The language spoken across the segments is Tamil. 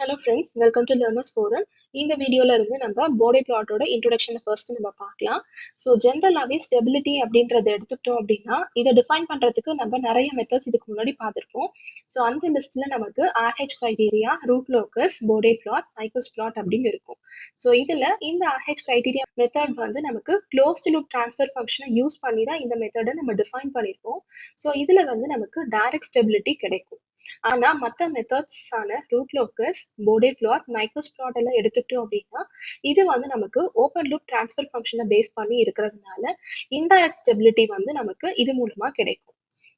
Hello friends, welcome to Learners Forum. இந்த வீடியோல இருந்து நம்ம body plot ஓட introduction first நம்ம பார்க்கலாம். ஸோ ஜென்ரலாகவே ஸ்டெபிலிட்டி அப்படின்றத எடுத்துக்கிட்டோம் அப்படின்னா இதை டிஃபைன் பண்றதுக்கு நம்ம நிறைய மெத்தட்ஸ் இதுக்கு முன்னாடி பார்த்துருப்போம். ஸோ அந்த லிஸ்ட்ல நமக்கு RH criteria, root locus, body plot, Nyquist plot அப்படின்னு இருக்கும். ஸோ இதுல இந்த RH criteria மெத்தட் வந்து நமக்கு க்ளோஸ்ட் லூப் ட்ரான்ஸ்ஃபர் ஃபங்க்ஷனை யூஸ் பண்ணி தான் இந்த மெத்தடை நம்ம டிஃபைன் பண்ணியிருப்போம். ஸோ இதுல வந்து நமக்கு டைரக்ட் ஸ்டெபிலிட்டி கிடைக்கும். ஆனா மத்த மெத்தட்ஸ் ஆன ரூட் லோக்கஸ், போடே பிளாட், நைக்வஸ்ட் பிளாட் எல்லாம் எடுத்துக்கிட்டோம் அப்படின்னா இது வந்து நமக்கு ஓப்பன் லூப் ட்ரான்ஸ்ஃபர் ஃபங்க்ஷனை பேஸ் பண்ணி இருக்கிறதுனால இன்டைரக்ட் ஸ்டெபிலிட்டி வந்து நமக்கு இது மூலமா கிடைக்கும்.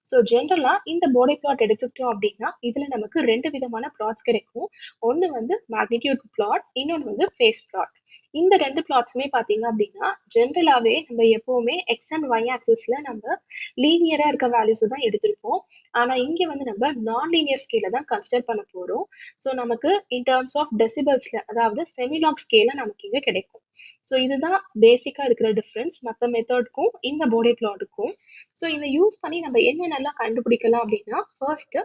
ஸோ ஜென்ரலா இந்த போடே பிளாட் எடுத்துக்கிட்டோம் அப்படின்னா இதுல நமக்கு ரெண்டு விதமான பிளாட்ஸ் கிடைக்கும். ஒன்னு வந்து மேக்னிடியூட் பிளாட், இன்னொன்று வந்து ஃபேஸ் பிளாட். இந்த ரெண்டு பிளாட்ஸுமே பாத்தீங்க அப்படின்னா ஜென்ரலாவே நம்ம எப்பவுமே எக்ஸ் அண்ட் ஒய் ஆக்சிஸ்ல நம்ம லீனியரா இருக்க வேல்யூஸ் தான் எடுத்திருப்போம். ஆனா இங்க வந்து நம்ம நான் லீனியர் ஸ்கேல தான் கன்சிடர் பண்ண போறோம். ஸோ நமக்கு இன் டர்ம்ஸ் ஆஃப் டெசிபல்ஸ்ல, அதாவது செமிலாக் ஸ்கேல நமக்கு இங்க கிடைக்கும். ஸோ இதுதான் பேசிக்கா இருக்கிற டிஃபரன்ஸ் மற்ற மெத்தடுக்கும் இந்த போடே பிளாட்டுக்கும். ஸோ இதை யூஸ் பண்ணி நம்ம என்னென்னலாம் கண்டுபிடிக்கலாம் அப்படின்னா, first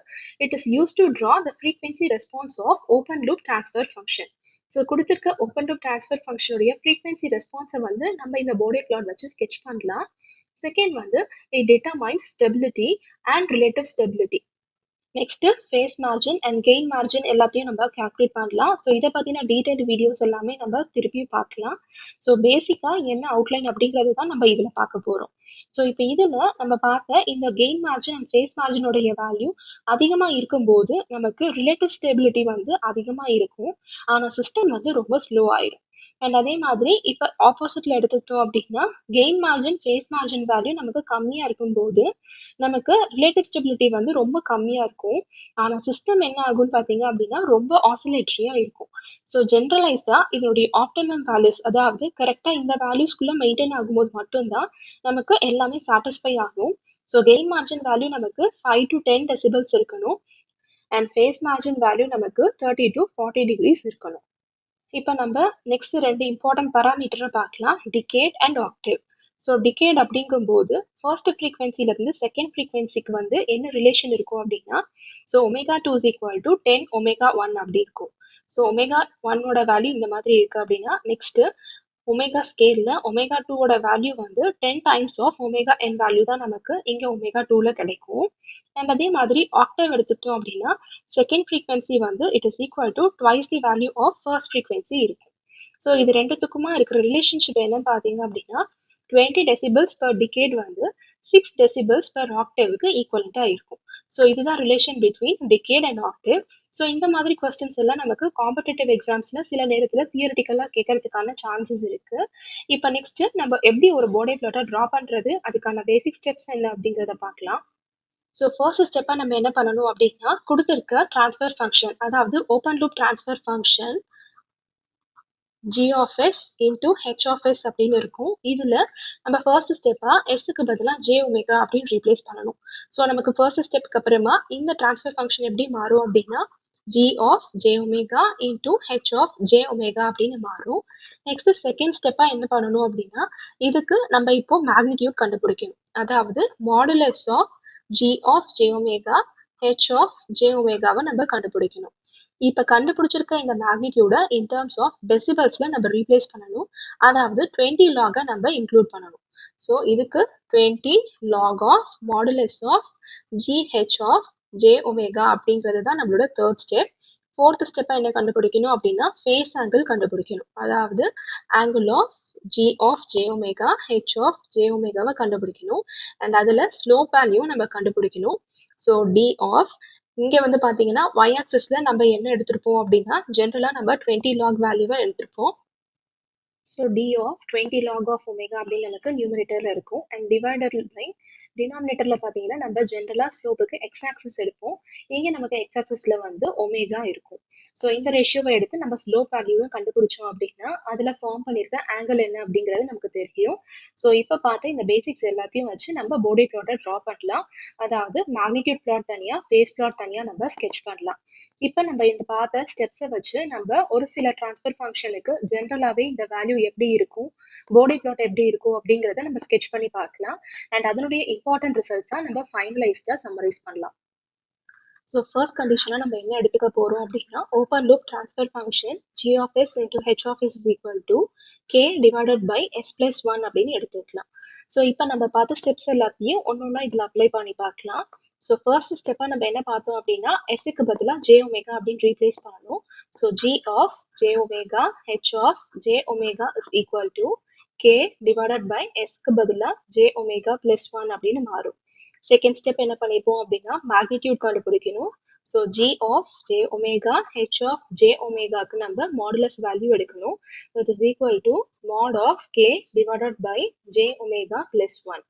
it is use to draw the frequency response of open loop transfer function. So கொடுத்துருக்க ஓப்பன் லூப் ட்ரான்ஸ்ஃபர் ஃபங்க்ஷனுடைய ஃப்ரீக்வன்சி ரெஸ்பான்ஸை வந்து நம்ம இந்த போடே பிளாட் வச்சு ஸ்கெச் பண்ணலாம். செகண்ட் வந்து it determines stability and relative stability. Next phase margin and gain margin எல்லாத்தையும் நம்ம கால்குலேட் பண்ணலாம். ஸோ இதை பற்றின டீடைல்டு வீடியோஸ் எல்லாமே நம்ம திருப்பியும் பார்க்கலாம். ஸோ பேசிக்காக என்ன அவுட்லைன் அப்படிங்கிறது தான் நம்ம இதில் பார்க்க போகிறோம். ஸோ இப்போ இதில் நம்ம பார்த்த இந்த கெயின் மார்ஜின் அண்ட் ஃபேஸ் மார்ஜினுடைய வேல்யூ அதிகமாக இருக்கும்போது நமக்கு ரிலேட்டிவ் ஸ்டெபிலிட்டி வந்து அதிகமாக இருக்கும். ஆனால் சிஸ்டம் வந்து ரொம்ப ஸ்லோ ஆயிடும். அண்ட் அதே மாதிரி இப்போ ஆப்போசிட்ல எடுத்துக்கிட்டோம் அப்படின்னா gain margin, phase margin value நமக்கு கம்மியாக இருக்கும்போது நமக்கு ரிலேட்டிவ் ஸ்டெபிலிட்டி வந்து ரொம்ப கம்மியாக இருக்கும். ஆனால் சிஸ்டம் என்ன ஆகும்னு பார்த்தீங்க அப்படின்னா ரொம்ப ஆசிலேட்டரியாக இருக்கும். ஸோ ஜென்ரலைஸ்டாக இதனுடைய ஆப்டிமம் வேல்யூஸ், அதாவது கரெக்டாக இந்த வேல்யூஸ்குள்ளே மெயின்டைன் ஆகும்போது மட்டும்தான் நமக்கு எல்லாமே சாட்டிஸ்ஃபை ஆகும். ஸோ கெயின் மார்ஜின் வேல்யூ நமக்கு 5 to 10 டெசிபல்ஸ் இருக்கணும். அண்ட் ஃபேஸ் மார்ஜின் வேல்யூ நமக்கு 30 to 40 டிகிரிஸ் இருக்கணும். இப்போ நம்ம நெக்ஸ்ட் ரெண்டு இம்பார்ட்டன்ட் பராமீட்டரை பார்க்கலாம், decade and octave. So decade அப்படிங்கும்போது ஃபர்ஸ்ட் ஃப்ரீக்வன்சில இருந்து செகண்ட் ஃப்ரீக்வன்சிக்கு வந்து என்ன ரிலேஷன் இருக்கும் அப்படின்னா, so omega 2 is equal to 10 omega 1 அப்படி இருக்கும். ஸோ ஒமேகா 1ஓட வேல்யூ இந்த மாதிரி இருக்கு அப்படின்னா நெக்ஸ்ட் ஒமேகா ஸ்கேல்ல ஒமேகா 2ஓட வேல்யூ வந்து 10 times of omega n value தான் நமக்கு இங்க ஒமேகா 2ல கிடைக்கும். அண்ட் அதே மாதிரி ஆக்டேவ் எடுத்துட்டோம் அப்படின்னா செகண்ட் ஃப்ரீக்வன்சி வந்து it is equal to twice the value of first frequency இருக்கும். ஸோ இது ரெண்டுத்துக்குமா இருக்கிற ரிலேஷன்ஷிப் என்னன்னு பார்த்தீங்க அப்படின்னா 20 டெசிபிள்ஸ் பர் டிகேட் வந்து 6 டெசிபிள்ஸ் பர் ஆக்டேவுக்கு ஈக்குவலண்டா இருக்கும். ஸோ இதுதான் relation between decade and octave. So இந்த மாதிரி கொஸ்டின்ஸ் எல்லாம் நமக்கு காம்படிட்டிவ் எக்ஸாம்ஸ்ல சில நேரத்தில் தியரிட்டிக்கலா கேட்கறதுக்கான சான்சஸ் இருக்கு. இப்போ நெக்ஸ்ட் நம்ம எப்படி ஒரு போடே பிளாட்டை ட்ரா பண்றது, அதுக்கான பேசிக் ஸ்டெப்ஸ் என்ன அப்படிங்கிறத பார்க்கலாம். ஸோ ஃபர்ஸ்ட் ஸ்டெப்பாக நம்ம என்ன பண்ணணும் அப்படின்னா கொடுத்துருக்க ட்ரான்ஸ்ஃபர் ஃபங்க்ஷன், அதாவது open loop transfer function g of s into h of s அப்படின்னு இருக்கும். இதுல நம்ம ஃபர்ஸ்ட் ஸ்டெப்பா எஸ்க்கு பதிலாக j ஒமேகா அப்படின்னு ரீப்ளேஸ் பண்ணணும். ஸோ நமக்கு ஃபர்ஸ்ட் ஸ்டெப்க்கு அப்புறமா இந்த ட்ரான்ஸ்ஃபர் ஃபங்க்ஷன் எப்படி மாறும் அப்படின்னா g of j omega into h of j omega அப்படின்னு மாறும். நெக்ஸ்ட் செகண்ட் ஸ்டெப்பா என்ன பண்ணணும் அப்படின்னா இதுக்கு நம்ம இப்போ மேக்னிடியூட் கண்டுபிடிக்கணும். அதாவது modulus of g of j omega h of j ஒமேகாவை நம்ம கண்டுபிடிக்கணும். இப்போ கண்டுபிடிச்சிருக்க இந்த மேக்னிடியூட இன் டர்ம்ஸ் ஆஃப் டெசிபல்ஸ்ல நம்ம ரீப்ளேஸ் பண்ணணும். அதாவது 20 லாக நம்ம இன்க்ளூட் பண்ணணும். ஸோ இதுக்கு 20 log of modulus of GH of J omega அப்படிங்கிறது தான் நம்மளோட தேர்ட் ஸ்டெப். ஃபோர்த் ஸ்டெப்பை என்ன கண்டுபிடிக்கணும் அப்படின்னா ஃபேஸ் ஆங்கிள் கண்டுபிடிக்கணும். அதாவது angle of G of J omega H of J ஒமேகாவை கண்டுபிடிக்கணும். அண்ட் அதில் ஸ்லோப் வேல்யூ நம்ம கண்டுபிடிக்கணும். ஸோ D ஆஃப் இங்க வந்து பாத்தீங்கன்னா y ஆக்சிஸ்ல நம்ம என்ன எடுத்திருப்போம் அப்படின்னா ஜென்ரலா நம்ம 20 log வேல்யூவை எடுத்திருப்போம். So d of 20 log of omega அப்படின்னு நமக்கு நியூமரேட்டர்ல இருக்கும். அண்ட் டிவைடர் பை டினாமினேட்டர்ல பாத்தீங்கன்னா நம்ம ஜென்ரலா ஸ்லோப்புக்கு எக்ஸ் ஆக்சிஸ் எடுப்போம். இங்க நமக்கு எக்ஸ் ஆக்சிஸ்ல வந்து ஒமேகா இருக்கும். ஸோ இந்த ரேஷியோவை எடுத்து நம்ம ஸ்லோப் வேல்யூவை கண்டுபிடிச்சோம் அப்படின்னா அதுல ஃபார்ம் பண்ணிருக்க ஆங்கிள் என்ன அப்படிங்கிறது நமக்கு தெரியும். ஸோ இப்போ பார்த்து இந்த பேசிக்ஸ் எல்லாத்தையும் வச்சு நம்ம போடே பிளாட்டை ட்ரா பண்ணலாம். அதாவது மேக்னிடியூட் பிளாட் தனியா, ஃபேஸ் பிளாட் தனியா நம்ம ஸ்கெச் பண்ணலாம். இப்போ நம்ம இந்த பார்த்த ஸ்டெப்ஸை வச்சு நம்ம ஒரு சில ட்ரான்ஸ்ஃபர் ஃபங்க்ஷனுக்கு ஜென்ரலாவே இந்த வேல்யூ எப்படி இருக்கும், போடே பிளாட் எப்படி இருக்கும் அப்படிங்கிறத நம்ம ஸ்கெச் பண்ணி பார்க்கலாம். அண்ட் அதனுடைய இம்பார்ட்டன்ட் ரிசல்ட்ஸா நம்ம ஃபைனலைஸ்டா சம்மரைஸ் பண்ணலாம். ஸோ ஃபர்ஸ்ட் கண்டிஷனாக நம்ம என்ன எடுத்துக்க போகிறோம் அப்படின்னா open loop transfer function g of s into h of s is equal to k divided by s plus 1 அப்படின்னு எடுத்துக்கலாம். ஸோ இப்போ நம்ம பார்த்த ஸ்டெப்ஸ் எல்லாத்தையும் ஒன்று இதில் அப்ளை பண்ணி பார்க்கலாம். ஸோ ஃபர்ஸ்ட் ஸ்டெப்பாக நம்ம என்ன பார்த்தோம் அப்படின்னா எஸ்க்கு பதிலாக ஜே ஒமேகா அப்படின்னு ரீப்ளேஸ் பண்ணணும். So g of j omega h of j omega is equal to k divided by sக்கு பதிலாக j omega plus 1 அப்படின்னு மாறும். செகண்ட் ஸ்டெப் என்ன பண்ணிப்போம் அப்படின்னா மேக்னிடியூட் கண்டுபிடிக்கணும். So g of j omega h of j omegaக்கு நம்ம மாடுலஸ் வேல்யூ எடுக்கணும், which is equal to mod of k divided by j omega plus 1.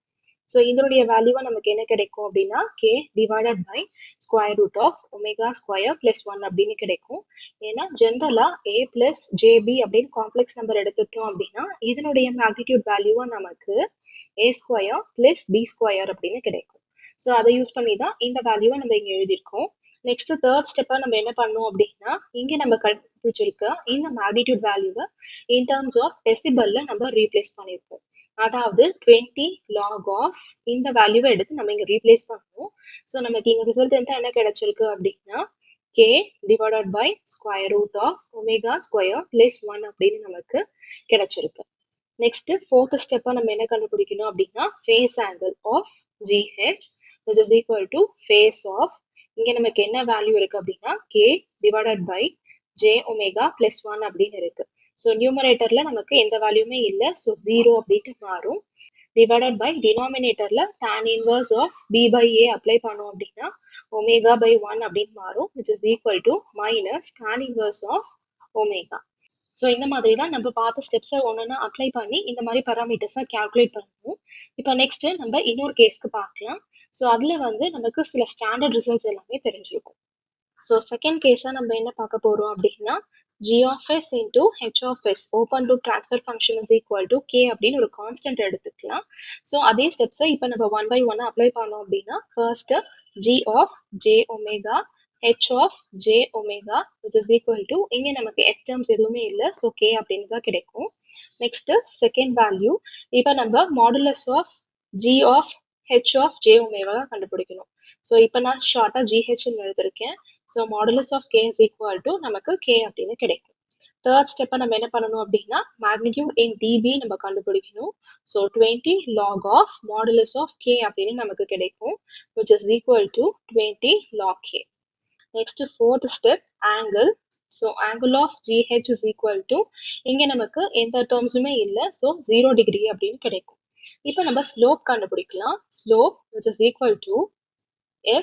So இதனுடைய வேல்யூவா நமக்கு என்ன கிடைக்கும் அப்படின்னா k divided by square root of omega square plus 1 அப்படின்னு கிடைக்கும். ஏன்னா ஜென்ரலா a plus jb அப்படின்னு காம்ப்ளெக்ஸ் நம்பர் எடுத்துட்டோம் அப்படின்னா இதனுடைய மேக்னிடியூட் வேல்யூவா நமக்கு a square plus b square அப்படின்னு கிடைக்கும். ஸோ அதை யூஸ் பண்ணி தான் இந்த வேல்யூவை நம்ம இங்கே எழுதியிருக்கோம். நெக்ஸ்ட் தேர்ட் ஸ்டெப்பாக நம்ம என்ன பண்ணோம் அப்படின்னா இங்கே நம்ம கண்டுபிடிச்சிருக்க இந்த மேக்னிடியூட் வேல்யூவை இன் டர்ம்ஸ் ஆஃப் டெசிபல்ல நம்ம ரீப்ளேஸ் பண்ணியிருக்கோம். அதாவது 20 log ஆஃப் இந்த வேல்யூவை எடுத்து நம்ம இங்கே ரீப்ளேஸ் பண்ணுவோம். ஸோ நமக்கு இங்கே ரிசல்ட் என்ன கிடைச்சிருக்கு அப்படின்னா k divided by square root of omega square plus 1 அப்படின்னு நமக்கு கிடைச்சிருக்கு. நெக்ஸ்ட் ஃபோர்த் ஸ்டெப்பா நம்ம என்ன கண்டுபிடிக்கணும் அப்படின்னா phase angle of GH which is equal to face of இங்க நமக்கு என்ன வேல்யூ இருக்கு அப்படின்னா k divided by j omega plus 1 அப்படின்னு இருக்கு. ஸோ நியூமரேட்டர்ல நமக்கு எந்த வேல்யூமே இல்லை, ஸோ 0 அப்படின்ட்டு மாறும். டிவைடட் பை டினாமினேட்டர்ல tan inverse of b by a apply பண்ணோம் அப்படின்னா omega by 1 அப்படின்னு மாறும், which is equal to minus tan inverse of omega. So இந்த மாதிரி தான் நம்ம பார்த்த ஸ்டெப்ஸை ஒன்றுனா அப்ளை பண்ணி இந்த மாதிரி பராமீட்டர்ஸை கால்குலேட் பண்ணணும். இப்போ நெக்ஸ்ட் நம்ம இன்னொரு கேஸ்க்கு பார்க்கலாம். ஸோ அதில் வந்து நமக்கு சில ஸ்டாண்டர்ட் ரிசல்ட்ஸ் எல்லாமே தெரிஞ்சிருக்கும். ஸோ செகண்ட் கேஸாக நம்ம என்ன பார்க்க போகிறோம் அப்படின்னா g of s into h of s open loop transfer function is equal to k அப்படின்னு ஒரு கான்ஸ்டன்ட் எடுத்துக்கலாம். ஸோ அதே ஸ்டெப்ஸை இப்போ நம்ம 1 by 1 அப்ளை பண்ணோம் அப்படின்னா first g of j omega h of j omega which is equal to இங்க நமக்கு s terms எதுவுமே இல்லை, ஸோ k அப்படின்னு தான் கிடைக்கும். நெக்ஸ்ட் செகண்ட் வேல்யூ இப்போ நம்ம modulus of g of h of j omega கண்டுபிடிக்கணும். ஸோ இப்போ நான் ஷார்ட்டா gh எழுதிருக்கேன். So modulus of k is equal to நமக்கு k அப்படின்னு கிடைக்கும். தேர்ட் ஸ்டெப்பை நம்ம என்ன பண்ணணும் அப்படின்னா மேக்னிடியூட் இன் dB நம்ம கண்டுபிடிக்கணும். So 20 log of modulus of k அப்படின்னு நமக்கு கிடைக்கும், which is equal to 20 log k. Next fourth step angle. So angle of GH is equal to இங்க நமக்கு எந்த டேர்ம்ஸுமே இல்லை, ஸோ 0 degree அப்படின்னு கிடைக்கும். இப்போ நம்ம ஸ்லோப் கண்டுபிடிக்கலாம். Slope which is equal to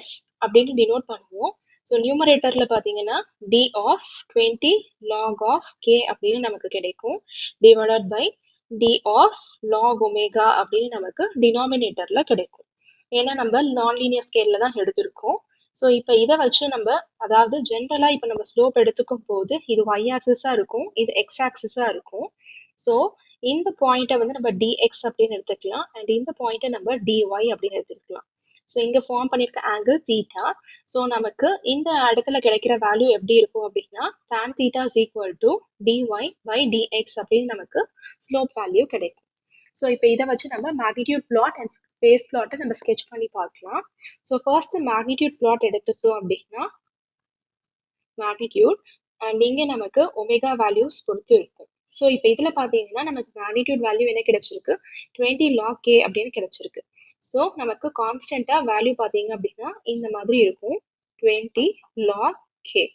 s அப்படின்னு டினோட் பண்ணுவோம். ஸோ நியூமரேட்டர்ல பார்த்தீங்கன்னா d of 20 log of k அப்படின்னு நமக்கு கிடைக்கும், divided by d of log omega அப்படின்னு நமக்கு டினாமினேட்டர்ல கிடைக்கும். ஏன்னா நம்ம நான் லீனியர் ஸ்கேல்ல தான் எடுத்திருக்கோம். ஸோ இப்போ இதை வச்சு நம்ம அதாவது ஜென்ரலாக இப்போ நம்ம ஸ்லோப் எடுத்துக்கும் போது இது y ஆக்சிஸாக இருக்கும், இது x ஆக்சிஸாக இருக்கும். ஸோ இந்த பாயிண்ட்டை வந்து நம்ம dx அப்படின்னு எடுத்துக்கலாம் அண்ட் இந்த பாயிண்ட்டை நம்ம dy அப்படின்னு எடுத்துக்கலாம். ஸோ இங்கே ஃபார்ம் பண்ணியிருக்க ஆங்கிள் தீட்டா. ஸோ நமக்கு இந்த இடத்துல கிடைக்கிற வேல்யூ எப்படி இருக்கும் அப்படின்னா tan theta is equal to dy by dx அப்படின்னு நமக்கு ஸ்லோப் வேல்யூ கிடைக்கும். ஸோ இப்போ இதை வச்சு நம்ம மேக்னிடியூட் பிளாட் அண்ட் ஸ்பேஸ் பிளாட்டை நம்ம ஸ்கெட்ச் பண்ணி பார்க்கலாம். ஸோ ஃபர்ஸ்ட் மேக்னிடியூட் பிளாட் எடுத்துட்டோம் அப்படின்னா மேக்னிடியூட் அண்ட் இங்கே நமக்கு ஒமேகா வேல்யூஸ் பொறுத்து இருக்கும். ஸோ இப்போ இதில் பார்த்தீங்கன்னா நமக்கு மேக்னிடியூட் வேல்யூ என்ன கிடைச்சிருக்கு 20 log k அப்படின்னு கிடைச்சிருக்கு. ஸோ நமக்கு கான்ஸ்டன்ட்டாக வேல்யூ பார்த்தீங்க அப்படின்னா இந்த மாதிரி இருக்கும் 20 log k.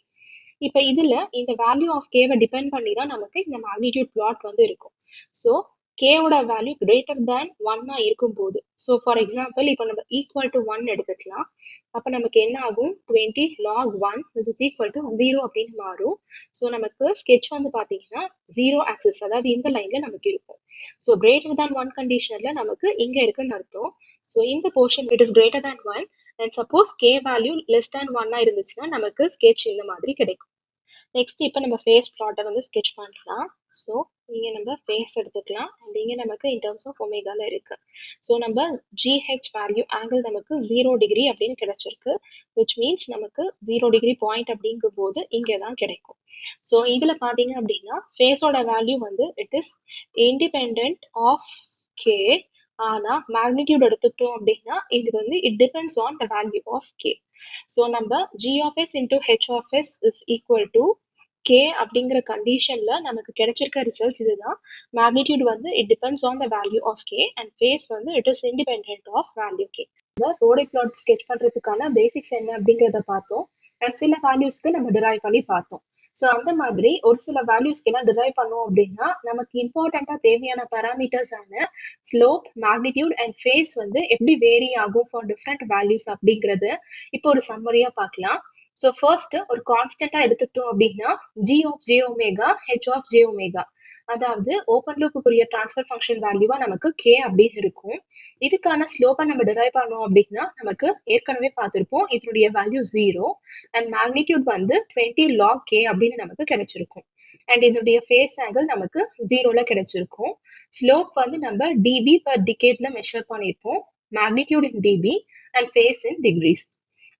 இப்போ இதில் இந்த வேல்யூ ஆஃப் கேவை டிபெண்ட் பண்ணி தான் நமக்கு இந்த மேக்னிடியூட் பிளாட் வந்து இருக்கும். ஸோ கேவோட வேல்யூ கிரேட்டர் தேன் 1 இருக்கும்போது, ஸோ ஃபார் எக்ஸாம்பிள் இப்போ நம்ம ஈக்குவல் டு 1 எடுத்துக்கலாம். அப்போ நமக்கு என்ன ஆகும் 20 log 1 which is equal to 0 அப்படின்னு மாறும். ஸோ நமக்கு ஸ்கெட்ச் வந்து பார்த்தீங்கன்னா 0 ஆக்சிஸ் அதாவது இந்த லைன்ல நமக்கு இருக்கும். ஸோ கிரேட்டர் தேன் 1 கண்டிஷன்ல நமக்கு இங்க இருக்குன்னு அர்த்தம். ஸோ இந்த portion it is greater than 1 and suppose K value less than 1 இருந்துச்சுன்னா நமக்கு ஸ்கெட்ச் இந்த மாதிரி கிடைக்கும். நெக்ஸ்ட் இப்போ நம்ம ஃபேஸ் பிளாட்டை வந்து ஸ்கெட்ச் பண்ணலாம். ஸோ இங்கே நம்ம ஃபேஸ் எடுத்துக்கலாம் அண்ட் இங்கே நமக்கு இன் டர்ம்ஸ் ஆஃப் ஒமேகால இருக்கு. ஸோ நம்ம GH வேல்யூ ஆங்கிள் நமக்கு 0 டிகிரி அப்படின்னு கிடைச்சிருக்கு, விச் மீன்ஸ் நமக்கு 0 டிகிரி பாயிண்ட் அப்படிங்கும் போது இங்கே தான் கிடைக்கும். ஸோ இதில் பார்த்தீங்க அப்படின்னா ஃபேஸோட வேல்யூ வந்து it is independent of K ஆனா மேக்னிடியூட் எடுத்துக்கிட்டோம் அப்படின்னா இது வந்து it depends on the value of K. So நம்ம G of S into H of S is equal to K அப்படிங்கிற கண்டிஷன்ல நமக்கு கிடைச்சிருக்க ரிசல்ட்ஸ் இதுதான். மேக்னிடியூட் வந்து it depends on the value of K and phase வந்து it is independent of value K. Bode plot sketch பண்றதுக்கான பேசிக்ஸ் என்ன அப்படிங்கிறத பார்த்தோம் அண்ட் சில வேல்யூஸ்க்கு நம்ம டிரைவ் பண்ணி பார்த்தோம். ஸோ அந்த மாதிரி ஒரு சில வேல்யூஸ்க்கு எல்லாம் டிரைவ் பண்ணோம் அப்படின்னா நமக்கு இம்பார்ட்டண்டா தேவையான பேராமீட்டர்ஸ் ஆன ஸ்லோப், மேக்னிடியூட் அண்ட் ஃபேஸ் வந்து எப்படி வேரி ஆகும் ஃபார் டிஃப்ரெண்ட் வேல்யூஸ் அப்படிங்கிறது இப்போ ஒரு சம்மரியா பார்க்கலாம். ஸோ ஃபர்ஸ்ட் ஒரு கான்ஸ்டன்டா எடுத்துக்கிட்டோம் அப்படின்னா G of J omega H of J omega, அதாவது ஓப்பன் லூப்புக்குரிய டிரான்ஸ்ஃபர் ஃபங்க்ஷன் வேல்யூவா நமக்கு கே அப்படின்னு இருக்கும். இதுக்கான ஸ்லோப்பை நம்ம டிரைவ் பண்ணோம் அப்படின்னா நமக்கு ஏற்கனவே பார்த்திருப்போம் இதனுடைய வேல்யூ 0 அண்ட் மேக்னிடியூட் வந்து 20 log k அப்படின்னு நமக்கு கிடைச்சிருக்கும். அண்ட் இதனுடைய ஃபேஸ் ஆங்கிள் நமக்கு 0ல கிடைச்சிருக்கும். ஸ்லோப் வந்து நம்ம டிபி பர் டிகேட்ல மெஷர் பண்ணியிருப்போம், magnitude in dB and phase in degrees.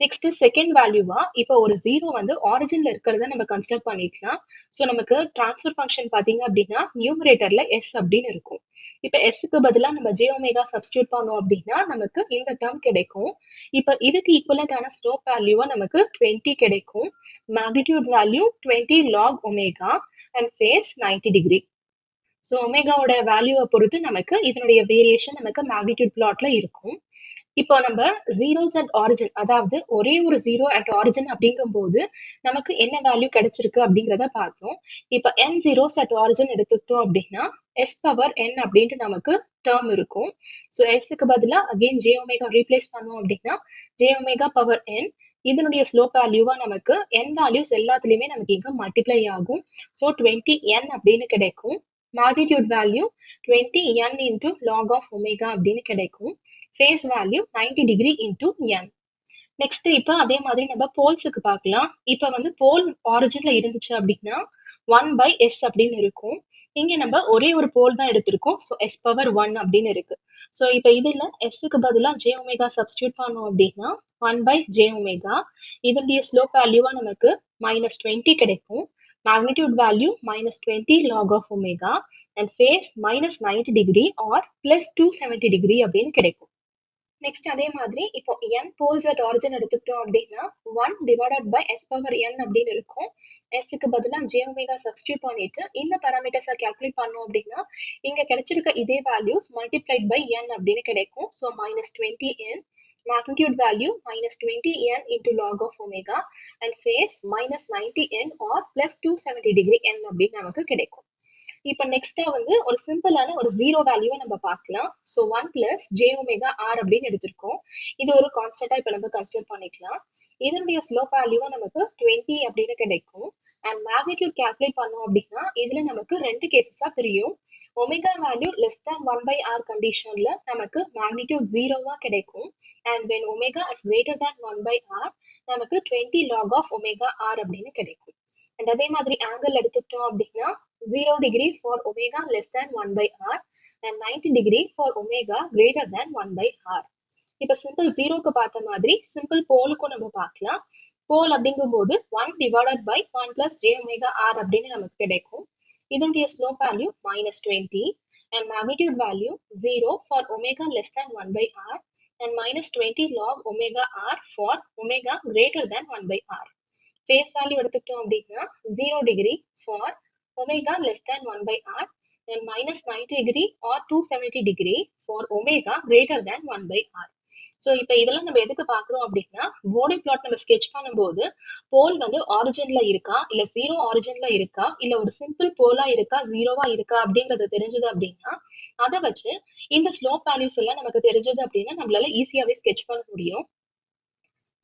Next second வேல்யூவா இப்போ ஒரு 0 வந்து ஆரிஜின்ல இருக்கிறத நம்ம கன்சிடர் பண்ணிக்கலாம். ஸோ நமக்கு டிரான்ஸ்ஃபர் ஃபங்க்ஷன் பாத்தீங்க அப்படின்னா நியூமரேட்டர்ல எஸ் அப்படின்னு இருக்கும். இப்போ எஸ்க்கு பதிலா நம்ம ஜே ஒமேகா சப்ஸ்டியூட் பண்ணோம் அப்படின்னா நமக்கு இந்த டேர்ம் கிடைக்கும். இப்போ இதுக்கு ஈக்குவலண்டான ஸ்லோப் வேல்யூவா நமக்கு 20 கிடைக்கும், magnitude value 20 log omega and phase 90 degree. So ஒமேகாவோட வேல்யூவை பொறுத்து நமக்கு இதனுடைய வேரியேஷன் நமக்கு மேக்னிடியூட் பிளாட்ல இருக்கும். இப்போ நம்ம ஜீரோஸ் அட் ஆரிஜின், அதாவது ஒரே ஒரு ஜீரோ அட் ஆரிஜின் அப்படிங்கும் போது நமக்கு என்ன வேல்யூ கிடைச்சிருக்கு அப்படிங்கிறத பார்த்தோம். இப்போ என் ஜீரோஸ் அட் ஆரிஜின் எடுத்துக்கிட்டோம் அப்படின்னா எஸ் பவர் என் அப்படின்ட்டு நமக்கு டேர்ம் இருக்கும். ஸோ எஸ்க்கு பதிலா அகெயின் ஜே ஒமேகா ரீப்ளேஸ் பண்ணோம் அப்படின்னா ஜே ஒமேகா பவர் என், இதனுடைய ஸ்லோப் வேல்யூவா நமக்கு என் வேல்யூஸ் எல்லாத்துலயுமே நமக்கு இங்க மல்டிப்ளை ஆகும். ஸோ 20n அப்படின்னு கிடைக்கும். Magnitude value 20n into log of omega அப்படின்னு கிடைக்கும். Phase value 90 degree into n. Next இப்போ அதே மாதிரி நம்ம போல்ஸுக்கு பார்க்கலாம். இப்போ வந்து போல் ஆரிஜின்ல இருந்துச்சு அப்படின்னா 1/s அப்படின்னு இருக்கும். இங்க நம்ம ஒரே ஒரு போல் தான் எடுத்திருக்கோம். ஸோ s பவர் 1 அப்படின்னு இருக்கு. ஸோ இப்போ இதுல எஸ்க்கு பதிலா ஜே ஒமேகா சப்ஸ்டியூட் பண்ணோம் அப்படின்னா 1/j ஒமேகா, இதனுடைய ஸ்லோப் வேல்யூவா நமக்கு -20 கிடைக்கும். magnitude value -20 log of omega and phase -90 degree or +270 degree அப்படின்னு கிடைக்கும். நெக்ஸ்ட் அதே மாதிரி இப்போ n போல்ஸ் அட் ஆரிஜின் எடுத்துக்கிட்டோம் அப்படின்னா 1 divided by s power n அப்படின்னு இருக்கும். எஸ்க்கு பதிலா ஜே ஒமேகா சப்ஸ்டியூட் பண்ணிட்டு இந்த பேராமீட்டர்ஸை கால்குலேட் பண்ணோம் அப்படின்னா இங்க கிடைச்சிருக்க இதே வேல்யூஸ் மல்டிப்ளைட் பை n அப்படின்னு கிடைக்கும். So -20n, magnitude value -20n into log of omega and phase -90n or +270 degree n அப்படின்னு நமக்கு கிடைக்கும். இப்போ நெக்ஸ்டா வந்து ஒரு சிம்பிளான ஒரு ஜீரோ வேல்யூவை நம்ம பார்க்கலாம். So 1 plus J omega R அப்படின்னு எடுத்திருக்கோம். இது ஒரு கான்ஸ்டன்டா இப்போ நம்ம கன்சிடர் பண்ணிக்கலாம். இதனுடைய ஸ்லோப் வேல்யூவா நமக்கு 20 அப்படின்னு கிடைக்கும். அண்ட் மேக்னிடியூட் கால்குலேட் பண்ணோம் அப்படின்னா இதுல நமக்கு ரெண்டு கேசஸா பிரியும். Omega value less than 1/r கண்டிஷன்ல நமக்கு மேக்னிடியூட் 0வா கிடைக்கும். And when omega is greater than 1/r நமக்கு 20 log of omega r அப்படின்னு கிடைக்கும். அண்ட் அதே மாதிரி ஆங்கிள் எடுத்துக்கிட்டோம் அப்படின்னா 0 degree for omega less than 1/r and 90 degree for omega greater than 1/r. இப்ப சிம்பிள் ஜீரோக்கு பார்த்த மாதிரி சிம்பிள் போலுக்கும் நம்ம பார்க்கலாம். போல் அப்படிங்கும் போது 1 divided by 1 plus j omega r அப்படின்னு நமக்கு கிடைக்கும். இதனுடைய slope value -20 and magnitude value 0 for omega less than 1/r and -20 log omega r for omega greater than 1/r. Phase value எடுத்துக்கிட்டோம் அப்படின்னா 0 degree for omega less than 1/r and -90 degree or 270 degree for omega greater than 1/r. So இப்போ இதெல்லாம் நம்ம எதுக்கு பார்க்குறோம் அப்படின்னா போடி பிளாட் நம்ம ஸ்கெச் பண்ணும்போது போல் வந்து ஆரிஜின்ல இருக்கா இல்ல 0 ஆரிஜின்ல இருக்கா இல்ல ஒரு சிம்பிள் போலா இருக்கா 0வா இருக்கா அப்படிங்கறது தெரிஞ்சது அப்படின்னா அதை வச்சு இந்த ஸ்லோப் வேல்யூஸ் எல்லாம் நமக்கு தெரிஞ்சது அப்படின்னா நம்மளால ஈஸியாவே ஸ்கெச் பண்ண முடியும்.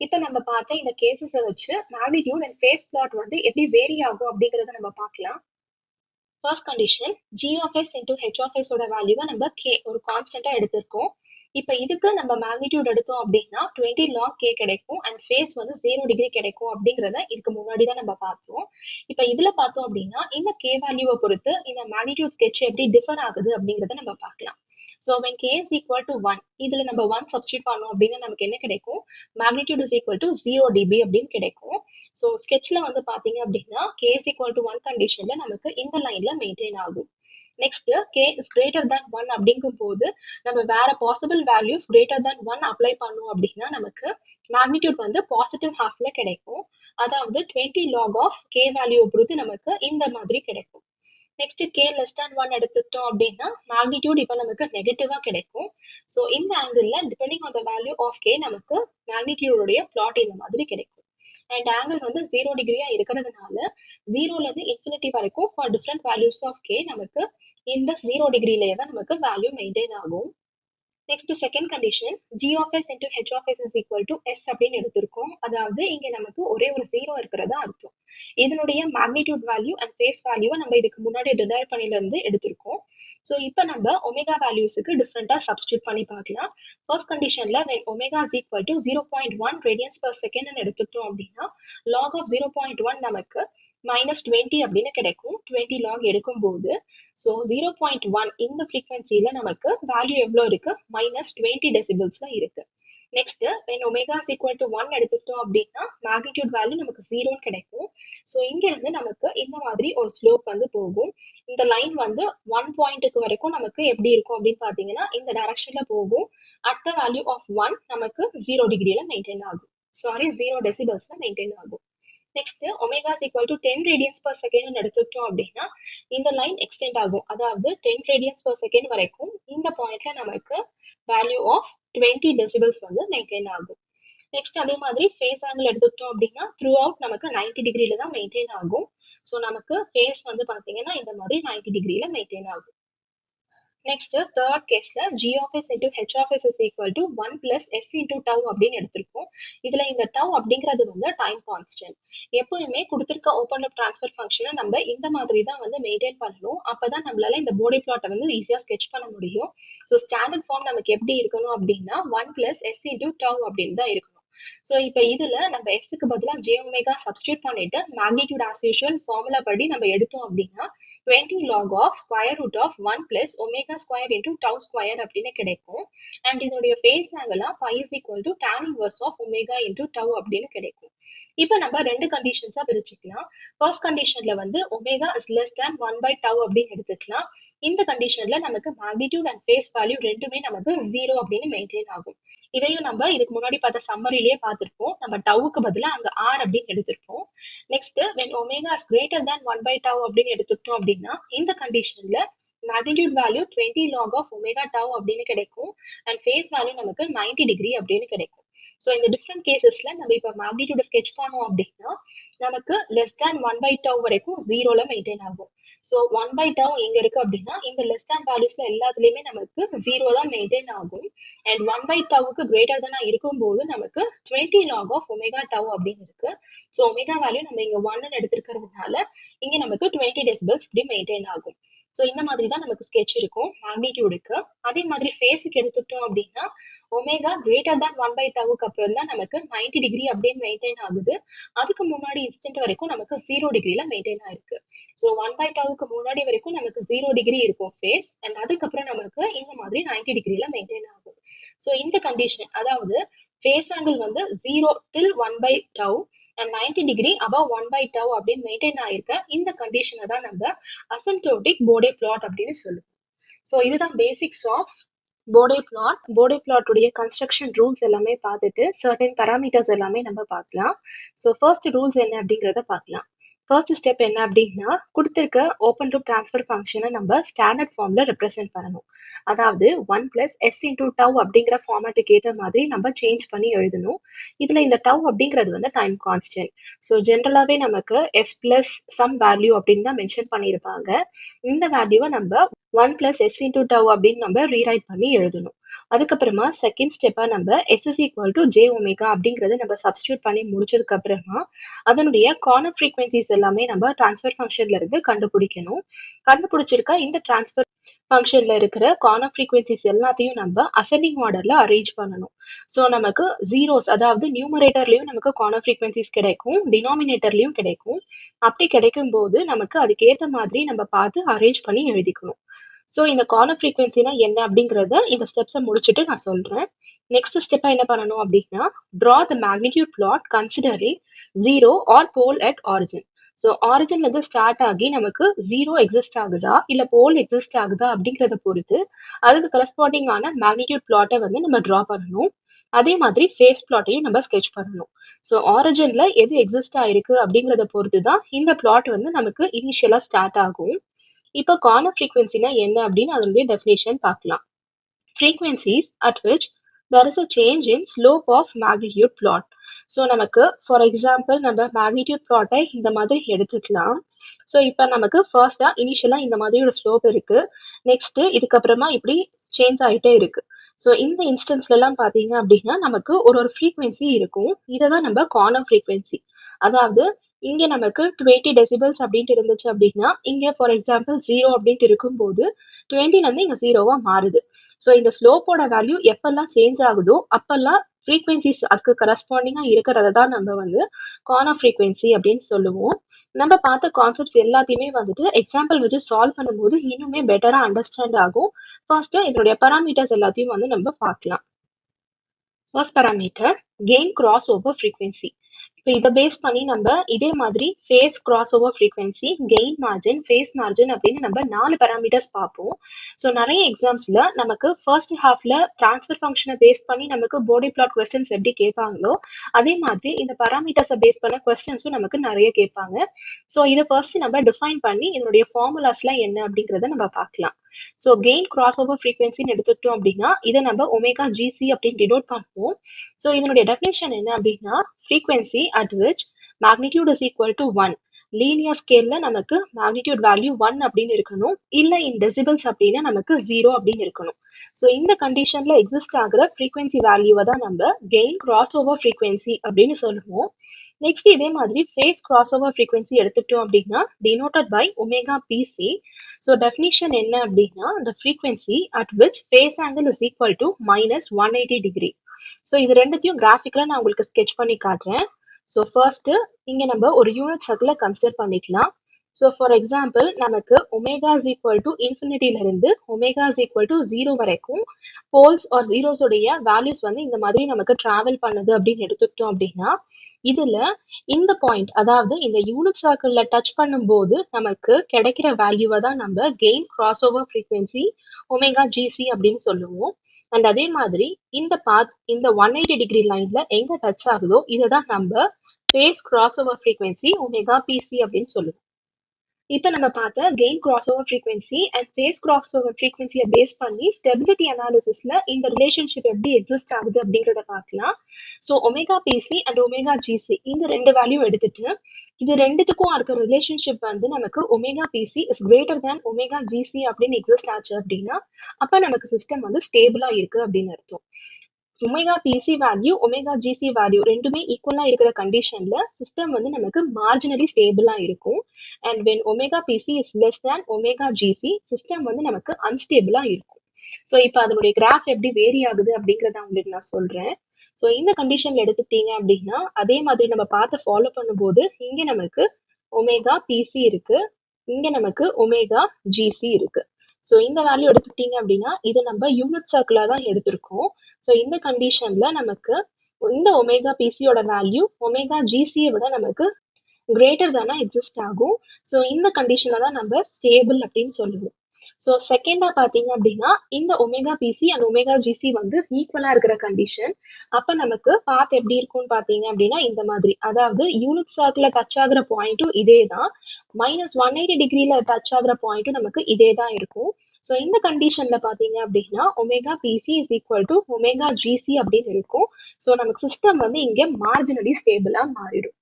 இப்போ நம்ம பார்த்த இந்த கேசஸை வச்சு மேக்னிடியூட் அண்ட் ஃபேஸ் பிளாட் வந்து எப்படி வேரி ஆகும் அப்படிங்கறத நம்ம பார்க்கலாம். First condition g of s into h of s ஓட வேல்யூவை நம்ம k ஒரு கான்ஸ்டன்டா எடுத்திருக்கோம். இப்போ இதுக்கு நம்ம மேக்னிடியூட் எடுத்தோம் அப்படின்னா 20 log k கிடைக்கும் அண்ட் ஃபேஸ் வந்து 0 டிகிரி கிடைக்கும் அப்படிங்கறத இதுக்கு முன்னாடி தான் நம்ம பார்த்தோம். இப்போ இதுல பார்த்தோம் அப்படின்னா இந்த k வேல்யூவை பொறுத்து இந்த மேக்னிடியூட் ஸ்கெட்ச் எப்படி டிஃபர் ஆகுது அப்படிங்கறத நம்ம பார்க்கலாம். So when k is equal to 1 இதுல நம்ம 1 சப்ஸ்டியூட் பண்ணோம் அப்படின்னா நமக்கு என்ன கிடைக்கும், magnitude is equal to 0 dB அப்படின்னு கிடைக்கும். ஸோ ஸ்கெட்ச்ல வந்து பாத்தீங்க அப்படின்னா k is equal to 1 கண்டிஷன்ல நமக்கு இந்த லைன்ல மெயின்டைன் ஆகும். Next k is greater than 1 அப்படிங்கும் போது நம்ம வேற possible values greater than 1 apply பண்ணோம் அப்படின்னா நமக்கு மேக்னிடியூட் வந்து பாசிட்டிவ் ஹாஃப்ல கிடைக்கும். அதாவது 20 log of k வேல்யூ பொறுத்து நமக்கு இந்த மாதிரி கிடைக்கும். நெக்ஸ்ட் k லெஸ் தேன் 1 எடுத்துட்டோம் அப்படின்னா மேக்னிடியூட் இப்போ நமக்கு நெகட்டிவா கிடைக்கும். ஸோ இந்த angle depending on the value of k நமக்கு மேக்னிடியூடோடைய பிளாட் இந்த மாதிரி கிடைக்கும். அண்ட் ஆங்கிள் வந்து 0 டிகிரியா இருக்கிறதுனால 0ல இருந்து இன்ஃபினிட்டி வரைக்கும் for different values of k நமக்கு இந்த 0 டிகிரிலேயே தான் நமக்கு வேல்யூ மெயின்டைன் ஆகும். Next second condition g of s into h of s is equal to s அப்படின்னு எடுத்திருக்கோம். அதாவது இங்க நமக்கு ஒரே ஒரு 0 இருக்கிறதா அர்த்தம். இதனுடைய மேக்னிடியூட் வேல்யூ அண்ட் ஃபேஸ் வேல்யூவை நம்ம இதுக்கு முன்னாடி டிரைவ் பண்ணில இருந்து எடுத்திருக்கோம். ஸோ இப்போ நம்ம ஒமேகா வேல்யூஸுக்கு டிஃப்ரெண்டா சப்ஸ்டியூட் பண்ணி பார்க்கலாம். ஃபர்ஸ்ட் கண்டிஷன்ல when omega is equal to 0.1 radians per second எடுத்துட்டோம் அப்படின்னா log of 0.1 நமக்கு -20 அப்படின்னு கிடைக்கும். 20 log எடுக்கும்போது ஸோ 0.1 இந்த ஃப்ரீக்வன்சியில நமக்கு வேல்யூ எவ்வளோ இருக்கு, -20 டெசிபிள்ஸ்ல இருக்கு. Next when omega is equal to 1 எடுத்துக்கிட்டோம் அப்படின்னா மேக்னிடியூட் வேல்யூ நமக்கு 0 கிடைக்கும். ஸோ இங்க இருந்து நமக்கு இந்த மாதிரி ஒரு ஸ்லோப் வந்து போகும். இந்த லைன் வந்து 1 பாயிண்ட்டுக்கு வரைக்கும் நமக்கு எப்படி இருக்கும் அப்படின்னு பாத்தீங்கன்னா இந்த டைரக்ஷன்ல போகும். அட் த வேல்யூ ஆஃப் 1 நமக்கு 0 டிகிரியில மெயின்டைன் ஆகும். 0 டெசிபிள்ஸ்ல மெயின்டைன் ஆகும். Next omega is equal to 10 radians per second எடுத்துட்டோம் அப்படின்னா இந்த லைன் எக்ஸ்டெண்ட் ஆகும். அதாவது 10 ரேடியன்ஸ் பர் செகண்ட் வரைக்கும் இந்த பாயிண்ட்ல நமக்கு வேல்யூ ஆஃப் 20 டெசிபிள்ஸ் வந்து மெயின்டைன் ஆகும். நெக்ஸ்ட் அதே மாதிரி ஃபேஸ் ஆங்கிள் எடுத்துக்கிட்டோம் அப்படின்னா த்ரூ அவுட் நமக்கு 90 டிகிரியில தான் மெயின்டைன் ஆகும். ஸோ நமக்கு ஃபேஸ் வந்து பாத்தீங்கன்னா இந்த மாதிரி 90 டிகிரியில மெயின்டைன் ஆகும். நெக்ஸ்ட் தேர்ட் கேஸ்ல g of s into h of s is equal to 1 plus s into tau அப்படின்னு எடுத்திருக்கோம். இதுல இந்த tau அப்படிங்கிறது வந்து டைம் கான்ஸ்டன்ட். எப்பவுமே கொடுத்திருக்க ஓப்பன் அப் டிரான்ஸ்ஃபர் ஃபங்க்ஷனை நம்ம இந்த மாதிரி தான் வந்து மெயின்டைன் பண்ணணும். அப்பதான் நம்மளால இந்த போடி பிளாட்டை வந்து ஈஸியா ஸ்கெட்ச் பண்ண முடியும். ஸோ ஸ்டாண்டர்ட் ஃபார்ம் நமக்கு எப்படி இருக்கணும் அப்படின்னா 1 plus s into tau அப்படின்னு தான் இருக்கணும். ஸோ இப்போ இதுல நம்ம எக்ஸுக்கு பதிலாக ஜே ஒமேகா சப்ஸ்டியூட் பண்ணிட்டு மேக்னிடியூட் ஆஸ் யூஷுவல் ஃபார்முலா படி நம்ம எடுத்தோம் அப்படின்னா 20 log of square root of 1 plus omega square into tau square அப்படின்னு கிடைக்கும். அண்ட் இதனுடைய face ஆங்கிளா pi is equal to tan inverse of omega into tau அப்படின்னு கிடைக்கும். இப்போ நம்ம ரெண்டு கண்டிஷன்ஸா பிரிச்சுக்கலாம். ஃபர்ஸ்ட் கண்டிஷன்ல வந்து omega is less than 1 by tau அப்படின்னு எடுத்துக்கலாம். இந்த கண்டிஷன்ல நமக்கு மேக்னிடியூட் அண்ட் ஃபேஸ் வேல்யூ ரெண்டுமே நமக்கு 0 அப்படின்னு மெயின்டைன் ஆகும். இதையும் நம்ம இதுக்கு முன்னாடி பார்த்த சம்மரிலேயே பார்த்திருப்போம். நம்ம டவுக்கு பதிலா அங்க r அப்படின்னு எடுத்திருப்போம். Next when omega is greater than 1 by tau அப்படின்னு எடுத்துக்கிட்டோம் அப்படின்னா இந்த கண்டிஷன்ல magnitude value 20 log of omega tau அப்படின்னு கிடைக்கும். அண்ட் ஃபேஸ் வேல்யூ நமக்கு 90 டிகிரி அப்படின்னு கிடைக்கும். ஸோ இந்த டிஃப்ரெண்ட் கேசஸ்ல நம்ம இப்போ மேக்னிடியூட் ஸ்கெட்ச் பண்ணோம் அப்படின்னா நமக்கு லெஸ் தேன் 1 by tau வரைக்கும் 0ல மெயின்டைன் ஆகும். ஸோ 1 by tau எங்க இருக்கு அப்படின்னா இந்த லெஸ் தேன் வேல்யூஸ்ல எல்லாத்துலயுமே நமக்கு 0 தான் மெயின்டைன் ஆகும். அண்ட் 1 by tauக்கு கிரேட்டர் தானா இருக்கும்போது நமக்கு 20 log of omega tau அப்படின்னு இருக்கு. ஸோ ஒமேகா வேல்யூ நம்ம இங்க 1 எடுத்திருக்கிறதுனால இங்க நமக்கு 20 டெசிபிள்ஸ் இப்படி மெயின்டைன் ஆகும். ஸோ இந்த மாதிரி தான் நமக்கு ஸ்கெட்ச் இருக்கும் மேக்னிடியூடுக்கு. அதே மாதிரி ஃபேஸுக்கு எடுத்துட்டோம் அப்படின்னா ஒமேகா கிரேட்டர் தேன் 1 by tauக்கு அப்புறம் தான் நமக்கு 90 டிகிரி அப்படின்னு மெயின்டைன் ஆகுது. அதுக்கு முன்னாடி இன்ஸ்டன்ட் வரைக்கும் நமக்கு 0 டிகிரில மெயின்டைன் ஆயிருக்கு. ஸோ 1 by tauக்கு முன்னாடி வரைக்கும் நமக்கு 0 டிகிரி இருக்கும் ஃபேஸ். அண்ட் அதுக்கப்புறம் நமக்கு இந்த மாதிரி 90 டிகிரில மெயின்டைன் ஆகும். ஸோ இந்த கண்டிஷன் அதாவது ஃபேஸ் ஆங்கிள் வந்து 0 till 1 by tau and 90 degree above 1 by tau அப்படின்னு மெயின்டைன் ஆயிருக்க இந்த கண்டிஷனை தான் நம்ம அசிம்ப்டோட்டிக் போடே பிளாட் அப்படின்னு சொல்லுவோம். ஸோ இதுதான் basics of Bode plot. Bode பிளாட்டுடைய கன்ஸ்ட்ரக்ஷன் ரூல்ஸ் எல்லாமே பார்த்துட்டு சர்டன் பேராமீட்டர்ஸ் எல்லாமே நம்ம பார்க்கலாம். ஸோ ஃபர்ஸ்ட் ரூல்ஸ் என்ன அப்படிங்கிறத பார்க்கலாம். ஃபர்ஸ்ட் ஸ்டெப் என்ன அப்படின்னா கொடுத்திருக்க ஓப்பன் லூப் டிரான்ஸ்ஃபர் ஃபங்க்ஷனை நம்ம ஸ்டாண்டர்ட் ஃபார்ம்ல ரெப்ரசென்ட் பண்ணணும். அதாவது 1 plus s into tau அப்படிங்கிற ஃபார்மேட்டுக்கு ஏற்ற மாதிரி நம்ம சேஞ்ச் பண்ணி எழுதணும். இதுல இந்த tau அப்படிங்கிறது வந்து டைம் கான்ஸ்டன்ட். ஸோ ஜென்ரலாவே நமக்கு s plus சம் வேல்யூ அப்படின்னு தான் மென்ஷன் பண்ணியிருப்பாங்க. இந்த வேல்யூவை நம்ம 1 plus s into tau அப்படின்னு நம்ம ரீரைட் பண்ணி எழுதணும். அதுக்கப்புறமா செகண்ட் ஸ்டெப்பா நம்ம s is equal to j omega அப்படிங்கறத நம்ம சப்ஸ்டியூட் பண்ணி முடிச்சதுக்கு அப்புறமா அதனுடைய கார்னர் ஃப்ரீக்வன்சிஸ் எல்லாமே நம்ம டிரான்ஸ்ஃபர் ஃபங்க்ஷன்ல இருந்து கண்டுபிடிக்கணும். கண்டுபிடிச்சிருக்க இந்த டிரான்ஸ்ஃபர் ஃபங்க்ஷன்ல இருக்கிற கார்னர் ஃப்ரீக்வன்சிஸ் எல்லாத்தையும் நம்ம அசெண்டிங் ஆர்டர்ல அரேஞ்ச் பண்ணணும். ஸோ நமக்கு ஜீரோஸ் அதாவது நியூமரேட்டர்லயும் நமக்கு கார்னர் ஃப்ரீக்வன்சிஸ் கிடைக்கும், டினாமினேட்டர்லயும் கிடைக்கும். அப்படி கிடைக்கும் போது நமக்கு அதுக்கு ஏற்ற மாதிரி நம்ம பார்த்து அரேஞ்ச் பண்ணி எழுதிக்கணும். ஸோ இந்த கார்னர் ஃப்ரீக்வன்சினா என்ன அப்படிங்கிறத இந்த ஸ்டெப்ஸை முடிச்சுட்டு நான் சொல்றேன். நெக்ஸ்ட் ஸ்டெப்பா என்ன பண்ணணும் அப்படின்னா, draw the magnitude plot considering 0 or pole at origin. So ஆரிஜின்ல இருந்து ஸ்டார்ட் ஆகி நமக்கு 0 எக்ஸிஸ்ட் ஆகுதா இல்ல போல் எக்ஸிஸ்ட் ஆகுதா அப்படிங்கிறத பொறுத்து அதுக்கு கரஸ்பாண்டிங்கான மேக்னிடியூட் பிளாட்டை வந்து நம்ம டிரா பண்ணணும். அதே மாதிரி ஃபேஸ் பிளாட்டையும் நம்ம ஸ்கெட்ச் பண்ணணும். ஸோ ஆரிஜின்ல எது எக்ஸிஸ்ட் ஆயிருக்கு அப்படிங்கிறத பொறுத்து தான் இந்த பிளாட் வந்து நமக்கு இனிஷியலா ஸ்டார்ட் ஆகும். இப்போ கார்னர் ஃப்ரீக்வன்சினா என்ன அப்படின்னு அதனுடைய டெஃபினேஷன் பார்க்கலாம். Frequencies at which there is a change in slope of magnitude plot. So நமக்கு ஃபார் எக்ஸாம்பிள் நம்ம மேக்னிடியூட் பிளாட்டை இந்த மாதிரி எடுத்துக்கலாம். ஸோ இப்போ நமக்கு ஃபர்ஸ்டா இனிஷியலா இந்த மாதிரி ஒரு ஸ்லோப் இருக்கு. நெக்ஸ்ட் இதுக்கப்புறமா இப்படி சேஞ்ச் ஆகிட்டே இருக்கு. ஸோ இந்த இன்ஸ்டன்ஸ்லாம் பார்த்தீங்க அப்படின்னா நமக்கு ஒரு ஃப்ரீக்வன்சி இருக்கும். இதை தான் நம்ம கார்னர் ஃப்ரீக்வன்சி. அதாவது இங்க நமக்கு 20 டெசிபல்ஸ் அப்படின்ட்டு இருந்துச்சு அப்படின்னா இங்க ஃபார் எக்ஸாம்பிள் 0 அப்படின்ட்டு இருக்கும்போது 20ல இருந்து இங்க 0வா மாறுது. ஸோ இந்த ஸ்லோப்போட வேல்யூ எப்பெல்லாம் சேஞ்ச் ஆகுதோ அப்பெல்லாம் ஃப்ரீக்வன்சிஸ் அதுக்கு கரஸ்பாண்டிங்கா இருக்கிறத தான் நம்ம வந்து கார்னர் ஃப்ரீக்வன்சி அப்படின்னு சொல்லுவோம். நம்ம பார்த்த கான்செப்ட்ஸ் எல்லாத்தையுமே வந்துட்டு எக்ஸாம்பிள் வச்சு சால்வ் பண்ணும்போது இன்னுமே பெட்டரா அண்டர்ஸ்டாண்ட் ஆகும். ஃபர்ஸ்ட் இதனுடைய பராமீட்டர்ஸ் எல்லாத்தையும் வந்து நம்ம பார்க்கலாம். First parameter gain cross over frequency. இப்போ இதை பேஸ் பண்ணி நம்ம இதே மாதிரி phase cross over frequency, gain margin, phase margin அப்படின்னு நம்ம 4 பராமீட்டர்ஸ் பார்ப்போம். ஸோ நிறைய எக்ஸாம்ஸ்ல நமக்கு ஃபர்ஸ்ட் ஹாஃப்ல டிரான்ஸ்ஃபர் ஃபங்க்ஷனை பேஸ் பண்ணி நமக்கு பாடி பிளாட் கொஸ்டின்ஸ் எப்படி கேட்பாங்களோ அதே மாதிரி இந்த பராமீட்டர்ஸை பேஸ் பண்ண கொஸ்டின்ஸும் நமக்கு நிறைய கேட்பாங்க. ஸோ இதை ஃபர்ஸ்ட் நம்ம டிஃபைன் பண்ணி இதனுடைய ஃபார்முலாஸ்லாம் என்ன அப்படிங்கிறத நம்ம பார்க்கலாம். ஸோ கெயின் கிராஸ் ஓவர் ஃப்ரீக்வன்சின்னு எடுத்துக்கிட்டோம் அப்படின்னா இதை நம்ம ஒமேகா ஜிசி அப்படின்னு டினோட் பண்ணுவோம். ஸோ இதனுடைய டெஃபினேஷன் என்ன அப்படின்னா frequency at which magnitude is equal to 1. Linear ஸ்கேல்ல நமக்கு மேக்னிடியூட் வேல்யூ 1 அப்படின்னு இருக்கணும். இல்ல இன் டெசிபிள்ஸ் அப்படின்னா நமக்கு 0 அப்படின்னு இருக்கணும். ஸோ இந்த கண்டிஷன்ல எக்ஸிஸ்ட் ஆகுற ஃப்ரீக்வன்சி வேல்யூவை தான் நம்ம கெயின் கிராஸ் ஓவர் ஃப்ரீக்வன்சி அப்படின்னு சொல்லுவோம். நெக்ஸ்ட் இதே மாதிரி ஃபேஸ் கிராஸ் ஓவர் ஃப்ரீக்வன்சி எடுத்துட்டோம் அப்படின்னா denoted by omega PC. So definition என்ன அப்படின்னா the frequency at which phase angle is equal to minus 180 degree. So இது ரெண்டுத்தையும் கிராஃபிக்ல நான் உங்களுக்கு ஸ்கெட்ச் பண்ணி காட்டுறேன். ஸோ ஃபர்ஸ்ட் இங்க நம்ம ஒரு யூனிட் சர்க்கிளை கன்சிடர் பண்ணிக்கலாம். ஸோ ஃபார் எக்ஸாம்பிள் நமக்கு ஒமேகா இஸ் ஈக்குவல் டு இன்ஃபினிட்டில இருந்து ஒமேகா இஸ் ஈக்குவல் டு 0 வரைக்கும் போல்ஸ் ஆர் ஜீரோஸோடைய வேல்யூஸ் வந்து இந்த மாதிரி நமக்கு டிராவல் பண்ணுது அப்படின்னு எடுத்துக்கிட்டோம் அப்படின்னா இதுல இந்த பாயிண்ட் அதாவது இந்த யூனிட் சர்க்கிள்ல டச் பண்ணும்போது நமக்கு கிடைக்கிற வேல்யூவை தான் நம்ம gain cross over frequency omega GC அப்படின்னு சொல்லுவோம். அண்ட் அதே மாதிரி இந்த பாத் இந்த 180 டிகிரி லைன்ல எங்க டச் ஆகுதோ இதை தான் நம்ம phase cross over frequency omega PC அப்படின்னு சொல்லுவோம். இப்போ நம்ம பார்த்த gain cross over frequency and phase cross over ஃப்ரீக்வன்சியை பேஸ் பண்ணி ஸ்டெபிலிட்டி அனாலிசிஸ்ல இந்த ரிலேஷன்ஷிப் எப்படி எக்ஸிஸ்ட் ஆகுது அப்படிங்கிறத பார்க்கலாம். So omega PC and omega GC இந்த ரெண்டு வேல்யூ எடுத்துட்டு இது ரெண்டுத்துக்கும் இருக்கிற ரிலேஷன்ஷிப் வந்து நமக்கு omega PC is greater than omega GC அப்படின்னு எக்ஸிஸ்ட் ஆச்சு அப்படின்னா அப்ப நமக்கு சிஸ்டம் வந்து ஸ்டேபிளா இருக்கு அப்படின்னு அர்த்தம். Omega PC value omega GC value ரெண்டுமே ஈக்குவலா இருக்கிற கண்டிஷன்ல சிஸ்டம் வந்து நமக்கு மார்ஜினலி ஸ்டேபிளா இருக்கும். And when omega PC is less than omega GC system வந்து நமக்கு அன்ஸ்டேபிளா இருக்கும். ஸோ இப்போ அதனுடைய கிராஃப் எப்படி வேரி ஆகுது அப்படிங்கிறத உங்களுக்கு நான் சொல்றேன். ஸோ இந்த கண்டிஷன்ல எடுத்துட்டீங்க அப்படின்னா அதே மாதிரி நம்ம பார்த்து ஃபாலோ பண்ணும்போது இங்க நமக்கு ஒமேகா பிசி இருக்கு, இங்க நமக்கு ஒமேகா ஜிசி இருக்கு. ஸோ இந்த வேல்யூ எடுத்துக்கிட்டீங்க அப்படின்னா இது நம்ம யூனிட் சர்க்கிளா தான் எடுத்திருக்கோம். ஸோ இந்த கண்டிஷன்ல நமக்கு இந்த ஒமேகா பிசியோட வேல்யூ ஒமேகா ஜிசியை விட நமக்கு கிரேட்டர் தானா எக்ஸிஸ்ட் ஆகும். ஸோ இந்த கண்டிஷன்ல தான் நம்ம ஸ்டேபிள் அப்படின்னு சொல்லுவோம். ஸோ செகண்டா பாத்தீங்க அப்படின்னா இந்த omega PC and omega GC வந்து ஈக்குவலா இருக்கிற கண்டிஷன். அப்ப நமக்கு பாத் எப்படி இருக்கும்னு பாத்தீங்க அப்படின்னா இந்த மாதிரி, அதாவது யூனிட் சர்க்கிள்ல டச் ஆகுற பாயிண்ட்டும் இதே தான், மைனஸ் 180 டிகிரில டச் ஆகுற பாயிண்ட்டும் நமக்கு இதே தான் இருக்கும். ஸோ இந்த கண்டிஷன்ல பாத்தீங்க அப்படின்னா omega PC is equal to omega GC அப்படின்னு இருக்கும். ஸோ நமக்கு சிஸ்டம் வந்து இங்க மார்ஜினலி ஸ்டேபிளா மாறிடும்.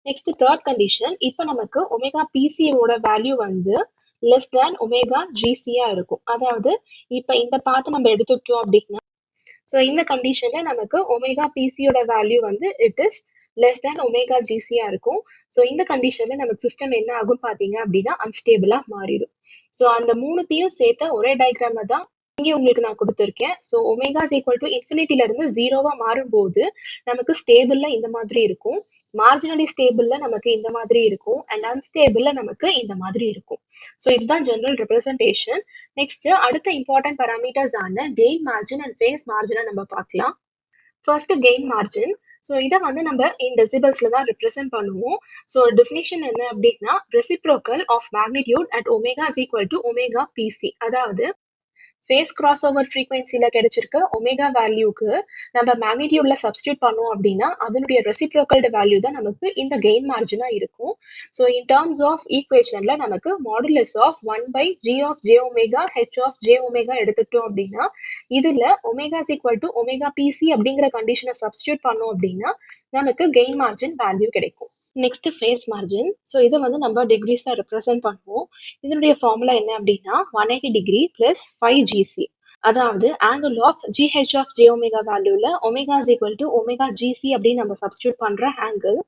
நெக்ஸ்ட் தேர்ட் கண்டிஷன், இப்போ நமக்கு ஒமேகா பிசியோட வேல்யூ வந்து லெஸ் தேன் ஒமேகா ஜிசியா இருக்கும். அதாவது இப்போ இந்த பாத்து நம்ம எடுத்துக்கிட்டோம் அப்படின்னா ஸோ இந்த கண்டிஷன்ல நமக்கு ஒமேகா பிசியோட வேல்யூ வந்து it is less than omega ஜிசியா இருக்கும். ஸோ இந்த கண்டிஷன்ல நமக்கு சிஸ்டம் என்ன ஆகும் பாத்தீங்க அப்படின்னா அன்ஸ்டேபிளா மாறிடும். ஸோ அந்த மூணுத்தையும் சேர்த்த ஒரே டயக்ராம தான் இங்கே உங்களுக்கு நான் கொடுத்துருக்கேன். So omega is equal to இன்ஃபினிட்டில இருந்து ஜீரோவா மாறும்போது நமக்கு ஸ்டேபிள்ல இந்த மாதிரி இருக்கும். மார்ஜினலி ஸ்டேபிள்ல நமக்கு இந்த மாதிரி இருக்கும். அண்ட் அன்ஸ்டேபிள்ல நமக்கு இந்த மாதிரி இருக்கும். ஸோ இதுதான் ஜெனரல் ரெப்ரசன்டேஷன். நெக்ஸ்ட் அடுத்த இம்பார்ட்டன்ட் பராமீட்டர்ஸ் ஆன கெயின் மார்ஜின் அண்ட் ஃபேஸ் மார்ஜினை நம்ம பார்க்கலாம். First gain margin. ஸோ இதை வந்து நம்ம இன் டெசிபல்ஸ்ல தான் ரெப்ரசென்ட் பண்ணுவோம். ஸோ டெஃபினிஷன் என்ன அப்படின்னா reciprocal of magnitude at omega is equal to omega PC. அதாவது ஃபேஸ் கிராஸ் ஓவர் ஃப்ரீக்வன்சியில் கிடைச்சிருக்க ஒமேகா வேல்யூக்கு நம்ம மேக்னிடியூட்ல சப்ஸ்டியூட் பண்ணோம் அப்படின்னா அதனுடைய ரெசிப்ரோக்கல்டு வேல்யூ தான் நமக்கு இந்த கெயின் மார்ஜினா இருக்கும். ஸோ இன் டர்ம்ஸ் ஆஃப் ஈக்குவேஷன்ல நமக்கு modulus of 1/g of J omega H of J omega எடுத்துக்கிட்டோம் அப்படின்னா இதுல omega is equal to omega PC அப்படிங்கிற கண்டிஷனை சப்ஸ்டியூட் பண்ணோம் அப்படின்னா நமக்கு கெயின் மார்ஜின் வேல்யூ கிடைக்கும். Next phase margin. ஸோ இதை வந்து நம்ம டிகிரிஸாக ரெப்ரசென்ட் பண்ணுவோம். இதனுடைய ஃபார்முலா என்ன அப்படின்னா 180 டிகிரி பிளஸ் 5 GC. அதாவது angle of GH of J omega வேல்யூல omega is equal to omega GC அப்படின்னு நம்ம சப்ஸ்டியூட் பண்ற ஆங்கிள்.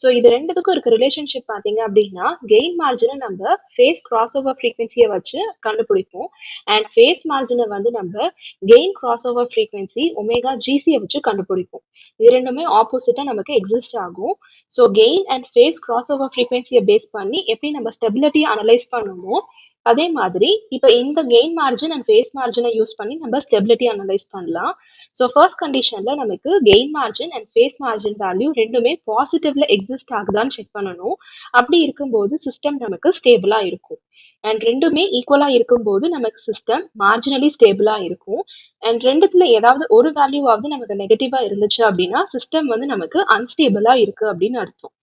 ஸோ இது ரெண்டுத்துக்கும் இருக்க ரிலேஷன்ஷிப் பார்த்தீங்க அப்படின்னா கெயின் மார்ஜினை நம்ம ஃபேஸ் கிராஸ் ஓவர் ஃப்ரீக்வன்சியை வச்சு கண்டுபிடிப்போம். அண்ட் ஃபேஸ் மார்ஜினை வந்து நம்ம gain cross over frequency omega ஜிசியை வச்சு கண்டுபிடிப்போம். இது ரெண்டுமே ஆப்போசிட்டா நமக்கு எக்ஸிஸ்ட் ஆகும். So gain and phase cross over ஃப்ரீக்வன்சியை பேஸ் பண்ணி எப்படி நம்ம ஸ்டெபிலிட்டியை அனலைஸ் பண்ணுமோ அதே மாதிரி இப்போ இந்த கெயின் மார்ஜின் அண்ட் ஃபேஸ் மார்ஜினை யூஸ் பண்ணி நம்ம ஸ்டெபிலிட்டி அனலைஸ் பண்ணலாம். ஸோ ஃபர்ஸ்ட் கண்டிஷன்ல நமக்கு gain margin and phase margin value ரெண்டுமே பாசிட்டிவ்ல எக்ஸிஸ்ட் ஆகுதான்னு செக் பண்ணணும். அப்படி இருக்கும்போது சிஸ்டம் நமக்கு ஸ்டேபிளா இருக்கும். அண்ட் ரெண்டுமே ஈக்குவலா இருக்கும்போது நமக்கு சிஸ்டம் மார்ஜினலி ஸ்டேபிளா இருக்கும். அண்ட் ரெண்டுத்துல ஏதாவது ஒரு வேல்யூவாவது நமக்கு நெகட்டிவா இருந்துச்சு அப்படின்னா சிஸ்டம் வந்து நமக்கு அன்ஸ்டேபிளா இருக்கு அப்படின்னு அர்த்தம்.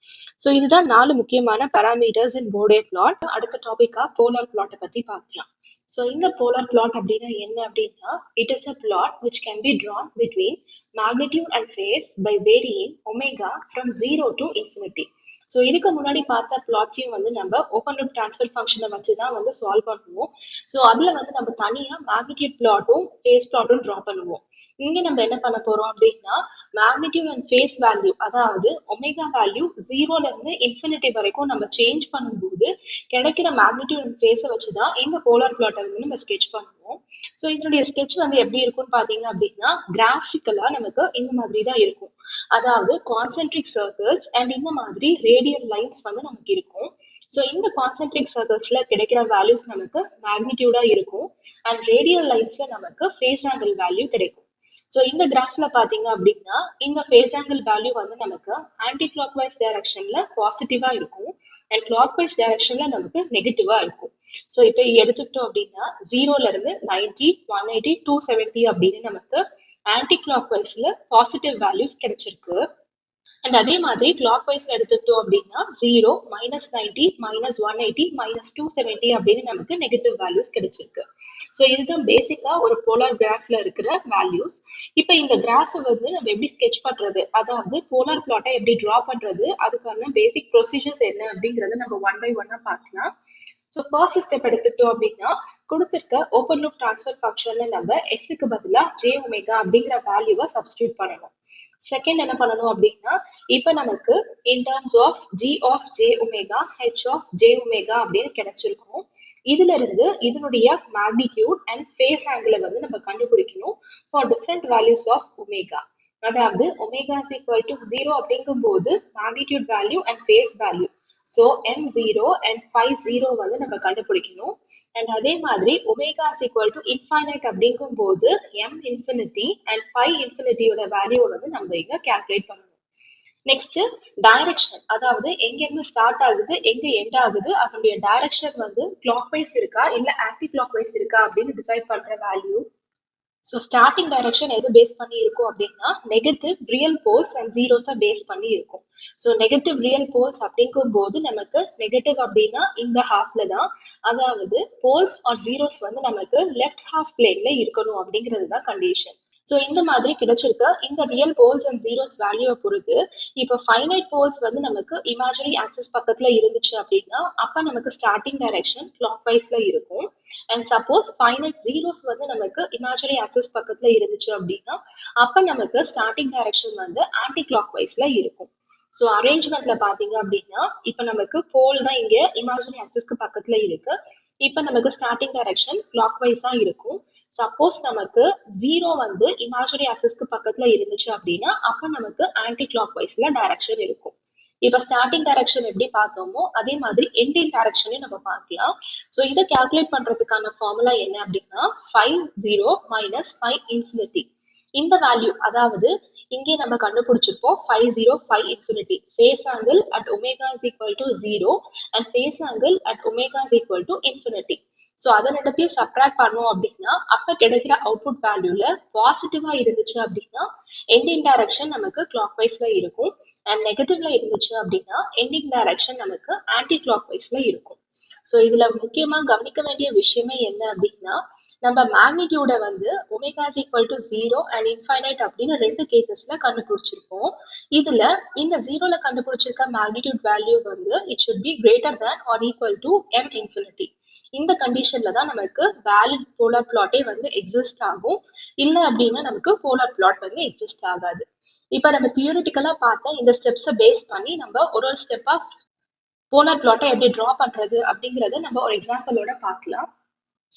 ஸோ இதுதான் 4 முக்கியமான பாராமீட்டர்ஸ் இன் போர்டே பிளாட். அடுத்த டாபிக்கா போலார் பிளாட்டை பத்தி பார்க்கலாம். ஸோ இந்த போலார் பிளாட் அப்படின்னா என்ன அப்படின்னா it is a plot which can be drawn between magnitude and phase by varying omega from 0 to infinity. So இதுக்கு முன்னாடி பார்த்த பிளாட்ஸையும் வந்து நம்ம ஓப்பன் லூப் டிரான்ஸ்ஃபர் ஃபங்க்ஷனை வச்சு தான் வந்து சால்வ் பண்ணுவோம். ஸோ அதில் வந்து நம்ம தனியாக மேக்னிடியூட் பிளாட்டும் ஃபேஸ் பிளாட்டும் ட்ரா பண்ணுவோம். இங்கே நம்ம என்ன பண்ண போறோம் அப்படின்னா மேக்னிடியூட் அண்ட் ஃபேஸ் வேல்யூ அதாவது ஒமேகா வேல்யூ 0ல இருந்து இன்ஃபினிட்டி வரைக்கும் நம்ம சேஞ்ச் பண்ணும்போது கிடைக்கிற மேக்னிடியூட் அண்ட் ஃபேஸை வச்சு தான் இந்த போலார் பிளாட்டை வந்து நம்ம ஸ்கெட்ச் பண்ணுவோம். ஸோ இதனுடைய ஸ்கெட்ச் வந்து எப்படி இருக்கும்னு பார்த்தீங்க அப்படின்னா கிராஃபிக்கலா நமக்கு இந்த மாதிரி தான் இருக்கும். அதாவது கான்சென்ட்ரிக் சர்க்கிள்ஸ் அண்ட் இந்த மாதிரி ரேடியல் லைன்ஸ் வந்து நமக்கு இருக்கும். ஸோ இந்த கான்சென்ட்ரிக் சர்க்கிள்ஸ்ல கிடைக்கிற வேல்யூஸ் நமக்கு மேக்னிடியூடா இருக்கும் அண்ட் ரேடியல் லைன்ஸ்ல நமக்கு ஃபேஸ் ஆங்கிள் வேல்யூ கிடைக்கும். ஸோ இந்த கிராஃப்ல பாத்தீங்க அப்படின்னா இந்த ஃபேஸ் ஆங்கிள் வேல்யூ வந்து நமக்கு ஆன்டி கிளாக் வைஸ் டைரக்ஷன்ல பாசிட்டிவா இருக்கும் அண்ட் கிளாக் வைஸ் டைரக்ஷன்ல நமக்கு நெகட்டிவா இருக்கும். ஸோ இப்போ எடுத்துக்கிட்டோம் அப்படின்னா 0ல இருந்து 90, 180, 270 அப்படின்னு நமக்கு ஆன்டி கிளாக் வைஸ்ல பாசிட்டிவ் வேல்யூஸ் கிடைச்சிருக்கு. அண்ட் அதே மாதிரி கிளாக் வைஸ்ல எடுத்துக்கிட்டோம் அப்படின்னா 0, -90, -180, -270 அப்படின்னு நமக்கு நெகட்டிவ் வேல்யூஸ் கிடைச்சிருக்கு. ஸோ இதுதான் பேசிக்கா ஒரு போலார் கிராஃப்ல இருக்கிற வேல்யூஸ். இப்போ இந்த கிராஃப் வந்து நம்ம எப்படி ஸ்கெட்ச் பண்றது அதாவது போலார் பிளாட்டை எப்படி டிரா பண்றது அதுக்கான பேசிக் ப்ரொசீஜர்ஸ் என்ன அப்படிங்கறத நம்ம 1 by 1 பார்க்கலாம். ஸோ ஃபர்ஸ்ட் ஸ்டெப் எடுத்துக்கிட்டோம் அப்படின்னா கொடுத்துருக்க ஓப்பன் லூப் டிரான்ஸ்ஃபர் ஃபங்க்ஷன்ல நம்ம எஸ்க்கு பதிலா ஜே ஒமேகா அப்படிங்கிற வேல்யூவை சப்ஸ்டியூட் பண்ணணும். செகண்ட் என்ன பண்ணணும் அப்படின்னா இப்போ நமக்கு in terms of G of J omega H of J omega அப்படின்னு கிடைச்சிருக்கும். இதுல இருந்து இதனுடைய மேக்னிடியூட் அண்ட் ஃபேஸ் ஆங்கிளை வந்து நம்ம கண்டுபிடிக்கணும் for different values of omega. அதாவது ஒமேகா இஸ் ஈக்குவல் டு 0 அப்படிங்கும் போது magnitude value and phase value so M0 and phi0 வந்து நம்ம கண்டுபிடிக்கணும். அண்ட் அதே மாதிரி omega is equal to infinite அப்படிங்கும் போது M infinity and phi infinityயோட வேல்யூவை வந்து நம்ம இங்க கால்குலேட் பண்ணணும். நெக்ஸ்ட் டைரக்ஷன் அதாவது எங்க இருந்து ஸ்டார்ட் ஆகுது எங்க எண்ட் ஆகுது அதனுடைய டைரக்ஷன் வந்து கிளாக் வைஸ் இருக்கா இல்ல ஆன்டி கிளாக் வைஸ் இருக்கா அப்படின்னு டிசைட் பண்ற வேல்யூ. ஸோ ஸ்டார்டிங் டைரக்ஷன் எது பேஸ் பண்ணி இருக்கும் அப்படின்னா நெகட்டிவ் ரியல் போல்ஸ் அண்ட் ஜீரோஸை பேஸ் பண்ணி இருக்கும். ஸோ நெகட்டிவ் ரியல் போல்ஸ் அப்படிங்கும் போது நமக்கு நெகட்டிவ் அப்படின்னா இந்த ஹாஃப்ல தான் அதாவது போல்ஸ் ஆர் ஜீரோஸ் வந்து நமக்கு லெஃப்ட் ஹாஃப் பிளேன்ல இருக்கணும் அப்படிங்கிறது தான் கண்டிஷன். ஸோ இந்த மாதிரி கிடைச்சிருக்க இந்த ரியல் போல்ஸ் அண்ட் ஜீரோஸ் வேல்யூவை பொறுத்து இப்போ ஃபைனைட் போல்ஸ் வந்து நமக்கு இமேஜினரி ஆக்சிஸ் பக்கத்துல இருந்துச்சு அப்படின்னா அப்ப நமக்கு ஸ்டார்டிங் டைரக்ஷன் கிளாக் வைஸ்ல இருக்கும். அண்ட் சப்போஸ் ஃபைனைட் ஜீரோஸ் வந்து நமக்கு இமேஜினரி ஆக்சிஸ் பக்கத்துல இருந்துச்சு அப்படின்னா அப்ப நமக்கு ஸ்டார்டிங் டைரக்ஷன் வந்து ஆன்டி கிளாக் வைஸ்ல இருக்கும். ஸோ அரேஞ்ச்மெண்ட்ல பாத்தீங்க அப்படின்னா இப்ப நமக்கு போல் தான் இங்க இமேஜினரி ஆக்சிஸ்க்கு பக்கத்துல இருக்கு இப்போ நமக்கு ஸ்டார்டிங் டைரக்ஷன் கிளாக் வைஸா இருக்கும். சப்போஸ் நமக்கு 0 வந்து இமேஜினரி ஆக்சிஸ்க்கு பக்கத்துல இருந்துச்சு அப்படின்னா அப்ப நமக்கு ஆன்டி கிளாக் வைஸ்ல டைரக்ஷன் இருக்கும். இப்ப ஸ்டார்டிங் டைரக்ஷன் எப்படி பார்த்தோமோ அதே மாதிரி எண்டிங் டைரக்ஷனையும் நம்ம பார்க்கலாம். ஸோ இதை கால்குலேட் பண்றதுக்கான ஃபார்முலா என்ன அப்படின்னா 5 0 மைனஸ் 5 இன்ஃபினிட்டி. இந்த வேல்யூ அதாவது இங்கே நம்ம கண்டுபிடிச்சிருப்போம் 5 0 5 infinity. Phase angle at omega is equal to 0 and phase angle at omega is equal to infinity. So அதை ரெண்டத்தையும் சப்ட்ராக்ட் பண்ணோம் அப்படின்னா அப்ப கிடைக்கிற அவுட்புட் வேல்யூல பாசிட்டிவா இருந்துச்சு அப்படின்னா எண்டிங் டைரக்ஷன் நமக்கு கிளாக் வைஸ்ல இருக்கும் அண்ட் நெகட்டிவ்ல இருந்துச்சு அப்படின்னா எண்டிங் டைரக்ஷன் நமக்கு ஆன்டி கிளாக் வைஸ்ல இருக்கும். ஸோ இதுல முக்கியமா கவனிக்க வேண்டிய விஷயமே என்ன அப்படின்னா நம்ம மேக்னிடியூட வந்து omega is equal to 0 and infinite அப்படின்னு ரெண்டு கேசஸ்ல கண்டுபிடிச்சிருப்போம். இதுல இந்த 0ல கண்டுபிடிச்சிருக்க மேக்னிடியூட் வேல்யூ வந்து it should be greater than or equal to M infinity. இந்த கண்டிஷன்ல தான் நமக்கு வேலிட் போலார் பிளாட்டே வந்து எக்ஸிஸ்ட் ஆகும். இல்லை அப்படின்னா நமக்கு போலார் பிளாட் வந்து எக்ஸிஸ்ட் ஆகாது. இப்ப நம்ம தியோரிட்டிக்கலா பார்த்த இந்த ஸ்டெப்ஸை பேஸ் பண்ணி நம்ம ஒரு ஸ்டெப்பா போலார் பிளாட்டை எப்படி டிரா பண்றது அப்படிங்கறத நம்ம ஒரு எக்ஸாம்பிளோட பார்க்கலாம்.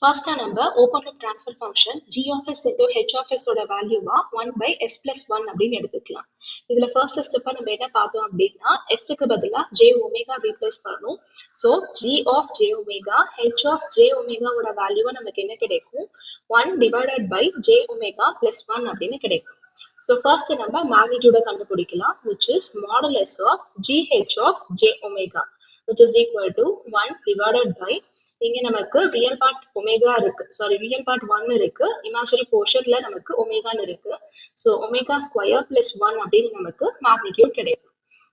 First நம்ம open loop transfer function g of s into h of s ஓட வேல்யூவா 1 by s plus 1 அப்படின்னு எடுத்துக்கலாம். இதுல ஃபர்ஸ்ட் ஸ்டெப்பா நம்ம என்ன பார்த்தோம் அப்படின்னா s-க்கு பதிலா j omega ரீப்ளேஸ் பண்ணணும். So g of j omega h of j omega ஓட வேல்யூவா நமக்கு என்ன கிடைக்கும் 1 divided by j omega plus 1 அப்படின்னு கிடைக்கும். ஸோ ஃபர்ஸ்ட் நம்ம மேக்னிடியூட கண்டுபிடிக்கலாம் which is modulus of gh of j omega which is equal to 1 divided by இங்க நமக்கு ரியல் பார்ட் ஒமேகா இருக்கு, சாரி ரியல் பார்ட் 1 இருக்கு, இமேஜினரி போர்ஷன்ல நமக்கு ஒமேகான்னு இருக்கு. ஸோ ஒமேகா ஸ்கொயர் பிளஸ் 1 அப்படின்னு நமக்கு மேக்னிடியூட் கிடைக்கும்.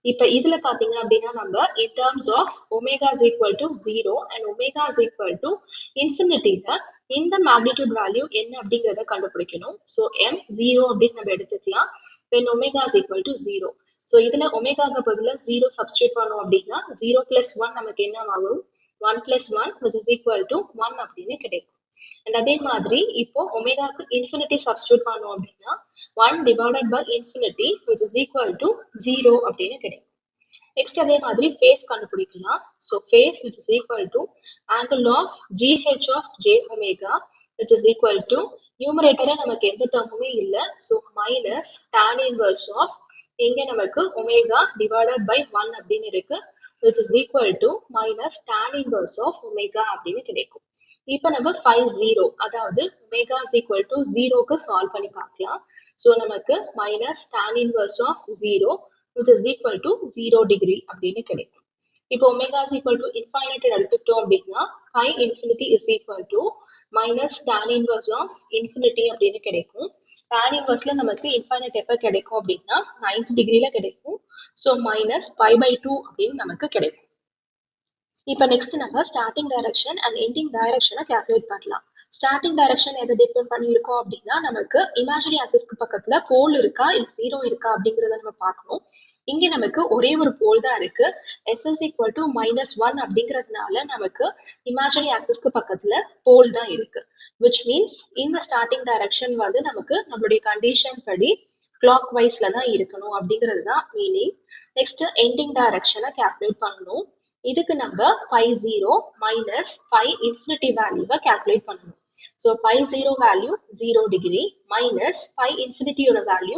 இப்ப இதுல பாத்தீங்க அப்படின்னா நம்ம in terms of omega is equal to 0 and omega is equal to இன்ஃபினிட்டில இந்த மேக்னிடியூட் வேல்யூ என்ன அப்படிங்கிறத கண்டுபிடிக்கணும். ஸோ எம் 0 அப்படின்னு நம்ம எடுத்துக்கலாம் when omega is equal to 0. So இதுல ஒமேகாக்கு பதிலா 0 சப்ஸ்டியூட் பண்ணோம் அப்படின்னா 0 plus 1 நமக்கு என்ன ஆகும் 1 plus 1 which is equal to 1 அப்படின்னு கிடைக்கும். அண்ட் அதே மாதிரி இப்போ ஒமேகாக்கு இன்ஃபினிட்டி சப்ஸ்டியூட் பண்ணோம் அப்படின்னா 1 divided by infinity which is equal to 0 அப்படின்னு கிடைக்கும். நெக்ஸ்ட் அதே மாதிரி ஃபேஸ் கண்டுபிடிக்கலாம். So phase which is equal to angle of gh of j omega which is equal to நியூமரேட்டரா நமக்கு எந்த டேர்முமே இல்லை. So minus tan inverse of இங்க நமக்கு ஒமேகா டிவைடட் பை 1 அப்படின்னு இருக்கு which is equal to minus tan inverse of omega அப்படின்னு கிடைக்கும். இப்போ நம்ம 5 0 அதாவது omega is equal to 0க்கு சால்வ் பண்ணி பார்க்கலாம். ஸோ நமக்கு minus tan inverse of 0 which is equal to 0 degree அப்படின்னு கிடைக்கும். இப்போ omega is equal to infinite எடுத்துக்கிட்டோம் அப்படின்னா 5 infinity is equal to minus tan inverse of infinity அப்படின்னு கிடைக்கும். tan inverseல நமக்கு infinite எப்ப கிடைக்கும் அப்படின்னா 90 டிகிரில கிடைக்கும். ஸோ மைனஸ் 5/2 அப்படின்னு நமக்கு கிடைக்கும். இப்போ நெக்ஸ்ட் நம்ம ஸ்டார்டிங் டைரக்ஷன் அண்ட் எண்டிங் டைரக்ஷனை கால்குலேட் பண்ணலாம். ஸ்டார்டிங் டைரக்ஷன் எதை டிபெண்ட் பண்ணியிருக்கோம் அப்படின்னா நமக்கு இமேஜினரி ஆக்சிஸ்க்கு பக்கத்துல போல் இருக்கா இல்லை 0 இருக்கா அப்படிங்கிறத நம்ம பார்க்கணும். இங்க நமக்கு ஒரே ஒரு போல் தான் இருக்கு, s is equal to -1 அப்படிங்கிறதுனால நமக்கு இமேஜினரி ஆக்சிஸ்க்கு பக்கத்துல போல் தான் இருக்கு. which means இந்த ஸ்டார்டிங் டைரக்ஷன் வந்து நமக்கு நம்மளுடைய கண்டிஷன் படி கிளாக் வைஸ்ல தான் இருக்கணும் அப்படிங்கிறது தான் மீனிங். நெக்ஸ்ட் எண்டிங் டைரக்ஷனை கால்குலேட் பண்ணணும். இதுக்கு நம்ம 5 0 மைனஸ் 5 இன்ஃபினிட்டி வேல்யூவை கால்குலேட் பண்ணணும். ஸோ 5 0 வேல்யூ 0 டிகிரி மைனஸ் 5 இன்ஃபினிட்டியோட value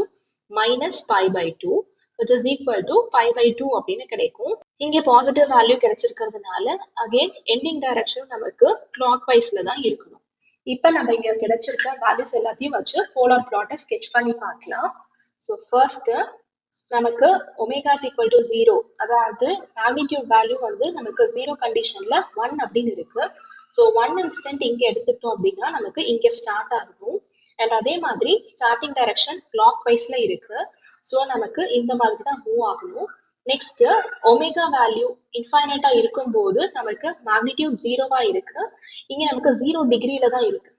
minus π/2 which is equal to π/2 அப்படின்னு கிடைக்கும். இங்க பாசிட்டிவ் வேல்யூ கிடைச்சிருக்கிறதுனால அகைன் எண்டிங் டைரக்ஷன் நமக்கு கிளாக் வைஸ்ல தான் இருக்கணும். இப்ப நம்ம இங்க கிடைச்சிருக்க வேல்யூஸ் எல்லாத்தையும் வச்சு போலார் பிளாட்டை ஸ்கெட்ச் பண்ணி பார்க்கலாம். ஸோ ஃபர்ஸ்ட் நமக்கு ஒமேகா இஸ் ஈக்குவல் டு 0, அதாவது மேக்னிடியூட் வேல்யூ வந்து நமக்கு 0 கண்டிஷன்ல 1 அப்படின்னு இருக்கு. ஸோ 1 இன்ஸ்டன்ட் இங்க எடுத்துக்கிட்டோம் அப்படின்னா நமக்கு இங்க ஸ்டார்ட் ஆகும். அண்ட் அதே மாதிரி ஸ்டார்டிங் டைரக்ஷன் கிளாக் வைஸ்ல இருக்கு. ஸோ நமக்கு இந்த மாதிரி தான் மூவ் ஆகணும். நெக்ஸ்ட் ஒமேகா வேல்யூ இன்ஃபைனைட்டா இருக்கும் போது நமக்கு மேக்னிடியூட் 0வா இருக்கு. இங்க நமக்கு 0 டிகிரில தான் இருக்கு.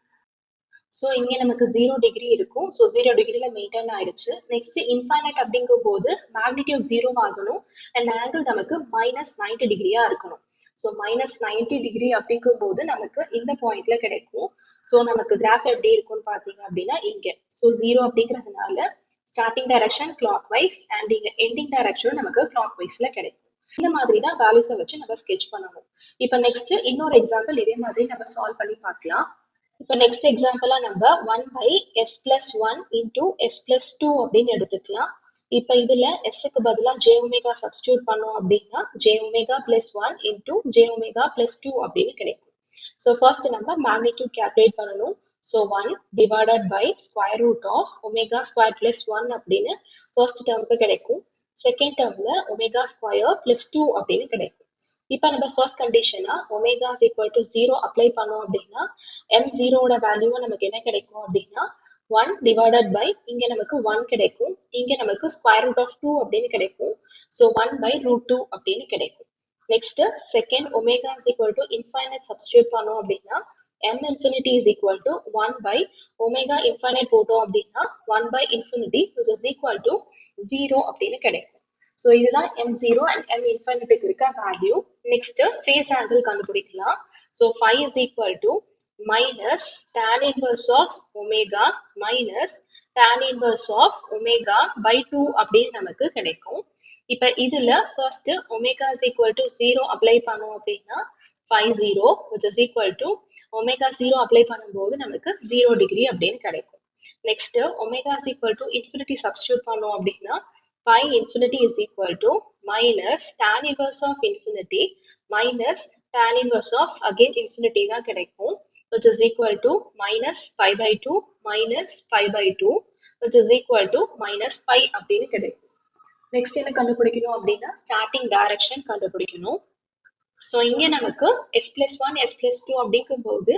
ஸோ இங்கே நமக்கு 0 டிகிரி இருக்கும். ஸோ 0 டிகிரில மெயின்டைன் ஆயிடுச்சு. நெக்ஸ்ட் இன்ஃபைனைட் அப்படிங்கும் போது மேக்னிடியூட் 0 ஆகணும் அண்ட் ஆங்கிள் நமக்கு -90 டிகிரியா இருக்கணும். ஸோ -90 டிகிரி அப்படிங்கும் போது நமக்கு இந்த பாயிண்ட்ல கிடைக்கும். ஸோ நமக்கு கிராஃப் எப்படி இருக்கும்னு பார்த்தீங்க அப்படின்னா இங்க ஸோ 0 அப்படிங்கிறதுனால starting direction clockwise and இங்க எண்டிங் டைரக்ஷன் நமக்கு கிளாக் வைஸ்ல கிடைக்கும். இந்த மாதிரி தான் வேல்யூஸை வச்சு நம்ம ஸ்கெட்ச் பண்ணணும். இப்போ நெக்ஸ்ட் இன்னொரு எக்ஸாம்பிள் இதே மாதிரி நம்ம சால்வ் பண்ணி பார்க்கலாம். இப்போ நெக்ஸ்ட் எக்ஸாம்பிளா நம்ம 1/s+1 into s+2 அப்படின்னு எடுத்துக்கலாம். இப்போ இதுல s-க்கு பதிலா jω சப்ஸ்டியூட் பண்ணோம் அப்படின்னா jω+1 into jω+2 அப்படின்னு கிடைக்கும். ஸோ ஃபர்ஸ்ட் நம்ம மேக்னிடியூட் கேல்குலேட் பண்ணணும். So 1 divided by square root of ω² + 1 அப்படின்னு ஃபர்ஸ்ட் டேர்முக்கு கிடைக்கும். செகண்ட் டேர்ம்ல ω² + 2 அப்படின்னு கிடைக்கும். இப்போ நம்ம ஃபர்ஸ்ட் கண்டிஷனா ω = 0 அப்ளை பண்ணோம் அப்படின்னா m0ஓட வேல்யூவை நமக்கு என்ன கிடைக்கும் அப்படின்னா 1 divided by இங்க நமக்கு 1 கிடைக்கும், இங்க நமக்கு √2 அப்படின்னு கிடைக்கும். ஸோ 1/√2 அப்படின்னு கிடைக்கும். நெக்ஸ்ட் செகண்ட் ω ∞ சப்ஸ்டியூட் பண்ணோம் அப்படின்னா m infinity is equal to 1/ω∞ போட்டோம் அப்படின்னா 1/∞ which is equal to 0 அப்படின்னு கிடைக்கும். ஸோ இதுதான் m0 and m∞ இருக்க வேல்யூ. நெக்ஸ்ட் ஃபேஸ் ஆங்கிள் கண்டுபிடிக்கலாம். So phi is equal to minus tan inverse of omega minus tan inverse of omega by 2 அப்படின்னு நமக்கு கிடைக்கும். இப்போ இதுல first omega is equal to 0 apply பண்ணோம் அப்படின்னா phi 0 which is equal to omega 0 apply பண்ணும்போது நமக்கு 0 டிகிரி அப்படின்னு கிடைக்கும். Next omega is equal to infinity substitute பண்ணோம் அப்படின்னா phi infinity is equal to minus tan inverse of infinity minus tan inverse of again infinity தான் கிடைக்கும், which is equal to minus pi/2 minus pi/2 which is equal to minus pi அப்படின்னு கிடைக்கும். நெக்ஸ்ட் என்ன கண்டுபிடிக்கணும் அப்படின்னா ஸ்டார்டிங் டைரக்ஷன் கண்டுபிடிக்கணும். ஸோ இங்கே நமக்கு s+1 s+2 அப்படிங்கும் போது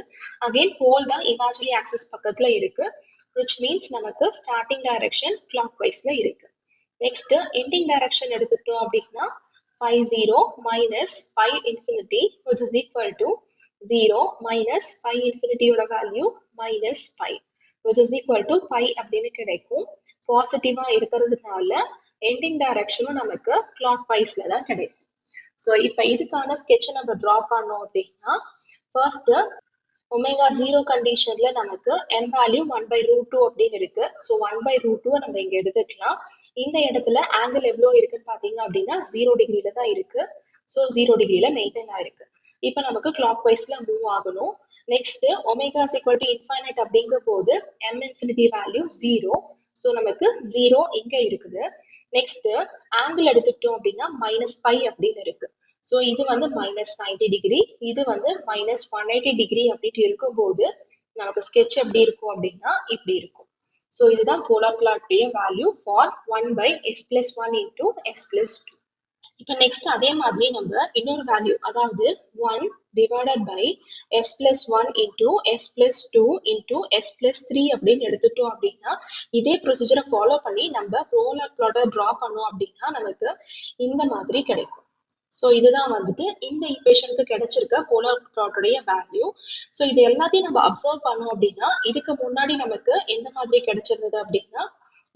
அகைன் போல் தான் இமேஜினரி ஆக்சிஸ் பக்கத்துல இருக்கு, which means நமக்கு ஸ்டார்டிங் டைரக்ஷன் கிளாக் வைஸ்ல இருக்கு. நெக்ஸ்ட் எண்டிங் டைரக்ஷன் எடுத்துட்டோம் அப்படின்னா phi 0 minus phi infinity which is equal to 0 minus phi infinity ஓட value minus pi which is equal to pi அப்படின்னு கிடைக்கும். பாசிட்டிவா இருக்கிறதுனால எண்டிங் டைரக்ஷனும் நமக்கு கிளாக் வைஸ்ல தான் கிடைக்கும். ஸோ இப்போ இதுக்கான ஸ்கெட்சை நம்ம ட்ரா பண்ணோம் அப்படின்னா ஃபர்ஸ்ட் ω0 கண்டிஷன்ல நமக்கு m வேல்யூ 1/√2 அப்படின்னு இருக்கு. ஸோ 1/√2 நம்ம இங்க எடுத்துக்கலாம். இந்த இடத்துல ஆங்கிள் எவ்வளோ இருக்குன்னு பாத்தீங்க அப்படின்னா 0 டிகிரில தான் இருக்கு. ஸோ 0 டிகிரில மெயின்டைன் ஆயிருக்கு. இப்போ நமக்கு கிளாக் வைஸ்ல மூவ் ஆகணும். நெக்ஸ்ட் ω ∞ அப்படிங்கும் போது m∞ வேல்யூ 0. ஸோ நமக்கு 0 இங்க இருக்குது. நெக்ஸ்ட் ஆங்கிள் எடுத்துட்டோம் அப்படின்னா -π அப்படின்னு இருக்கு. ஸோ இது வந்து -90 டிகிரி, இது வந்து -180 டிகிரி அப்படின்ட்டு இருக்கும்போது நமக்கு ஸ்கெட்ச் எப்படி இருக்கும் அப்படின்னா இப்படி இருக்கும். ஸோ இதுதான் போலார் பிளாட்டுடைய value for 1/s+1 into s+2. இப்போ நெக்ஸ்ட் அதே மாதிரி நம்ம இன்னொரு வேல்யூ, அதாவது 1 divided by s+1 into s+2 into s+3 அப்படின்னு எடுத்துட்டோம் அப்படின்னா இதே ப்ரொசீஜரை ஃபாலோ பண்ணி நம்ம போலார் பிளாட்டை ட்ரா பண்ணோம் அப்படின்னா நமக்கு இந்த மாதிரி கிடைக்கும். ஸோ இதுதான் வந்துட்டு இந்த ஈக்குவேஷனுக்கு கிடைச்சிருக்க போலார் பிளாட்டோடைய வேல்யூ. ஸோ இது எல்லாத்தையும் நம்ம அப்சர்வ் பண்ணோம் அப்படின்னா இதுக்கு முன்னாடி நமக்கு எந்த மாதிரி கிடைச்சிருந்தது அப்படின்னா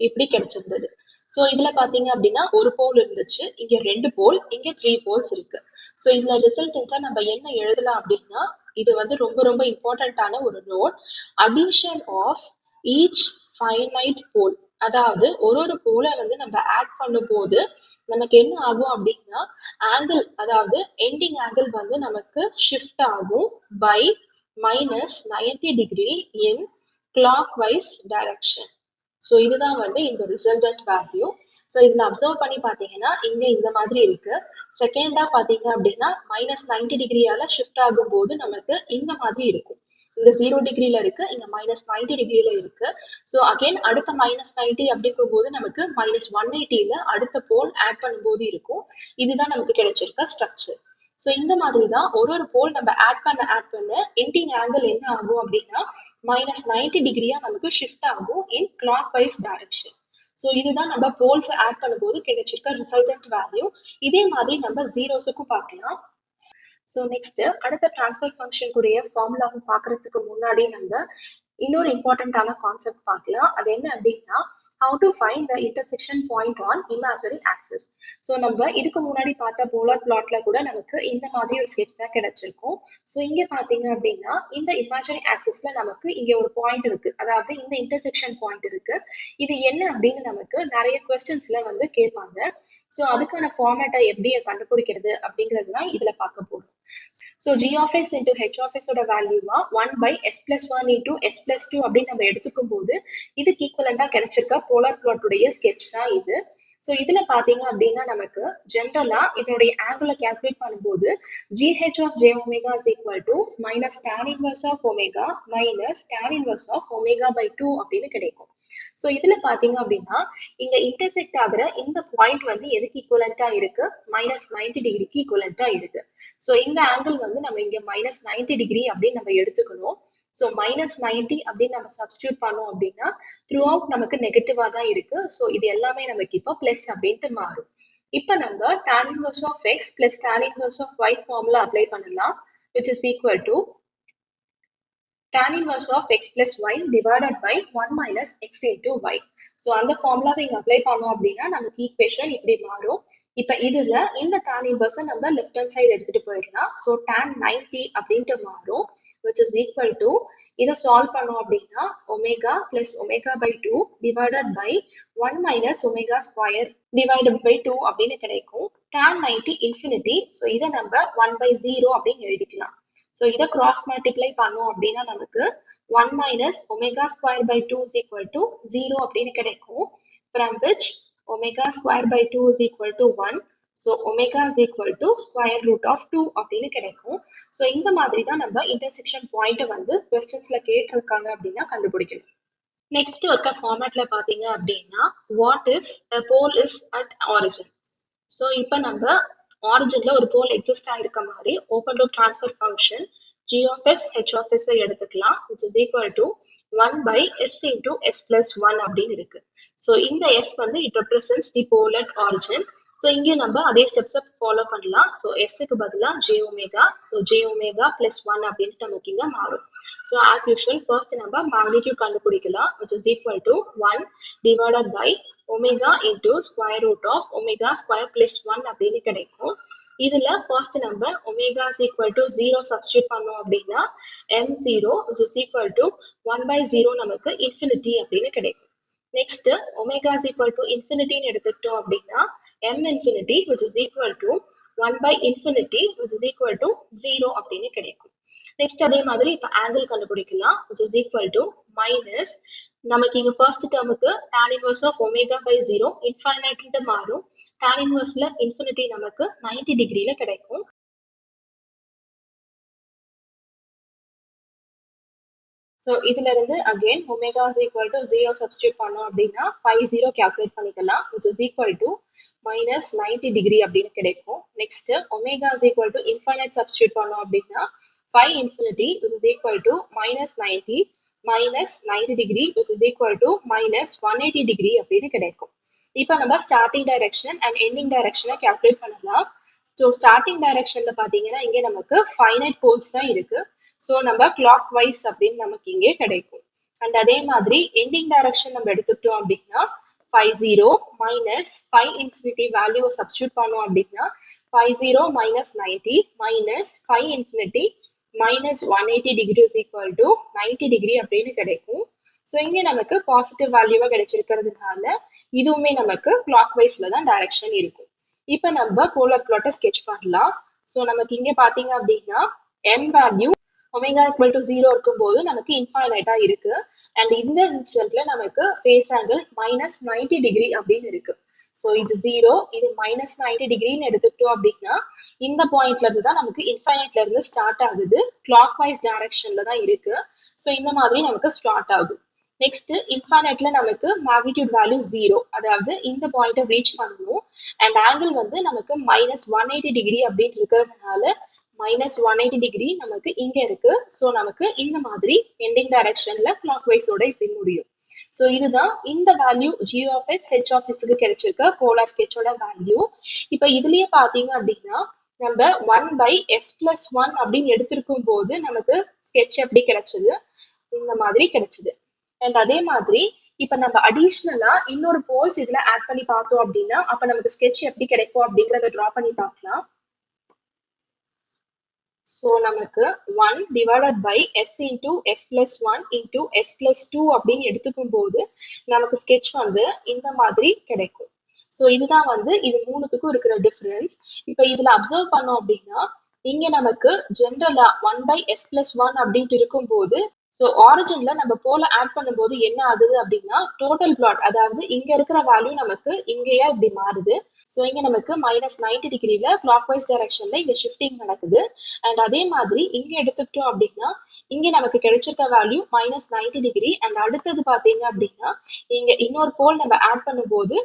இப்படி கிடைச்சிருந்தது. ஸோ இதுல பாத்தீங்க அப்படின்னா ஒரு போல் இருந்துச்சு, இங்க 2 போல், இங்க 3 போல்ஸ் இருக்கு. ஸோ இதுல ரிசல்டன்ஸா நம்ம என்ன எழுதலாம் அப்படின்னா இது வந்து ரொம்ப ரொம்ப இம்பார்ட்டன்டான ஒரு note, addition of each finite pole. அதாவது ஒரு போலை வந்து நம்ம ஆட் பண்ணும் போது நமக்கு என்ன ஆகும் அப்படின்னா ஆங்கிள், அதாவது எண்டிங் ஆங்கிள் வந்து நமக்கு ஷிஃப்ட் ஆகும் by -90 degree in clock wise direction. So இதுதான் வந்து இந்த ரிசல்டன்ட் வேல்யூ. ஸோ இதுல அப்சர்வ் பண்ணி பாத்தீங்கன்னா இங்க இந்த மாதிரி இருக்கு. செகண்டா பாத்தீங்க அப்படின்னா -90 டிகிரியால ஷிஃப்ட் ஆகும் போது நமக்கு இந்த மாதிரி இருக்கும். இங்க 0 டிகிரில இருக்கு, இங்க -90 டிகிரில இருக்கு. ஸோ அகைன் அடுத்த -90 அப்படிங்கும் போது நமக்கு -180ல அடுத்த போல் ஆட் பண்ணும்போது இருக்கும். இதுதான் நமக்கு கிடைச்சிருக்க ஸ்ட்ரக்சர். ஸோ இந்த மாதிரி தான் ஒரு போல் நம்ம ஆட் பண்ண எண்டிங் ஆங்கிள் என்ன ஆகும் அப்படின்னா -90 டிகிரியா நமக்கு ஷிஃப்ட் ஆகும் இன் கிளாக் வைஸ் டைரக்ஷன். ஸோ இதுதான் நம்ம போல்ஸ் ஆட் பண்ணும்போது கிடைச்சிருக்க ரிசல்டன்ட் வேல்யூ. இதே மாதிரி நம்ம ஜீரோஸுக்கும் பார்க்கலாம். ஸோ நெக்ஸ்ட் அடுத்த டிரான்ஸ்ஃபர் ஃபங்க்ஷன் கூடிய ஃபார்முலாவை பார்க்கறதுக்கு முன்னாடி நம்ம இன்னொரு இம்பார்ட்டன்டான கான்செப்ட் பார்க்கலாம். அது என்ன அப்படின்னா how to find the intersection point on imaginary axis. So நம்ம இதுக்கு முன்னாடி பார்த்த போலார் பிளாட்ல கூட நமக்கு இந்த மாதிரி ஒரு ஸ்கெட்ச் தான் கிடைச்சிருக்கும். ஸோ இங்க பாத்தீங்க அப்படின்னா இந்த இமேஜினரி ஆக்சிஸ்ல நமக்கு இங்க ஒரு பாயிண்ட் இருக்கு, அதாவது இந்த இன்டர்செக்ஷன் பாயிண்ட் இருக்கு. இது என்ன அப்படின்னு நமக்கு நிறைய கொஸ்டின்ஸ்ல வந்து கேட்பாங்க. ஸோ அதுக்கான ஃபார்மேட்டை எப்படி கண்டுபிடிக்கிறது அப்படிங்கிறது தான் இதுல பார்க்க போறோம். So g of s into h of s ஓட வேல்யூவா 1 by s plus 1 into s plus 2 அப்படின்னு நம்ம எடுத்துக்கும் போது இதுக்கு ஈக்குவலண்டா கிடைச்சிருக்க போலார் பிளாட்டுடைய ஸ்கெட்ச் தான் இது. ஸோ இதுல பாத்தீங்க அப்படின்னா நமக்கு ஜென்ரலா இதனுடைய ஆங்குல கால்குலேட் பண்ணும்போது gh of j omega is equal to minus tan inverse of omega minus tan inverse of omega by 2 அப்படின்னு கிடைக்கும். ஸோ இதுல பாத்தீங்க அப்படின்னா இங்க இன்டர்செக்ட் ஆகுற இந்த பாயிண்ட் வந்து எதுக்கு ஈக்குவலண்டா இருக்கு, மைனஸ் 90 டிகிரிக்கு ஈக்குவலண்டா இருக்கு. ஸோ இந்த ஆங்கிள் வந்து நம்ம இங்க மைனஸ் 90 டிகிரி அப்படின்னு நம்ம எடுத்துக்கணும். ஸோ மைனஸ் 90 அப்படின்னு நம்ம சப்ஸ்டியூட் பண்ணோம் அப்படின்னா த்ரூ அவுட் நமக்கு நெகட்டிவா தான் இருக்கு. ஸோ இது எல்லாமே நமக்கு இப்போ பிளஸ் அப்படின்ட்டு மாறும். இப்போ நம்ம tan inverse of x plus tan inverse of y formula apply பண்ணலாம், which is equal to tan inverse of x plus y divided by 1 minus x into y. So அந்த ஃபார்முலாவை இங்க அப்ளை பண்ணோம் அப்படின்னா நமக்கு ஈக்குவேஷன் இப்படி மாறும். இப்போ இதுல இந்த tan inverse நம்ம லெஃப்ட் ஹேண்ட் சைடு எடுத்துட்டு போயிடலாம். ஸோ tan 90 அப்படின்ட்டு மாறும், which is equal to இதை சால்வ் பண்ணோம் அப்படின்னா omega plus omega by 2 divided by 1 minus omega square divided by 2 அப்படின்னு கிடைக்கும். tan 90 infinity. ஸோ இதை நம்ம 1 by 0 அப்படின்னு எழுதிக்கலாம். ஸோ இதை கிராஸ் மல்டிப்ளை பண்ணோம் அப்படின்னா நமக்கு 1 minus omega square by 2 is equal to 0 அப்படின்னு கிடைக்கும். From which omega square by 2 is equal to 1. So omega is equal to square root of 2 அப்படின்னு கிடைக்கும். ஸோ இந்த மாதிரி தான் நம்ம இன்டர்செக்ஷன் பாயிண்ட் வந்து கொஸ்டின்ஸ்ல கேட்டிருக்காங்க அப்படின்னா கண்டுபிடிக்கணும். நெக்ஸ்ட் இருக்க ஃபார்மேட்ல பாத்தீங்க அப்படின்னா what if a pole is at origin. So இப்போ நம்ம ஆரிஜின்ல ஒரு போல் எக்ஸிஸ்ட் ஆயிருக்க மாதிரி open loop transfer function g of s h of s எடுத்துக்கலாம், which is equal to 1 by s into s plus 1 அப்படின்னு இருக்கு. ஸோ இந்த s வந்து it represents the pole at origin. So இங்கே நம்ம அதே ஸ்டெப்ஸை ஃபாலோ பண்ணலாம். ஸோ எஸ்க்கு பதிலாக j omega, so j omega plus 1 அப்படின்ட்டு நமக்கு இங்கே மாறும். ஸோ ஆஸ் யூஷுவல் ஃபர்ஸ்ட் நம்ம மேக்னிடியூட் கண்டுபிடிக்கலாம், which is equal to 1 divided by omega into square root of omega square plus 1 அப்படின்னு கிடைக்கும். இதுல ஃபர்ஸ்ட் நம்ம omega is equal to 0 substitute பண்ணோம் அப்படின்னா m0 which is equal to 1 by 0 நமக்கு infinity அப்படின்னு கிடைக்கும். Next omega is equal to infinity எடுத்துக்கிட்டோம் அப்படின்னா m infinity which is equal to 1 by infinity which is equal to 0 அப்படின்னு கிடைக்கும். நெக்ஸ்ட் அதே மாதிரி இப்ப ஆங்கிள் கண்டுபிடிக்கலாம், which is equal to minus நமக்கு இங்க ஃபர்ஸ்ட் டேர்முக்கு tan inverse of omega by 0 infinite மாறும். tan inverseல infinity நமக்கு 90 டிகிரில கிடைக்கும். ஸோ இதுல இருந்து again omega is equal to 0 substitute பண்ணோம் அப்படின்னா 50 கால்குலேட் பண்ணிக்கலாம், which is equal to minus 90 degree அப்படின்னு கிடைக்கும். Next omega is equal to infinite substitute பண்ணோம் அப்படின்னா 5 infinity which is equal to minus 90 minus 90 degree which is equal to minus 180 degree அப்படின்னு கிடைக்கும். இப்போ நம்ம ஸ்டார்டிங் டைரக்ஷன் அண்ட் எண்டிங் டைரக்ஷனை கால்குலேட் பண்ணலாம். ஸோ ஸ்டார்டிங் டைரக்ஷன்ல பாத்தீங்கன்னா இங்க நமக்கு ஃபைனைட் போல்ஸ் தான் இருக்கு. ஸோ நம்ம கிளாக் வைஸ் அப்படின்னு நமக்கு இங்கே கிடைக்கும். அண்ட் அதே மாதிரி எண்டிங் டைரக்ஷன் நம்ம எடுத்துக்கிட்டோம் அப்படின்னா 50 minus 5 infinity வேல்யூவை சப்ஸ்டியூட் பண்ணோம் அப்படின்னா 50 minus 90 minus 5 infinity minus 180 degree is equal to 90 degree அப்படின்னு கிடைக்கும். ஸோ இங்கே நமக்கு பாசிட்டிவ் வேல்யூவா கிடைச்சிருக்கிறதுனால இதுவுமே நமக்கு கிளாக் வைஸ்ல தான் டைரக்ஷன் இருக்கும். இப்போ நம்ம போலார் பிளாட்டை ஸ்கெட்ச் பண்ணலாம். ஸோ நமக்கு இங்கே பாத்தீங்க அப்படின்னா m value omega equal to 0 இருக்கும்போது நமக்கு இன்ஃபைனைட்டா இருக்கு. அண்ட் இந்த இன்ஸ்டன்ட்ல நமக்கு ஃபேஸ் ஆங்கிள் மைனஸ் 90 டிகிரி அப்படின்னு இருக்கு. ஸோ இது 0, இது மைனஸ் 90 டிகிரின்னு எடுத்துக்கிட்டோம் அப்படின்னா இந்த பாயிண்ட்ல இருந்து தான் நமக்கு இன்ஃபைனைட்ல இருந்து ஸ்டார்ட் ஆகுது, கிளாக் வைஸ் டைரக்ஷன்ல தான் இருக்கு. ஸோ இந்த மாதிரி நமக்கு ஸ்டார்ட் ஆகுது. நெக்ஸ்ட் இன்ஃபைனைட்ல நமக்கு மேக்னிடியூட் வேல்யூ 0, அதாவது இந்த பாயிண்ட்டை ரீச் பண்ணணும். அண்ட் ஆங்கிள் வந்து நமக்கு மைனஸ் 180 டிகிரி அப்படின்னு இருக்கிறதுனால மைனஸ் 180 டிகிரி நமக்கு இங்க இருக்கு. ஸோ நமக்கு இந்த மாதிரி எண்டிங் டைரக்ஷன்ல கிளாக் வைஸோட இப்படி முடியும். ஸோ இதுதான் இந்த value g of s h of s க்கு கிடைச்சிருக்க போலார் ஸ்கெட்சோட வேல்யூ. இப்போ இதுலயே பாத்தீங்க அப்படின்னா நம்ம 1 by s plus 1 அப்படின்னு எடுத்திருக்கும் போது நமக்கு ஸ்கெட்ச் எப்படி கிடைச்சது, இந்த மாதிரி கிடைச்சது. அண்ட் அதே மாதிரி இப்ப நம்ம அடிஷ்னலா இன்னொரு போல்ஸ் இதுல ஆட் பண்ணி பார்த்தோம் அப்படின்னா அப்ப நமக்கு ஸ்கெட்ச் எப்படி கிடைக்கும் அப்படிங்கறத டிரா பண்ணி பார்க்கலாம். ஸோ நமக்கு 1 divided by s into s plus 1 into s plus 2 அப்படின்னு எடுத்துக்கும் போது நமக்கு ஸ்கெட்ச் வந்து இந்த மாதிரி கிடைக்கும். ஸோ இதுதான் வந்து இது மூணுத்துக்கும் இருக்கிற டிஃபரன்ஸ். இப்போ இதுல அப்சர்வ் பண்ணோம் அப்படின்னா இங்க நமக்கு ஜென்ரலா 1 பை s பிளஸ் 1 அப்படின்ட்டு இருக்கும்போது ஸோ ஆரிஜின்ல நம்ம போல ஆட் பண்ணும்போது என்ன ஆகுது அப்படின்னா டோட்டல் பிளாட் அதாவது இங்க இருக்கிற வேல்யூ நமக்கு இங்கேயா இப்படி மாறுது. ஸோ இங்க நமக்கு -90 டிகிரில கிளாக் வைஸ் டைரக்ஷன்ல இங்க ஷிஃப்டிங் நடக்குது. அண்ட் அதே மாதிரி இங்க எடுத்துக்கிட்டோம் அப்படின்னா இங்க நமக்கு கிடைச்சிருக்க வேல்யூ -90 டிகிரி. அண்ட் அடுத்தது பாத்தீங்க அப்படின்னா இங்க இன்னொரு போல் நம்ம ஆட் பண்ணும்போது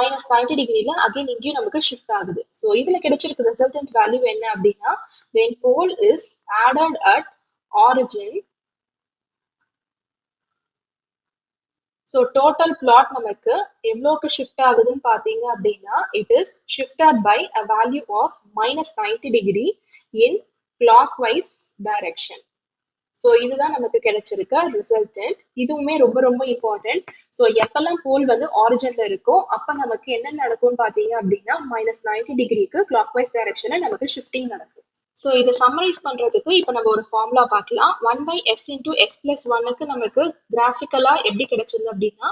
-90 டிகிரில அகைன் இங்கேயும் நமக்கு ஷிஃப்ட் ஆகுது. ஸோ இதுல கிடைச்சிருக்க ரிசல்டன்ட் வேல்யூ என்ன அப்படின்னா when pole is added at origin. So total plot நமக்கு எவ்வளோக்கு ஷிஃப்ட் ஆகுதுன்னு பார்த்தீங்க அப்படின்னா it is shifted by a value of -90 degree in clock wise direction. So இதுதான் நமக்கு கிடைச்சிருக்க ரிசல்டன்ட். இதுவுமே ரொம்ப ரொம்ப இம்பார்ட்டன்ட். ஸோ எப்பெல்லாம் போல் வந்து ஆரிஜின்ல இருக்கோ அப்ப நமக்கு என்ன நடக்கும்னு பார்த்தீங்க அப்படின்னா -90 டிகிரிக்கு கிளாக் வைஸ் டைரக்ஷன்ல நமக்கு ஷிஃப்டிங் நடக்கும். ஸோ இதை சம்மரைஸ் பண்றதுக்கு இப்போ நம்ம ஒரு ஃபார்முலா பார்க்கலாம். 1 by s into s plus 1க்கு நமக்கு கிராஃபிக்கலா எப்படி கிடைச்சது அப்படின்னா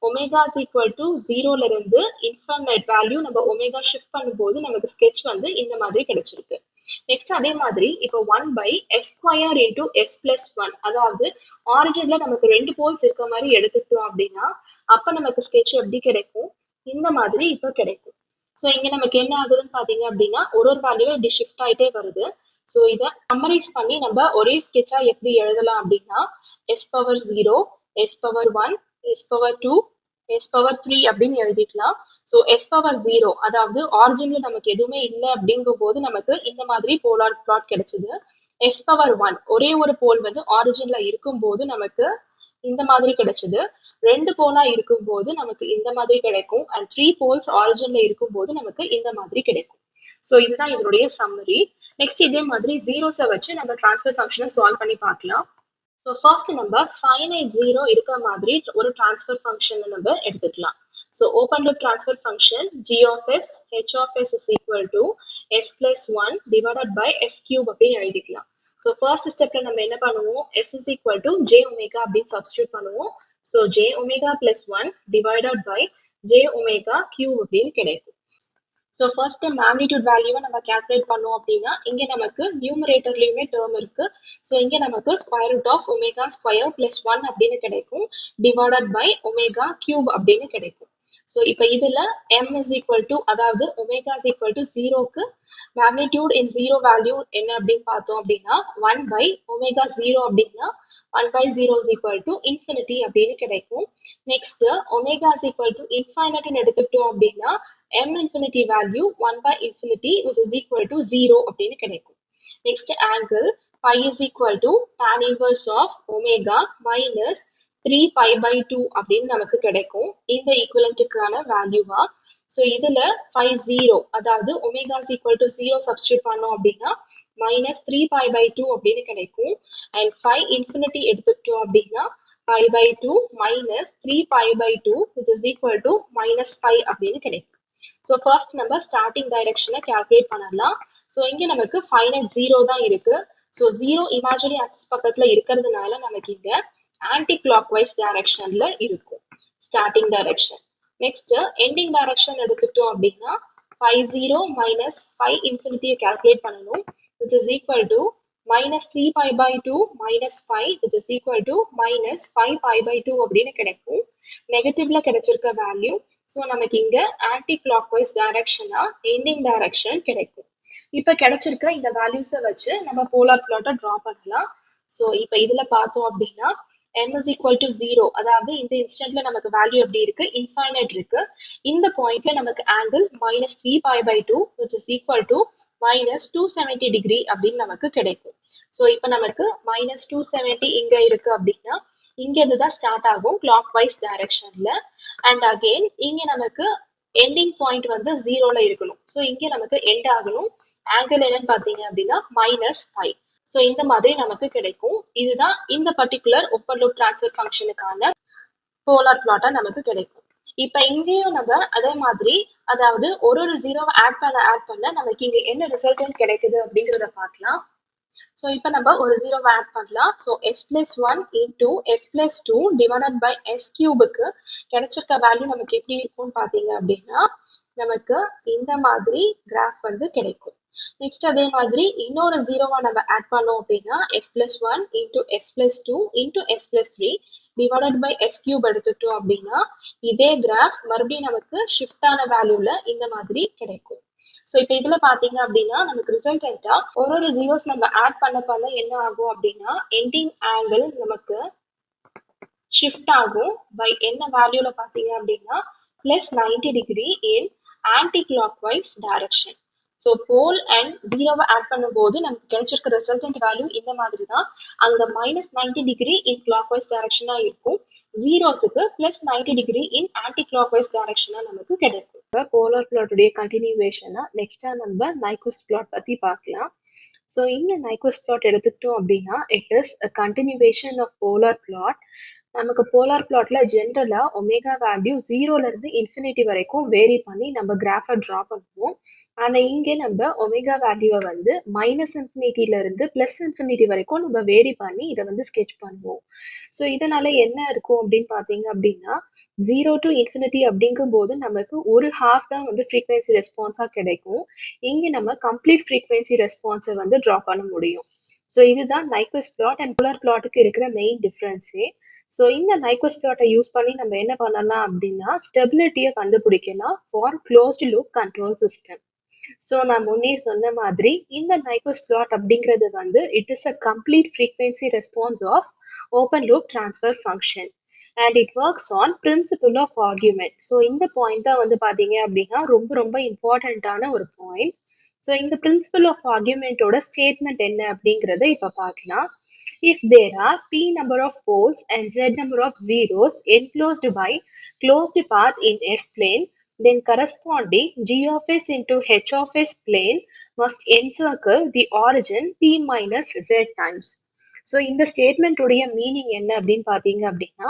ஒமேகா இஸ் ஈக்குவல் டு 0ல இருந்து இன்ஃபைனைட் வேல்யூ நம்ம ஒமேகா ஷிஃப்ட் பண்ணும்போது நமக்கு ஸ்கெட்ச் வந்து இந்த மாதிரி கிடைச்சிருக்கு. நெக்ஸ்ட் அதே மாதிரி இப்போ 1 by s square into s plus 1 அதாவது ஆரிஜின்ல நமக்கு 2 போல்ஸ் இருக்க மாதிரி எடுத்துக்கிட்டோம் அப்படின்னா அப்ப நமக்கு ஸ்கெட்ச் எப்படி கிடைக்கும் இந்த மாதிரி இப்போ கிடைக்கும். ஸோ இங்க நமக்கு என்ன ஆகுதுன்னு பாத்தீங்க அப்படின்னா ஒரு வேல்யூ இப்படி ஷிஃப்ட் ஆயிட்டே வருது. ஸோ இதை சம்மரைஸ் பண்ணி நம்ம ஒரே ஸ்கெட்சா எப்படி எழுதலாம் அப்படின்னா s power 0, s power 1, s power 2, s power 3 அப்படின்னு எழுதிக்கலாம். ஸோ s பவர் 0 அதாவது ஆரிஜின்ல நமக்கு எதுவுமே இல்லை அப்படிங்கும் போது நமக்கு இந்த மாதிரி போலார் பிளாட் கிடைச்சது. s பவர் 1 ஒரே ஒரு போல் வந்து ஆரிஜின்ல இருக்கும் போது நமக்கு இந்த மாதிரி கிடைச்சது. 2 போலா இருக்கும் போது நமக்கு இந்த மாதிரி கிடைக்கும். அண்ட் 3 போல்ஸ் ஆரிஜின்ல இருக்கும் போது நமக்கு இந்த மாதிரி கிடைக்கும். ஸோ இதுதான் இதனுடைய சம்மரி. நெக்ஸ்ட் இதே மாதிரி ஜீரோஸை வச்சு நம்ம டிரான்ஸ்ஃபர் ஃபங்க்ஷனை சால்வ் பண்ணி பார்க்கலாம். ஸோ ஃபர்ஸ்ட் நம்ம ஃபைனைட் ஜீரோ இருக்க மாதிரி ஒரு டிரான்ஸ்ஃபர் ஃபங்க்ஷன் நம்ம எடுத்துக்கலாம். So open loop transfer function g of s h of s is equal to s plus 1 divided by s cube அப்படின்னு எழுதிக்கலாம். ஸோ ஃபர்ஸ்ட் ஸ்டெப்ல நம்ம என்ன பண்ணுவோம் s is equal to j omega அப்படின்னு சப்ஸ்டியூட் பண்ணுவோம். So j omega plus 1 divided by j omega cube அப்படின்னு கிடைக்கும். ஸோ ஃபர்ஸ்ட் மேக்னிடியூட் வேல்யூவை நம்ம கால்குலேட் பண்ணோம் அப்படின்னா இங்க நமக்கு நியூமரேட்டர்லயுமே டேர்ம் இருக்கு. ஸோ இங்க நமக்கு square root of omega square plus 1 அப்படின்னு கிடைக்கும் டிவைடட் பை ஒமேகா கியூப் அப்படின்னு கிடைக்கும். ஸோ இப்போ இதுல m is equal to அதாவது ஒமேகா is equal to 0க்கு மேக்னிடியூட் இன் 0 வேல்யூ என்ன அப்படின்னு பார்த்தோம் அப்படின்னா 1 பை ஒமேகா 0 அப்படின்னா 1 by 0 is equal to infinity அப்படின்னு கிடைக்கும். Next omega is equal to infinite எடுத்துக்கிட்டோம் அப்படின்னா m infinity value 1 by infinity which is equal to 0 அப்படின்னு கிடைக்கும். Next angle pi is equal to tan inverse of omega minus 3 pi by 2 அப்படின்னு நமக்கு கிடைக்கும் இந்த ஈக்குவலண்ட்டுக்கான வேல்யூவா. ஸோ இதுல 0 அதாவது omega is equal to 0 substitute பண்ணோம் அப்படின்னா -3 pi by 2 அப்படின்னு கிடைக்கும். அண்ட் 5 infinity எடுத்துக்கிட்டோம் அப்படின்னா pi by 2 minus 3 pi by 2 which is equal to -5 அப்படின்னு கிடைக்கும். ஸோ ஃபர்ஸ்ட் நம்ம ஸ்டார்டிங் டைரக்ஷனை கால்குலேட் பண்ணலாம். ஸோ இங்க நமக்கு ஃபைனைட் 0 தான் இருக்கு. ஸோ 0 இமேஜினரி ஆக்சிஸ் பக்கத்துல இருக்கிறதுனால நமக்கு இங்க ஆன்டி கிளாக் வைஸ் டைரக்ஷன்ல இருக்கும் starting direction. Next ending direction எடுத்துட்டோம் அப்படின்னா 0 minus 5 infinity கால்குலேட் பண்ணணும் which is equal to -3 pi by 2 minus 5 which is equal to -5 pi by 2 அப்படின்னு கிடைக்கும். நெகட்டிவ்ல கிடைச்சிருக்க வேல்யூ. ஸோ நமக்கு இங்க ஆன்டி கிளாக் வைஸ் டைரக்ஷனா எண்டிங் டைரக்ஷன் கிடைக்கும். இப்ப கிடைச்சிருக்க இந்த வேல்யூஸை வச்சு நம்ம போலார் பிளாட்டை டிரா பண்ணலாம். ஸோ இப்ப இதுல பார்த்தோம் அப்படின்னா m is equal to 0 அதாவது இந்த இன்ஸ்டன்ட்ல நமக்கு வேல்யூ எப்படி இருக்கு இன்ஃபைனைட் இருக்கு. இந்த பாயிண்ட்ல நமக்கு angle -3 pi by 2 which is equal to -270 degree அப்படின்னு நமக்கு கிடைக்கும். ஸோ இப்போ நமக்கு -270 இங்க இருக்கு அப்படின்னா இங்க இருந்துதான் ஸ்டார்ட் ஆகும் கிளாக் வைஸ் டைரக்ஷன்ல. அண்ட் அகெயின் இங்க நமக்கு எண்டிங் பாயிண்ட் வந்து 0ல இருக்கணும். ஸோ இங்க நமக்கு எண்ட் ஆகணும். ஆங்கிள் என்னன்னு பாத்தீங்க அப்படின்னா -5. ஸோ இந்த மாதிரி நமக்கு கிடைக்கும். இதுதான் இந்த பர்டிகுலர் ஓப்பன் லூப் ட்ரான்ஸ்ஃபர் ஃபங்க்ஷனுக்கான போலார் பிளாட்டா நமக்கு கிடைக்கும். இப்ப இங்கேயும் நம்ம அதே மாதிரி, அதாவது ஒரு ஜீரோவை ஆட் பண்ண நமக்கு இங்க என்ன ரிசல்ட் கிடைக்குது அப்படிங்கிறத பார்க்கலாம். ஸோ இப்போ நம்ம ஒரு ஜீரோவை ஆட் பண்ணலாம். So S plus one into S plus two divided by S கியூபுக்கு கிடைச்சிருக்க வேல்யூ நமக்கு எப்படி இருக்கும்னு பார்த்தீங்க அப்படின்னா, நமக்கு இந்த மாதிரி கிராஃப் வந்து கிடைக்கும். நெக்ஸ்ட் அதே மாதிரி இன்னொரு ஜீரோவா நம்ம ஆட் பண்ணோம் அப்படின்னா S plus one into S plus two into S plus three divided by S cube எடுத்துட்டோம் அப்படின்னா இதே கிராஃப் மறுபடியும் நமக்கு ஷிஃப்ட் ஆன வேல்யூல இந்த மாதிரி கிடைக்கும். ஸோ இப்போ இதுல பாத்தீங்க அப்படின்னா நமக்கு ரிசல்டா ஒரு ஜீரோஸ் நம்ம ஆட் பண்ண என்ன ஆகும் அப்படின்னா எண்டிங் ஆங்கிள் நமக்கு ஷிஃப்ட் ஆகும் பை என்ன வேல்யூல பாத்தீங்க அப்படின்னா plus 90 degree in anti clock wise direction. So pole and ஜீரோவை ஆட் பண்ணும்போது நமக்கு கிடைச்சிருக்க ரிசல்டன்ட் வேல்யூ இந்த மாதிரி தான். அங்க minus 90 degree in clock wise டைரக்ஷனா இருக்கும், ஜீரோஸுக்கு plus 90 degree in anti clock wise டைரக்ஷனா நமக்கு கிடைக்கும். இப்போ போலார் பிளாட்டுடைய கண்டினியூவேஷனா நெக்ஸ்டா நம்ம நைக்விஸ்ட் பிளாட் பத்தி பார்க்கலாம். ஸோ இந்த நைக்விஸ்ட் பிளாட் எடுத்துக்கிட்டோம் அப்படின்னா it is a continuation of polar plot. நமக்கு போலார் பிளாட்ல ஜென்ரலா ஒமேகா வேல்யூ ஜீரோல இருந்து இன்ஃபினிட்டி வரைக்கும் வேரி பண்ணி நம்ம கிராஃபை டிரா பண்ணுவோம். ஆனா இங்கே நம்ம ஒமேகா வேல்யூவை வந்து மைனஸ் இன்ஃபினிட்டில இருந்து பிளஸ் இன்ஃபினிட்டி வரைக்கும் நம்ம வேரி பண்ணி இதை வந்து ஸ்கெட்ச் பண்ணுவோம். ஸோ இதனால என்ன இருக்கும் அப்படின்னு பாத்தீங்க அப்படின்னா ஜீரோ டு இன்ஃபினிட்டி அப்படிங்கும் போது நமக்கு ஒரு ஹாஃப் தான் வந்து ஃப்ரீக்வன்சி ரெஸ்பான்ஸா கிடைக்கும். இங்க நம்ம கம்ப்ளீட் ஃப்ரீக்வன்சி ரெஸ்பான்ஸை வந்து டிரா பண்ண முடியும். ஸோ இதுதான் நைக்விஸ்ட் பிளாட் அண்ட் போலார் பிளாட்டுக்கு இருக்கிற மெயின் டிஃப்ரென்ஸே. ஸோ இந்த நைக்விஸ்ட் பிளாட்டை யூஸ் பண்ணி நம்ம என்ன பண்ணலாம் அப்படின்னா ஸ்டெபிலிட்டியை கண்டுபிடிக்கலாம் for closed loop control system. So நான் முன்னே சொன்ன மாதிரி இந்த நைக்விஸ்ட் பிளாட் அப்படிங்கிறது வந்து it is a complete frequency response of open loop transfer function and it works on principle of argument. So இந்த பாயிண்ட் தான் வந்து பார்த்தீங்க அப்படின்னா ரொம்ப ரொம்ப இம்பார்ட்டண்ட்டான ஒரு பாயிண்ட். ஸோ இந்த பிரின்சிபல் ஆஃப் ஆர்கியூமெண்டோட ஸ்டேட்மெண்ட் என்ன அப்படிங்கிறத இப்போ பார்க்கலாம். If there are p number of poles and z number of zeros enclosed by closed path in S plane, then corresponding g of s into h of s plane must encircle the origin p minus z times. So இந்த ஸ்டேட்மெண்ட் உடைய மீனிங் என்ன அப்படின்னு பார்த்தீங்க அப்படின்னா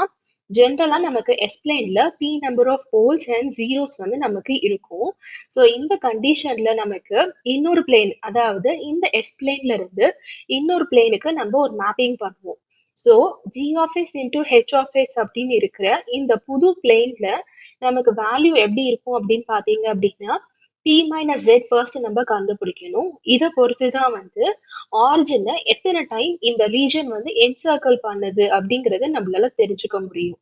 ஜென்ரலா நமக்கு எஸ் பிளேன்ல P number of poles and zeros வந்து நமக்கு இருக்கும். ஸோ இந்த கண்டிஷன்ல நமக்கு இன்னொரு பிளேன், அதாவது இந்த எஸ் பிளேன்ல இருந்து இன்னொரு பிளேனுக்கு நம்ம ஒரு மேப்பிங் பண்ணுவோம். So G of S into H of S அப்படின்னு இருக்கிற இந்த புது பிளேன்ல நமக்கு வேல்யூ எப்படி இருக்கும் அப்படின்னு பாத்தீங்க அப்படின்னா பி மைனஸ் ஜெட் ஃபர்ஸ்ட் நம்ம கண்டுபிடிக்கணும். இதை பொறுத்து தான் வந்து ஆரிஜினை எத்தனை டைம் இந்த ரீஜன் வந்து என்சர்க்கிள் பண்ணுது அப்படிங்கறத நம்மளால தெரிஞ்சுக்க முடியும்.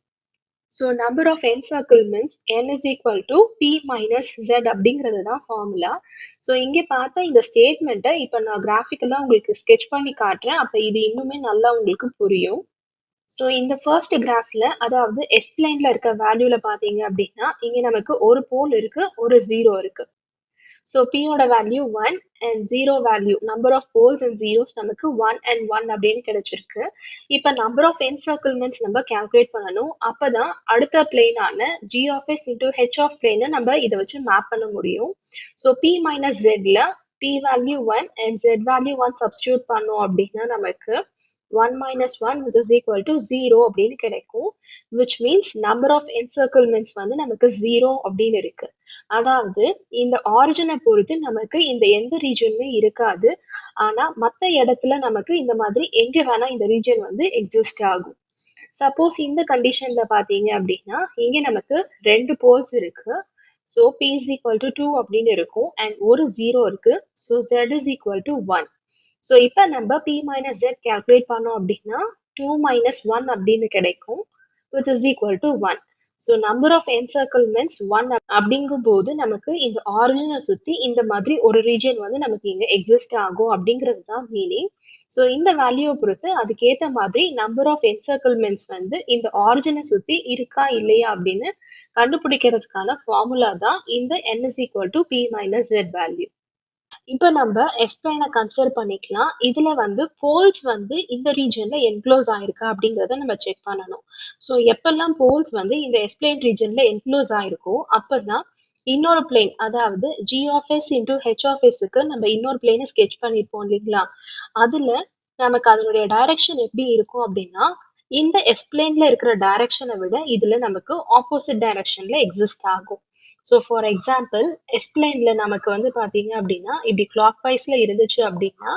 So number of encirclements n is equal to p minus z அப்படிங்கிறது தான் ஃபார்முலா. ஸோ இங்கே பார்த்தா இந்த ஸ்டேட்மெண்ட்டை இப்போ நான் கிராஃபிக்கலாக உங்களுக்கு ஸ்கெச் பண்ணி காட்டுறேன், அப்போ இது இன்னுமே நல்லா உங்களுக்கு புரியும். ஸோ இந்த ஃபர்ஸ்ட் கிராஃப்ல, அதாவது எஸ் பிளைன்ல இருக்க வேல்யூல பார்த்தீங்க அப்படின்னா இங்கே நமக்கு ஒரு போல் இருக்கு, ஒரு ஜீரோ இருக்கு. ஸோ பியோட value 1 and zero value number of poles and zeros நமக்கு 1 and 1 அப்படின்னு கிடைச்சிருக்கு. இப்போ நம்பர் ஆஃப் என்சர்க்கிள்மெண்ட்ஸ் நம்ம கால்குலேட் பண்ணணும். அப்பதான் அடுத்த பிளேனான G of S into H of பிளேனை நம்ம இதை வச்சு மேப் பண்ண முடியும். ஸோ பி மைனஸ் ஜெட்ல P value 1 and Z value 1 substitute பண்ணோம் அப்படின்னா நமக்கு 1 minus 1 which is equal to 0 அப்படின்னு கிடைக்கும். which means number of encirclements வந்து நமக்கு 0 அப்படின்னு இருக்கு. அதாவது இந்த ஆரிஜினை பொறுத்து நமக்கு இந்த எந்த ரீஜனுமே இருக்காது, ஆனா மற்ற இடத்துல நமக்கு இந்த மாதிரி எங்க வேணா இந்த ரீஜன் வந்து எக்ஸிஸ்ட் ஆகும். சப்போஸ் இந்த கண்டிஷன்ல பாத்தீங்க அப்படின்னா இங்க நமக்கு ரெண்டு போல்ஸ் இருக்கு. So p is equal to 2 அப்படின்னு இருக்கும் அண்ட் ஒரு ஜீரோ இருக்கு. So z is equal to 1. So இப்போ நம்ம p மைனஸ் ஜெட் கால்குலேட் பண்ணோம் அப்படின்னா 2 minus 1 அப்படின்னு கிடைக்கும், which is equal to 1. So number of encirclements 1 அப்படிங்கும் போது நமக்கு இந்த ஆரிஜினை சுத்தி இந்த மாதிரி ஒரு ரீஜன் வந்து நமக்கு இங்க எக்ஸிஸ்ட் ஆகும் அப்படிங்கிறது தான் மீனிங். ஸோ இந்த வேல்யூவை பொறுத்து அதுக்கேற்ற மாதிரி நம்பர் ஆஃப் என்சர்க்கிள்மெண்ட்ஸ் வந்து இந்த ஆரிஜினை சுத்தி இருக்கா இல்லையா அப்படின்னு கண்டுபிடிக்கிறதுக்கான ஃபார்முலா தான் இந்த n is equal to p minus z value. இப்போ நம்ம எஸ்பிளைனை கன்சிடர் பண்ணிக்கலாம். இதுல வந்து போல்ஸ் வந்து இந்த ரீஜன்ல என்க்ளோஸ் ஆயிருக்கா அப்படிங்கிறத நம்ம செக் பண்ணணும். ஸோ எப்பெல்லாம் போல்ஸ் வந்து இந்த எஸ்பிளைன் ரீஜன்ல என்க்ளோஸ் ஆயிருக்கோ அப்பதான் இன்னொரு பிளேன், அதாவது G of S into H of எஸ்க்கு நம்ம இன்னொரு பிளேனை ஸ்கெச் பண்ணிருப்போம் இல்லைங்களா, அதுல நமக்கு அதனுடைய டைரக்ஷன் எப்படி இருக்கும் அப்படின்னா இந்த எஸ்பிளைன்ல இருக்கிற டைரக்ஷனை விட இதுல நமக்கு ஆப்போசிட் டைரக்ஷன்ல எக்ஸிஸ்ட் ஆகும். ஸோ ஃபார் எக்ஸாம்பிள் எஸ்பிளைன்ல நமக்கு வந்து பாத்தீங்க அப்படின்னா இப்படி கிளாக் வைஸ்ல இருந்துச்சு அப்படின்னா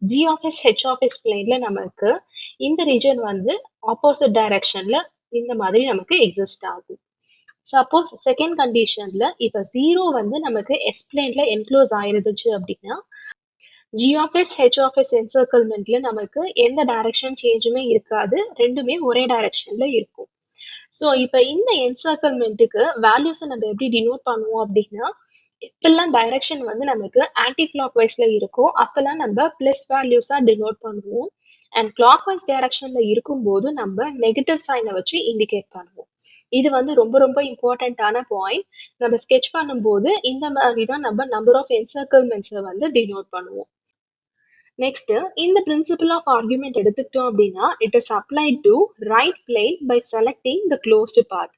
G of S H of S பிளைன்ல நமக்கு இந்த ரீஜன் வந்து ஆப்போசிட் டைரக்ஷன்ல இந்த மாதிரி நமக்கு எக்ஸிஸ்ட் ஆகும். சப்போஸ் செகண்ட் கண்டிஷன்ல இப்ப ஜீரோ வந்து நமக்கு எஸ்பிளைன்ல என்க்ளோஸ் ஆயிருந்துச்சு அப்படின்னா G of S H of S என்சர்க்கிள்மெண்ட்ல நமக்கு எந்த டைரக்ஷன் சேஞ்சுமே இருக்காது, ரெண்டுமே ஒரே டைரக்ஷன்ல இருக்கும். ஸோ இப்போ இந்த என்சர்க்கிள்மெண்ட்டுக்கு வேல்யூஸை நம்ம எப்படி டினோட் பண்ணுவோம் அப்படின்னா எப்பெல்லாம் டைரக்ஷன் வந்து நமக்கு ஆன்டி கிளாக் வைஸ்ல இருக்கோ அப்பெல்லாம் நம்ம பிளஸ் வேல்யூஸா டினோட் பண்ணுவோம். அண்ட் கிளாக் வைஸ் டைரக்ஷன்ல இருக்கும்போது நம்ம நெகட்டிவ் சைனை வச்சு இண்டிகேட் பண்ணுவோம். இது வந்து ரொம்ப ரொம்ப இம்பார்ட்டன்டான பாயிண்ட். நம்ம ஸ்கெட்ச் பண்ணும்போது இந்த மாதிரி தான் நம்ம நம்பர் ஆஃப் என்சர்க்கிள்மெண்ட்ஸை வந்து டினோட் பண்ணுவோம். நெக்ஸ்ட் இந்த பிரின்சிபல் ஆஃப் ஆர்குமெண்ட் எடுத்துக்கிட்டோம் அப்படின்னா it is applied to right plane by selecting the closed path.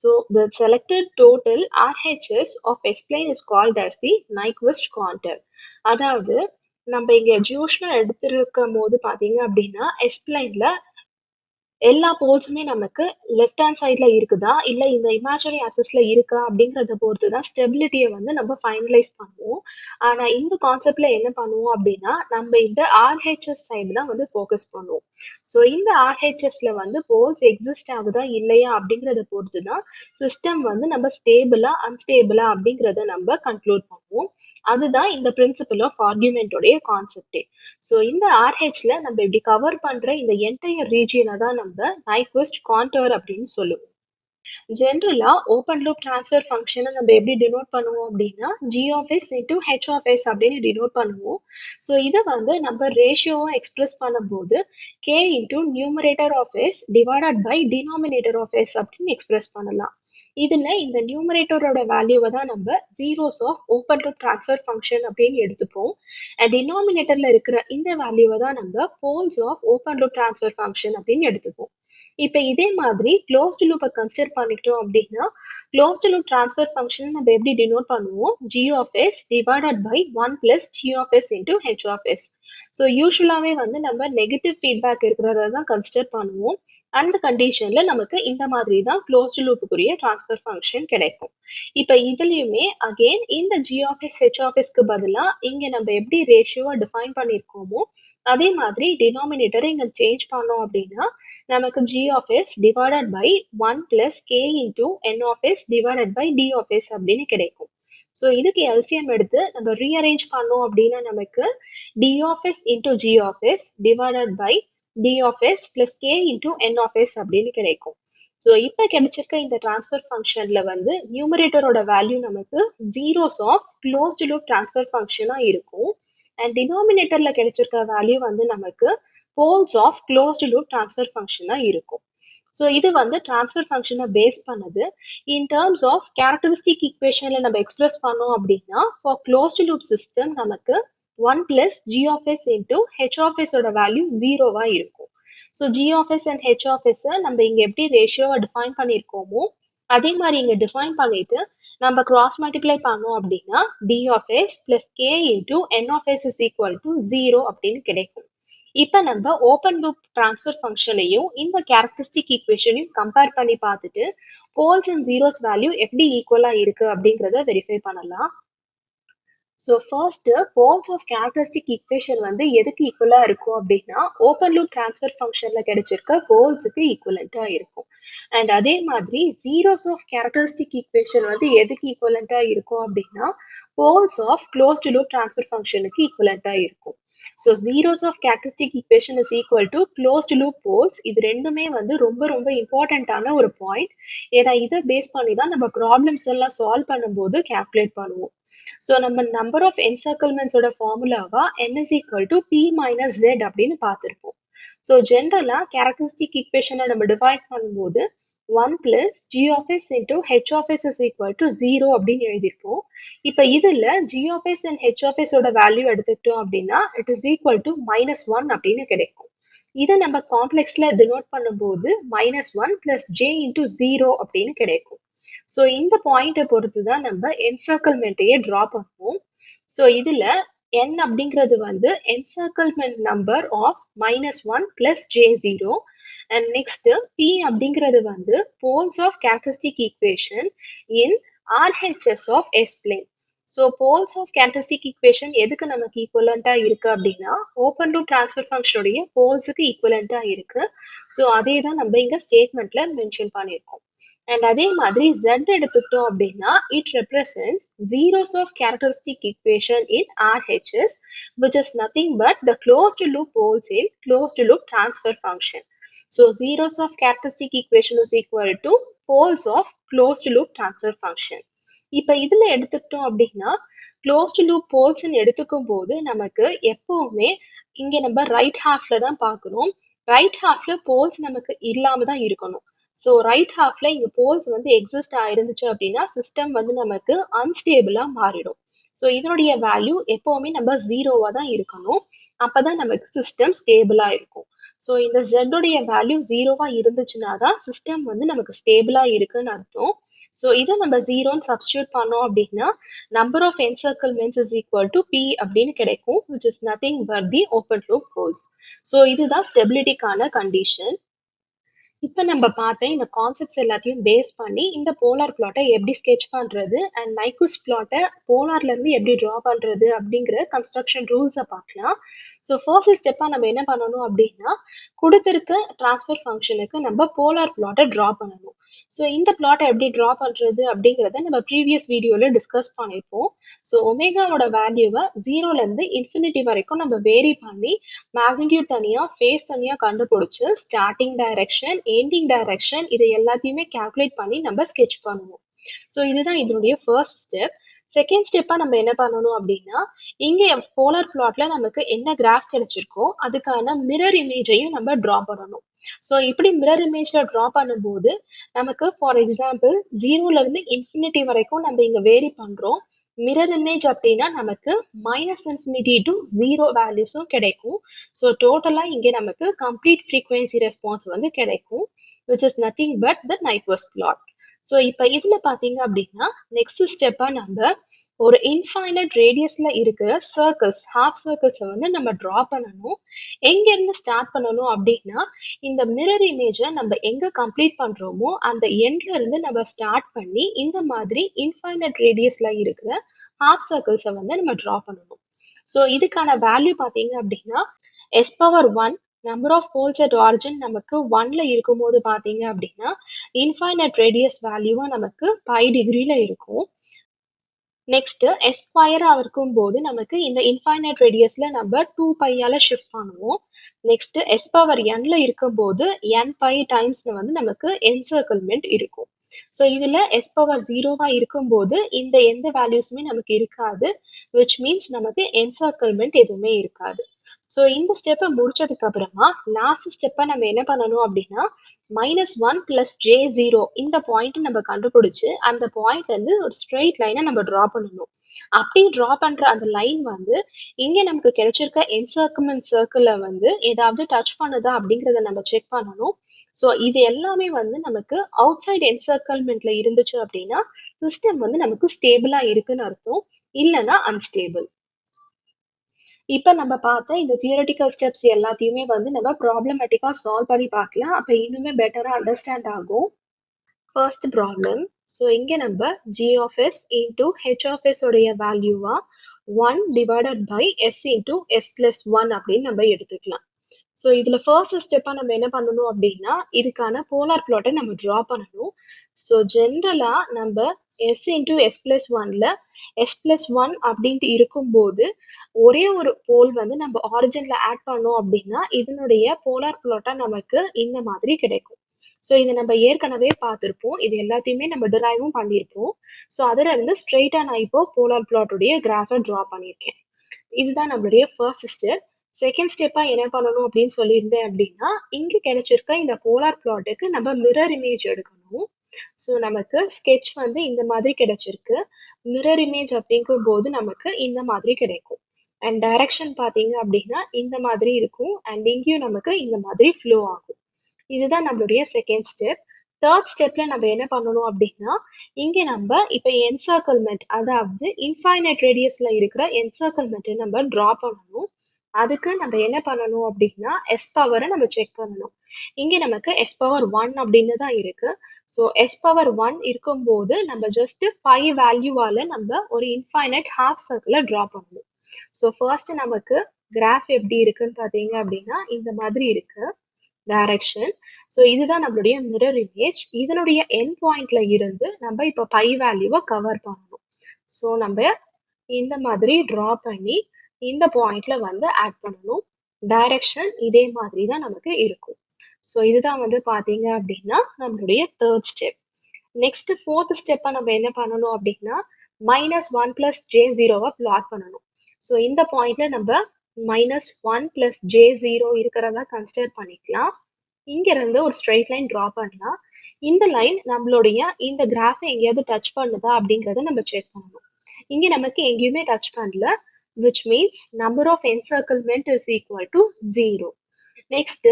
So the selected total RHS of S-plane is called as the Nyquist contour. அதாவது நம்ம இங்க ஜூஷனல் எடுத்திருக்கும் போது பாத்தீங்க அப்படின்னா S-planeல எல்லா போல்ஸுமே நமக்கு லெஃப்ட் ஹேண்ட் சைட்ல இருக்குதா இல்ல இந்த இமேஜினரி ஆக்சிஸ்ல இருக்கா அப்படிங்கறத பொறுத்து தான் ஸ்டெபிலிட்டியை வந்து நம்ம ஃபைனலைஸ் பண்ணுவோம். ஆனா இந்த கான்செப்ட்ல என்ன பண்ணுவோம் அப்படின்னா நம்ம இந்த ஆர்ஹெச்எஸ் சைடு தான் வந்து ஃபோக்கஸ் பண்ணுவோம். ஸோ இந்த ஆர்ஹெச்எஸ்ல வந்து போல்ஸ் எக்ஸிஸ்ட் ஆகுதா இல்லையா அப்படிங்கறத பொறுத்து தான் சிஸ்டம் வந்து நம்ம ஸ்டேபிளா அன்ஸ்டேபிளா அப்படிங்கறத நம்ம கன்க்ளூட் பண்ணுவோம். அதுதான் இந்த பிரின்சிபல் ஆஃப் ஆர்குமெண்டோடைய கான்செப்டே. ஸோ இந்த ஆர்ஹெச்ல நம்ம இப்படி கவர் பண்ற இந்த என்டையர் ரீஜியனை தான் நம்ம Nyquist contour அப்படின்னு சொல்லுவோம். ஜென்ரலா ஓப்பன் லூப் டிரான்ஸ்ஃபர் ஃபங்க்ஷனை நம்ம எப்படி டினோட் பண்ணுவோம் அப்படின்னா G of S into H of S அப்படின்னு டினோட் பண்ணுவோம். ஸோ இதை வந்து நம்ம ரேஷியோவை எக்ஸ்பிரஸ் பண்ணும்போது K into numerator of S divided by denominator of S அப்படின்னு எக்ஸ்பிரஸ் பண்ணலாம். இதுல இந்த நியூமரேட்டரோட வேல்யூவை தான் நம்ம zeros of open loop transfer function அப்படின்னு எடுத்துப்போம். அண்ட் டினாமினேட்டர்ல இருக்கிற இந்த வேல்யூவை தான் நம்ம poles of open loop transfer function அப்படின்னு எடுத்துப்போம். இப்போ இதே மாதிரி க்ளோஸ்டு லூப்பை கன்சிடர் பண்ணிக்கிட்டோம் அப்படின்னா க்ளோஸ்டு லூப் டிரான்ஸ்ஃபர் ஃபங்க்ஷன் நம்ம எப்படி டினோட் பண்ணுவோம் G of S divided by 1 plus G of S into H of S. So யூஸ்வலாகவே வந்து நம்ம நெகட்டிவ் ஃபீட்பேக் இருக்கிறத தான் கன்சிடர் பண்ணுவோம். அந்த கண்டிஷன்ல நமக்கு இந்த மாதிரி தான் க்ளோஸ்டு லூப்புக்குரிய டிரான்ஸ்ஃபர் ஃபங்க்ஷன் கிடைக்கும். இப்போ இதுலயுமே அகெயின் இந்த G of S H of எஸ்க்கு பதிலாக இங்க நம்ம எப்படி ரேஷியோவை டிஃபைன் பண்ணியிருக்கோமோ அதே மாதிரி டினாமினேட்டரை இங்க சேஞ்ச் பண்ணோம் அப்படின்னா நமக்கு g of s divided by 1 plus k into n of s divided by d of s அப்படின்னு கிடைக்கும். ஸோ இதுக்கு எல்சிஎம் எடுத்து நம்ம ரீஅரேஞ்ச் பண்ணோம் அப்படின்னா நமக்கு d of s into g of s divided by d of s plus k into n of s அப்படின்னு கிடைக்கும். ஸோ இப்போ கிடைச்சிருக்க இந்த டிரான்ஸ்ஃபர் ஃபங்க்ஷன்ல வந்து நியூமரேட்டரோட வேல்யூ நமக்கு zeros of closed loop transfer ஃபங்க்ஷனா இருக்கும். அண்ட் டினாமினேட்டர்ல கிடைச்சிருக்க வேல்யூ வந்து நமக்கு poles of closed loop transfer ஃபங்க்ஷனா இருக்கும். ஸோ இது வந்து டிரான்ஸ்ஃபர் ஃபங்க்ஷனை பேஸ் பண்ணது. இன் டேர்ம்ஸ் ஆஃப் கேரக்டரிஸ்டிக் ஈக்குவேஷன்ல நம்ம எக்ஸ்பிரஸ் பண்ணோம் அப்படின்னா ஃபார் க்ளோஸ்டு லூப் சிஸ்டம் நமக்கு 1 plus G of S into H of எஸோட வேல்யூ ஜீரோவா இருக்கும். So G of S and H of S நம்ம இங்க எப்படி ரேஷியோவை டிஃபைன் பண்ணியிருக்கோமோ அதே மாதிரி இங்க டிஃபைன் பண்ணிட்டு நம்ம கிராஸ் மல்டிப்ளை பண்ணோம் அப்படின்னா D of S plus K into N of S is equal to 0 அப்படின்னு கிடைக்கும். இப்போ நம்ம ஓப்பன் லூப் டிரான்ஸ்ஃபர் ஃபங்க்ஷனையும் இந்த கேரக்டரிஸ்டிக் ஈக்குவேஷனையும் கம்பேர் பண்ணி பார்த்துட்டு போல்ஸ் அண்ட் ஜீரோஸ் வேல்யூ எப்படி ஈக்குவலா இருக்கு அப்படிங்கிறத வெரிஃபை பண்ணலாம். So first poles of characteristic equation வந்து எதுக்கு ஈக்குவலா இருக்கும் அப்படின்னா ஓப்பன் லூப் டிரான்ஸ்ஃபர் ஃபங்க்ஷன்ல கிடைச்சிருக்க போல்ஸுக்கு ஈக்குவலண்டா இருக்கும். அண்ட் அதே மாதிரி ஜீரோஸ் ஆஃப் கேரக்டரிஸ்டிக் ஈக்குவேஷன் வந்து எதுக்கு ஈக்குவலண்டா இருக்கும் அப்படின்னா poles of closed loop transfer ஃபங்க்ஷனுக்கு ஈக்குவலண்டா இருக்கும். So zeros of characteristic equation is equal to closed loop poles. இது ரெண்டுமே வந்து ரொம்ப ரொம்ப இம்பார்ட்டன்டான ஒரு பாயிண்ட். ஏன்னா இதை பேஸ் பண்ணி தான் நம்ம ப்ராப்ளம்ஸ் எல்லாம் சால்வ் பண்ணும்போது கால்குலேட் பண்ணுவோம். ஸோ நம்ம நம்பர் ஆஃப் என்சர்க்கிள்மெண்ட்ஸோட ஃபார்முலாவா n is equal to p minus z அப்படின்னு பார்த்துருப்போம். ஸோ ஜென்ரலா கேரக்டரிஸ்டிக் ஈக்குவேஷனை நம்ம டிவைட் பண்ணும்போது 1 plus g of s into h of s is equal to 0 அப்படின்னு எழுதியிருப்போம். இப்போ இதுல g of s and h of s ஓட வேல்யூ எடுத்துக்கிட்டோம் அப்படின்னா it is equal to -1 அப்படின்னு கிடைக்கும். இதை நம்ம காம்ப்ளெக்ஸ்ல டினோட் பண்ணும்போது -1 plus j into 0 அப்படின்னு கிடைக்கும். ஸோ இந்த பாயிண்ட்டை பொறுத்து தான் நம்ம என்சர்க்கிள்மெண்ட்டையே ட்ரா பண்ணுவோம். ஸோ இதுல n அப்படிங்கிறது வந்து encirclement number of -1 plus j0 and next p அப்படிங்கிறது வந்து poles of characteristic equation in RHS of S plane. So poles of characteristic equation எதுக்கு நமக்கு ஈக்குவலண்டா இருக்கு அப்படின்னா ஓப்பன் லூப் டிரான்ஸ்ஃபர் ஃபங்க்ஷனுடைய போல்ஸுக்கு ஈக்குவலண்டா இருக்கு. ஸோ அதே தான் நம்ம இங்க ஸ்டேட்மெண்ட்ல மென்ஷன் பண்ணியிருக்கோம். அண்ட் அதே மாதிரி z எடுத்துக்கிட்டோம் அப்படின்னா it represents zeros of characteristic equation in RHS which is nothing but the closed loop poles in closed loop transfer function. So zeros of characteristic equation is equal to poles of closed loop transfer function. இப்ப இதுல எடுத்துக்கிட்டோம் அப்படின்னா க்ளோஸ்ட் லூப் போல்ஸ்ன்னு எடுத்துக்கும் போது நமக்கு எப்பவுமே இங்க நம்ம ரைட் ஹாஃப்ல தான் பார்க்கணும். ரைட் ஹாஃப்ல போல்ஸ் நமக்கு இல்லாம தான் இருக்கணும். ஸோ ரைட் ஹாஃப்ல இங்க போல்ஸ் வந்து எக்ஸிஸ்ட் ஆயிருந்துச்சு அப்படின்னா சிஸ்டம் வந்து நமக்கு அன்ஸ்டேபிளா மாறிடும். ஸோ இதனுடைய வேல்யூ எப்பவுமே நம்ம ஜீரோவா தான் இருக்கணும். அப்பதான் நமக்கு சிஸ்டம் ஸ்டேபிளா இருக்கும். ஸோ இந்த z உடைய வேல்யூ ஜீரோவா இருந்துச்சுன்னா தான் சிஸ்டம் வந்து நமக்கு ஸ்டேபிளா இருக்குன்னு அர்த்தம். ஸோ இதை நம்ம ஜீரோன்னு சப்ஸ்டியூட் பண்ணோம் அப்படின்னா number of encirclements is equal to P அப்படின்னு கிடைக்கும் which is nothing but the open loop poles. So இதுதான் ஸ்டெபிலிட்டிக்கான கண்டிஷன். இப்போ நம்ம பார்த்த இந்த கான்செப்ட்ஸ் எல்லாத்தையும் பேஸ் பண்ணி இந்த போலார் பிளாட்டை எப்படி ஸ்கெட்ச் பண்றது அண்ட் நைக்குஸ் பிளாட்டை போலார்ல இருந்து எப்படி டிரா பண்றது அப்படிங்கிற கன்ஸ்ட்ரக்ஷன் ரூல்ஸை பார்க்கலாம். ஸோ ஃபர்ஸ்ட் ஸ்டெப்பா நம்ம என்ன பண்ணணும் அப்படின்னா கொடுத்திருக்க டிரான்ஸ்ஃபர் ஃபங்க்ஷனுக்கு நம்ம போலார் பிளாட்டை டிரா பண்ணணும். ஸோ இந்த பிளாட்டை எப்படி டிரா பண்றது அப்படிங்கிறத நம்ம ப்ரீவியஸ் வீடியோல டிஸ்கஸ் பண்ணியிருப்போம். ஸோ ஒமேகாவோட வேல்யூவை ஜீரோல இருந்து இன்ஃபினிட்டி வரைக்கும் நம்ம வேரி பண்ணி மேக்னிடியூட் தனியா ஃபேஸ் தனியா கண்டுபிடிச்சு ஸ்டார்டிங் டைரக்ஷன் எண்டிங் டைரக்ஷன் இதை எல்லாத்தையுமே கால்குலேட் பண்ணி நம்ம ஸ்கெட்ச் பண்ணுவோம். ஸோ இதுதான் இதனுடைய ஃபர்ஸ்ட் ஸ்டெப். செகண்ட் ஸ்டெப்பா நம்ம என்ன பண்ணணும் அப்படின்னா இங்க போலார் பிளாட்ல நமக்கு என்ன கிராஃப் கிடைச்சிருக்கோ அதுக்கான மிரர் இமேஜையும் நம்ம டிரா பண்ணணும். ஸோ இப்படி மிரர் இமேஜ்ல டிரா பண்ணும்போது நமக்கு ஃபார் எக்ஸாம்பிள் ஜீரோல இருந்து இன்ஃபினிட்டி வரைக்கும் நம்ம இங்க வேரி பண்றோம். மிரர் இமேஜ் அப்படின்னா நமக்கு -infinity to 0 வேல்யூஸும் கிடைக்கும். ஸோ டோட்டலா இங்க நமக்கு கம்ப்ளீட் ஃப்ரீக்வன்சி ரெஸ்பான்ஸ் வந்து கிடைக்கும் which is nothing but the Nyquist plot. So இப்போ இதுல பாத்தீங்க அப்படின்னா நெக்ஸ்ட் ஸ்டெப்பா நம்ம ஒரு இன்ஃபைனைட் ரேடியஸ்ல இருக்கிற சர்க்கிள்ஸ் ஹாஃப் சர்க்கிள்ஸை வந்து நம்ம டிரா பண்ணணும். எங்க இருந்து ஸ்டார்ட் பண்ணணும் அப்படின்னா இந்த மிரர் இமேஜை நம்ம எங்க கம்ப்ளீட் பண்றோமோ அந்த எண்ட்ல இருந்து நம்ம ஸ்டார்ட் பண்ணி இந்த மாதிரி இன்ஃபைனைட் ரேடியஸ்ல இருக்கிற ஹாஃப் சர்க்கிள்ஸை வந்து நம்ம டிரா பண்ணணும். ஸோ இதுக்கான வேல்யூ பாத்தீங்க அப்படின்னா s⁻1 number of poles at origin நமக்கு 1ல இருக்கும்போது பாத்தீங்க அப்படின்னா இன்ஃபைனைட் ரேடியஸ் வேல்யூவா நமக்கு π டிகிரில இருக்கும். நெக்ஸ்ட் s ஸ்கொயரா இருக்கும்போது நமக்கு இந்த இன்ஃபைனைட் ரேடியஸ்ல நம்ம 2πயால ஷிஃப்ட் பண்ணுவோம். நெக்ஸ்ட் s⁻nல இருக்கும்போது nπ டைம்ஸ்ல வந்து நமக்கு என்சர்க்கிள்மெண்ட் இருக்கும். ஸோ இதுல s⁻0வா இருக்கும்போது இந்த எந்த வேல்யூஸுமே நமக்கு இருக்காது which means நமக்கு என்சர்க்கிள்மெண்ட் எதுவுமே இருக்காது. ஸோ இந்த ஸ்டெப்பை முடிச்சதுக்கு அப்புறமா லாஸ்ட் ஸ்டெப்பை நம்ம என்ன பண்ணணும் அப்படின்னா -1 + j0 இந்த பாயிண்ட் நம்ம கண்டுபிடிச்சு அந்த பாயிண்ட்ல இருந்து ஒரு ஸ்ட்ரெயிட் லைனை நம்ம டிரா பண்ணணும். அப்படி டிரா பண்ற அந்த லைன் வந்து இங்க நமக்கு கிடைச்சிருக்க என்சர்க்கிள்மெண்ட் சர்க்கிள்ல வந்து ஏதாவது டச் பண்ணுதா அப்படிங்கிறத நம்ம செக் பண்ணணும். ஸோ இது எல்லாமே வந்து நமக்கு அவுட் சைட் என்சர்க்கிள்மெண்ட்ல இருந்துச்சு அப்படின்னா சிஸ்டம் வந்து நமக்கு ஸ்டேபிளா இருக்குன்னு அர்த்தம், இல்லைன்னா அன்ஸ்டேபிள். இப்ப நம்ம பார்த்த இந்த தியரட்டிக்கல் ஸ்டெப்ஸ் எல்லாத்தையுமே வந்து நம்ம ப்ராப்ளமேட்டிக்கா சால்வ் பண்ணி பார்க்கலாம். அப்ப இன்னுமே பெட்டரா அண்டர்ஸ்டாண்ட் ஆகும். First problem. ஸோ இங்க நம்ம g of s into h of s உடைய வேல்யூவா 1 divided by s into s plus 1 அப்படின்னு நம்ம எடுத்துக்கலாம். ஸோ இதுல ஃபர்ஸ்ட் ஸ்டெப்பா நம்ம என்ன பண்ணணும் அப்படின்னா இதுக்கான போலார் பிளாட்டை நம்ம டிரா பண்ணணும். ஸோ ஜென்ரலா நம்ம s into s plus 1ல s plus 1 அப்படின்ட்டு இருக்கும்போது ஒரே ஒரு போல் வந்து நம்ம ஆரிஜின்ல ஆட் பண்ணோம் அப்படின்னா இதனுடைய போலார் பிளாட்டா நமக்கு இந்த மாதிரி கிடைக்கும். ஸோ இதை நம்ம ஏற்கனவே பார்த்துருப்போம், இது எல்லாத்தையுமே நம்ம டிரைவும் பண்ணியிருப்போம். ஸோ அதுல இருந்து ஸ்ட்ரெயிட்டா நான் இப்போ போலார் பிளாட்டுடைய கிராஃபை டிரா பண்ணியிருக்கேன். இதுதான் நம்மளுடைய ஃபர்ஸ்ட் ஸ்டெப். செகண்ட் ஸ்டெப்பா என்ன பண்ணணும் அப்படின்னு சொல்லியிருந்தேன் அப்படின்னா இங்க கிடைச்சிருக்க இந்த போலார் பிளாட்டுக்கு நம்ம மிரர் இமேஜ் எடுக்கணும். ஸோ நமக்கு ஸ்கெட்ச் வந்து இந்த மாதிரி கிடைச்சிருக்கு. மிரர் இமேஜ் அப்படிங்கும் போது நமக்கு இந்த மாதிரி கிடைக்கும். அண்ட் டைரக்ஷன் பாத்தீங்க அப்படின்னா இந்த மாதிரி இருக்கும். அண்ட் இங்கேயும் நமக்கு இந்த மாதிரி ஃப்ளோ ஆகும். இதுதான் நம்மளுடைய செகண்ட் ஸ்டெப். தேர்ட் ஸ்டெப்ல நம்ம என்ன பண்ணணும் அப்படின்னா, இங்க நம்ம இப்ப என்சர்க்கிள்மெண்ட், அதாவது இன்ஃபைனைட் ரேடியஸ்ல இருக்கிற என்சர்க்கிள்மெண்ட்டை நம்ம டிரா பண்ணணும். அதுக்கு நம்ம என்ன பண்ணணும் அப்படின்னா, எஸ் பவரை நம்ம செக் பண்ணணும். இங்க நமக்கு எஸ் பவர் 1 அப்படின்னு தான் இருக்கு. ஸோ எஸ் பவர் 1 இருக்கும்போது நம்ம ஜஸ்ட் 5 வேல்யூவால நம்ம ஒரு இன்ஃபைனைட் ஹாஃப் சர்க்கிளை டிரா பண்ணணும். ஸோ ஃபர்ஸ்ட் நமக்கு கிராஃப் எப்படி இருக்குன்னு பார்த்தீங்க அப்படின்னா, இந்த மாதிரி இருக்கு டைரக்ஷன். ஸோ இதுதான் நம்மளுடைய மிரர் இமேஜ். இதனுடைய எண்ட் பாயிண்ட்ல இருந்து நம்ம இப்போ பை வேல்யூவை கவர் பண்ணணும். ஸோ நம்ம இந்த மாதிரி டிரா பண்ணி இந்த பாயிண்ட்ல வந்து ஆட் பண்ணணும். டைரக்ஷன் இதே மாதிரி தான் நமக்கு இருக்கும். ஸோ இதுதான் வந்து பார்த்தீங்க அப்படின்னா நம்மளுடைய தேர்ட் ஸ்டெப். நெக்ஸ்ட் ஃபோர்த் ஸ்டெப்பை நம்ம என்ன பண்ணணும் அப்படின்னா, -1 + J0வை பிளாட் பண்ணணும். ஸோ இந்த பாயிண்ட்ல நம்ம -1 + J0 இருக்கிறதா கன்சிடர் பண்ணிக்கலாம். இங்க இருந்து ஒரு ஸ்ட்ரெயிட் லைன் டிரா பண்ணலாம். இந்த லைன் நம்மளுடைய இந்த கிராஃபை எங்கேயாவது டச் பண்ணுதா அப்படிங்கிறத நம்ம செக் பண்ணணும். இங்க நமக்கு எங்கேயுமே டச் பண்ணல, which means number of encirclement is equal to 0. Next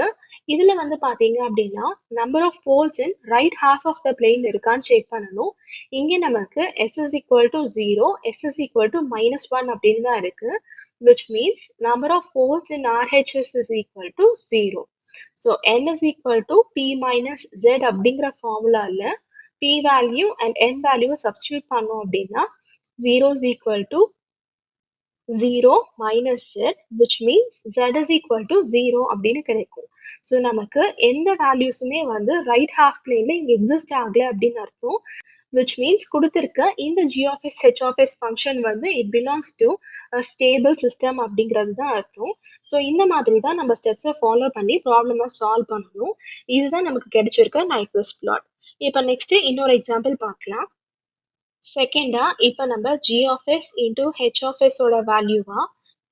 இதுல வந்து பாத்தீங்க அப்படின்னா number of poles in right half of the plane இருக்கான்னு செக் பண்ணணும். இங்க நமக்கு s is equal to 0, s is equal to -1 அப்படின்னு தான் இருக்கு, which means number of poles in RHS is equal to 0. So n is equal to p minus z அப்படிங்கிற ஃபார்முலால p வேல்யூ அண்ட் n வேல்யூவை சப்ஸ்டியூட் பண்ணோம் அப்படின்னா 0 is equal to 0 minus z, which means z is equal to 0 அப்படின்னு கிடைக்கும். ஸோ நமக்கு எந்த வேல்யூஸுமே வந்து ரைட் ஹாஃப் பிளேன்ல இங்க எக்ஸிஸ்ட் ஆகல அப்படின்னு அர்த்தம், which means கொடுத்திருக்க இந்த g of s h of s function வந்து it belongs to a stable system அப்படிங்கிறது தான் அர்த்தம். ஸோ இந்த மாதிரி தான் நம்ம ஸ்டெப்ஸை ஃபாலோ பண்ணி ப்ராப்ளமை சால்வ் பண்ணணும். இதுதான் நமக்கு கிடைச்சிருக்க நைக்விஸ்ட் பிளாட். இப்போ நெக்ஸ்ட் இன்னொரு எக்ஸாம்பிள் பார்க்கலாம். செகண்டா இப்போ நம்ம g of s into h of s ஓட வேல்யூவா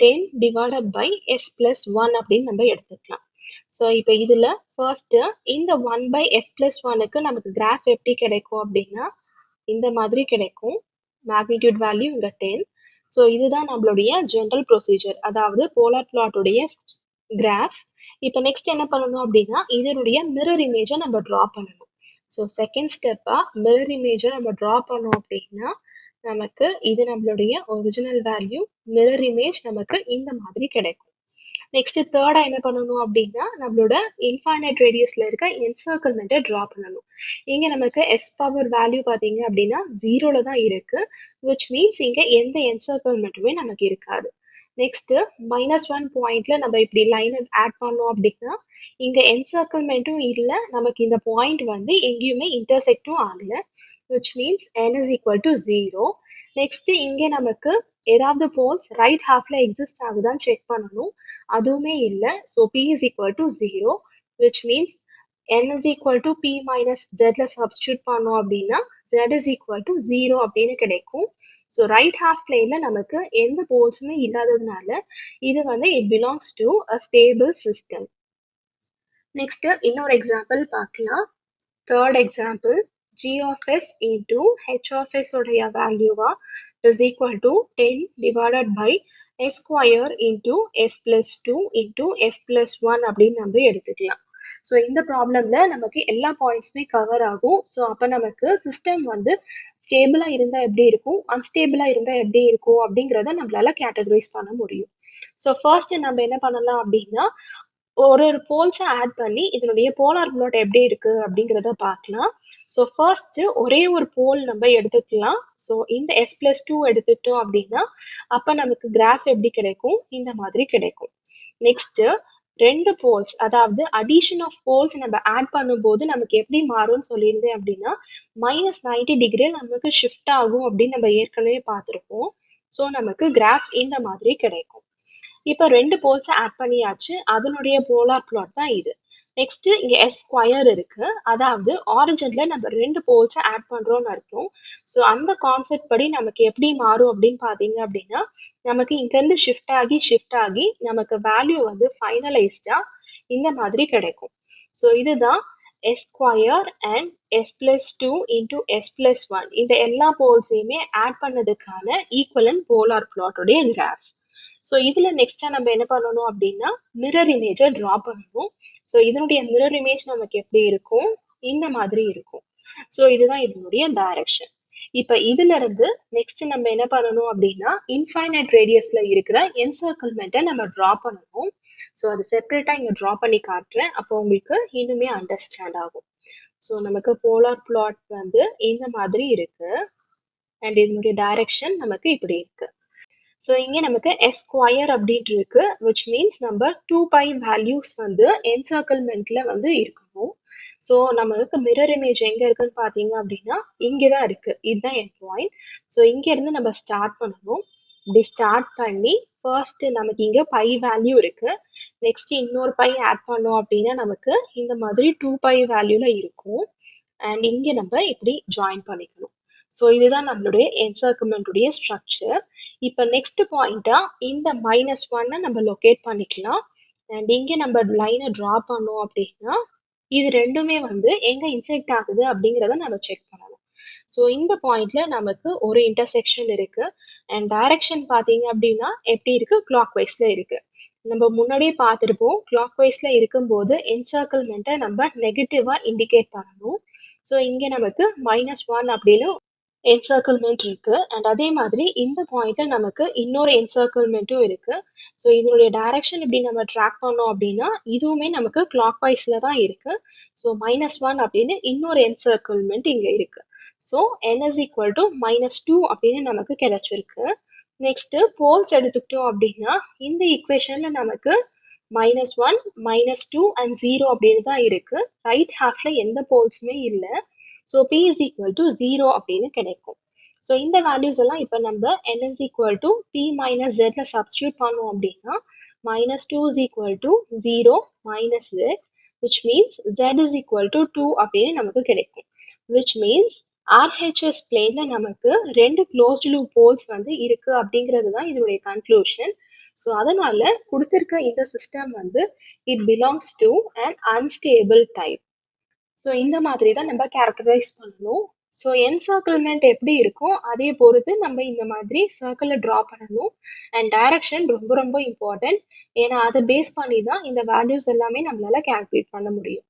10 divided by s plus 1 அப்படின்னு நம்ம எடுத்துக்கலாம். ஸோ இப்போ இதுல ஃபர்ஸ்ட் இந்த 1 by s plus 1க்கு நமக்கு கிராஃப் எப்படி கிடைக்கும் அப்படின்னா இந்த மாதிரி கிடைக்கும். மேக்னிடியூட் வேல்யூ இங்க 10. ஸோ இதுதான் நம்மளுடைய ஜெனரல் ப்ரொசீஜர், அதாவது போலார் பிளாட்டுடைய கிராஃப். இப்போ நெக்ஸ்ட் என்ன பண்ணணும் அப்படின்னா இதனுடைய மிரர் இமேஜை நம்ம டிரா பண்ணணும். ஸோ செகண்ட் ஸ்டெப்பா மிரர் இமேஜை நம்ம டிரா பண்ணோம் அப்படின்னா நமக்கு இது நம்மளுடைய ஒரிஜினல் வேல்யூ, மிரர் இமேஜ் நமக்கு இந்த மாதிரி கிடைக்கும். நெக்ஸ்ட் தேர்டா என்ன பண்ணணும் அப்படின்னா நம்மளோட இன்ஃபைனைட் ரேடியஸ்ல இருக்க என்சர்க்கிள்மெண்ட்டை டிரா பண்ணணும். இங்க நமக்கு எஸ் பவர் வேல்யூ பாத்தீங்க அப்படின்னா 0ல தான் இருக்கு, which means இங்க எந்த என்சர்க்கிள்மெண்ட்டுமே நமக்கு இருக்காது. நெக்ஸ்ட் -1 பாயிண்ட்ல நம்ம இப்படி லைன் ஆட் பண்ணோம் அப்படின்னா இங்க என்சர்க்கிள்மெண்ட்டும் இல்ல, நமக்கு இந்த பாயிண்ட் வந்து எங்கேயுமே இன்டர்செக்டும் ஆகல, which means n is equal to 0. Next இங்க நமக்கு ஏதாவது போல்ஸ் ரைட் ஹாஃப்ல எக்ஸிஸ்ட் ஆகுதான்னு செக் பண்ணணும், அதுவுமே இல்லை. So p is equal to 0, which means n is equal to p minus zல சப்ஸ்டியூட் பண்ணோம் அப்படின்னா z is equal to 0 அப்படின்னு கிடைக்கும். ஸோ ரைட் ஹாஃப் பிளேன்ல நமக்கு எந்த போல்ஸுமே இல்லாததுனால இது வந்து it belongs to a stable system. Next இன்னொரு எக்ஸாம்பிள் பார்க்கலாம். Third example g of s into h of s உடைய வேல்யூவா is equal to 10 divided by s square into s plus 2 into s plus 1 அப்படின்னு நம்ம எடுத்துக்கலாம். ஸோ இந்த ப்ராப்ளம்ல நமக்கு எல்லா பாயிண்ட்ஸுமே கவர் ஆகும். ஸோ அப்போ நமக்கு சிஸ்டம் வந்து ஸ்டேபிளா இருந்தா எப்படி இருக்கும், அன்ஸ்டேபிளா இருந்தா எப்படி இருக்கும் அப்படிங்கிறத நம்மளால கேட்டகரைஸ் பண்ண முடியும். ஸோ ஃபர்ஸ்ட் நம்ம என்ன பண்ணலாம் அப்படின்னா ஒரு போல்ஸை ஆட் பண்ணி இதனுடைய போலார் பிளாட் எப்படி இருக்கு அப்படிங்கிறத பார்க்கலாம். ஸோ ஃபர்ஸ்ட் ஒரே ஒரு போல் நம்ம எடுத்துக்கலாம். ஸோ இந்த s plus 2 எடுத்துட்டோம் அப்படின்னா அப்ப நமக்கு கிராஃப் எப்படி கிடைக்கும், இந்த மாதிரி கிடைக்கும். நெக்ஸ்ட் ரெண்டு போல்ஸ், அதாவது அடிஷன் ஆஃப் போல்ஸ் நம்ம ஆட் பண்ணும்போது நமக்கு எப்படி மாறும்னு சொல்லியிருந்தேன் அப்படின்னா -90 டிகிரி நமக்கு ஷிஃப்ட் ஆகும் அப்படின்னு நம்ம ஏற்கனவே பார்த்துருப்போம். ஸோ நமக்கு கிராஃப் இந்த மாதிரி கிடைக்கும். இப்போ ரெண்டு போல்ஸை ஆட் பண்ணியாச்சு, அதனுடைய போலார் பிளாட் தான் இது. நெக்ஸ்ட் இங்க எஸ் ஸ்கொயர் இருக்கு, அதாவது ஆரிஜின்ல நம்ம ரெண்டு போல்ஸை ஆட் பண்றோம்னு அர்த்தம். ஸோ அந்த கான்செப்ட் படி நமக்கு எப்படி மாறும் அப்படின்னு பாத்தீங்க அப்படின்னா நமக்கு இங்க இருந்து ஷிஃப்ட் ஆகி நமக்கு வேல்யூ வந்து ஃபைனலைஸ்டா இந்த மாதிரி கிடைக்கும். ஸோ இதுதான் s square and s plus 2 into s plus 1 இந்த எல்லா போல்ஸையுமே ஆட் பண்ணதுக்கான ஈக்குவலன்ட் போலார் பிளாட்டோடைய கிராஃப். ஸோ இதுல நெக்ஸ்டா நம்ம என்ன பண்ணணும் அப்படின்னா மிரர் இமேஜை டிரா பண்ணணும். ஸோ இதனுடைய மிரர் இமேஜ் நமக்கு எப்படி இருக்கும், இந்த மாதிரி இருக்கும். ஸோ இதுதான் இதனுடைய டைரக்ஷன். இப்ப இதுல இருந்து நெக்ஸ்ட் நம்ம என்ன பண்ணணும் அப்படின்னா இன்ஃபைனைட் ரேடியஸ்ல இருக்கிற என்சர்க்கிள்மெண்ட்டை நம்ம டிரா பண்ணணும். ஸோ அது செப்பரேட்டா இங்க டிரா பண்ணி காட்டுறேன். அப்போ உங்களுக்கு இன்னுமே அண்டர்ஸ்டாண்ட் ஆகும். ஸோ நமக்கு போலார் பிளாட் வந்து இந்த மாதிரி இருக்கு அண்ட் இதனுடைய டைரக்ஷன் நமக்கு இப்படி இருக்கு. ஸோ இங்கே நமக்கு எஸ் ஸ்கொயர் அப்படின்ட்டு இருக்கு விச் மீன்ஸ் நம்ம 2π வேல்யூஸ் வந்து என்சர்க்கிள்மெண்ட்ல வந்து இருக்கணும். ஸோ நமக்கு மிரர் இமேஜ் எங்க இருக்குன்னு பார்த்தீங்க அப்படின்னா இங்கே தான் இருக்கு. இதுதான் என் பாயிண்ட். ஸோ இங்க இருந்து நம்ம ஸ்டார்ட் பண்ணணும். இப்படி ஸ்டார்ட் பண்ணி ஃபர்ஸ்ட் நமக்கு இங்க பை வேல்யூ இருக்கு. நெக்ஸ்ட் இன்னொரு பை ஆட் பண்ணோம் அப்படின்னா நமக்கு இந்த மாதிரி 2π வேல்யூல இருக்கும். அண்ட் இங்க நம்ம இப்படி ஜாயின் பண்ணிக்கணும். ஸோ இதுதான் நம்மளுடைய என்சர்க்கிள்மெண்ட்டுடைய ஸ்ட்ரக்சர். இப்போ நெக்ஸ்ட் பாயிண்டா இந்த -1 நம்ம லொக்கேட் பண்ணிக்கலாம். அண்ட் இங்கே நம்ம லைனை ட்ரா பண்ணோம் அப்படின்னா இது ரெண்டுமே வந்து எங்க இன்செக்ட் ஆகுது அப்படிங்கிறத நம்ம செக் பண்ணணும். ஸோ இந்த பாயிண்ட்ல நமக்கு ஒரு இன்டர்செக்ஷன் இருக்கு அண்ட் டைரக்ஷன் பார்த்தீங்க அப்படின்னா எப்படி இருக்கு, கிளாக் வைஸ்ல இருக்கு. நம்ம முன்னாடியே பார்த்துருப்போம், கிளாக் வைஸ்ல இருக்கும்போது என்சர்க்கிள்மெண்ட்டை நம்ம நெகட்டிவா இண்டிகேட் பண்ணணும். ஸோ இங்கே நமக்கு -1 அப்படின்னு என்சர்க்கிள்மெண்ட் இருக்கு அண்ட் அதே மாதிரி இந்த பாயிண்ட்ல நமக்கு இன்னொரு என்சர்க்கிள்மெண்ட்டும் இருக்கு. ஸோ இதனுடைய டைரக்ஷன் இப்படி நம்ம ட்ராக் பண்ணோம் அப்படின்னா இதுவுமே நமக்கு கிளாக் வைஸ்ல தான் இருக்கு. ஸோ -1 அப்படின்னு இன்னொரு என்சர்க்கிள்மெண்ட் இங்க இருக்கு. So n is equal to -2 அப்படின்னு நமக்கு கிடைச்சிருக்கு. நெக்ஸ்ட் போல்ஸ் எடுத்துக்கிட்டோம் அப்படின்னா இந்த ஈக்குவேஷன்ல நமக்கு -1 -2 அண்ட் 0 அப்படின்னு தான் இருக்கு. ரைட் ஹாஃப்ல எந்த போல்ஸுமே இல்லை. So p is equal to 0 அப்படின்னு கிடைக்கும். ஸோ இந்த வேல்யூஸ் எல்லாம் இப்போ நம்ம n is equal to p minus z substitute பண்ணோம் அப்படின்னா -2 is equal to 0 minus z which means z is equal to 2 அப்படின்னு நமக்கு கிடைக்கும். which means RHS பிளேன்ல நமக்கு ரெண்டு க்ளோஸ்ட் லூப் போல்ஸ் வந்து இருக்கு அப்படிங்கிறது தான் இதனுடைய கன்க்ளூஷன். ஸோ அதனால கொடுத்திருக்க இந்த சிஸ்டம் வந்து it belongs to an unstable type. So இந்த மாதிரி தான் நம்ம கேரக்டரைஸ் பண்ணணும். ஸோ என்சர்க்கிள்மெண்ட் எப்படி இருக்கும் அதே பொறுத்து நம்ம இந்த மாதிரி சர்க்கிளை ட்ரா பண்ணணும். அண்ட் டைரக்ஷன் ரொம்ப ரொம்ப இம்பார்ட்டன்ட். ஏன்னா அதை பேஸ் பண்ணி தான் இந்த வேல்யூஸ் எல்லாமே நம்மளால கால்குலேட் பண்ண முடியும்.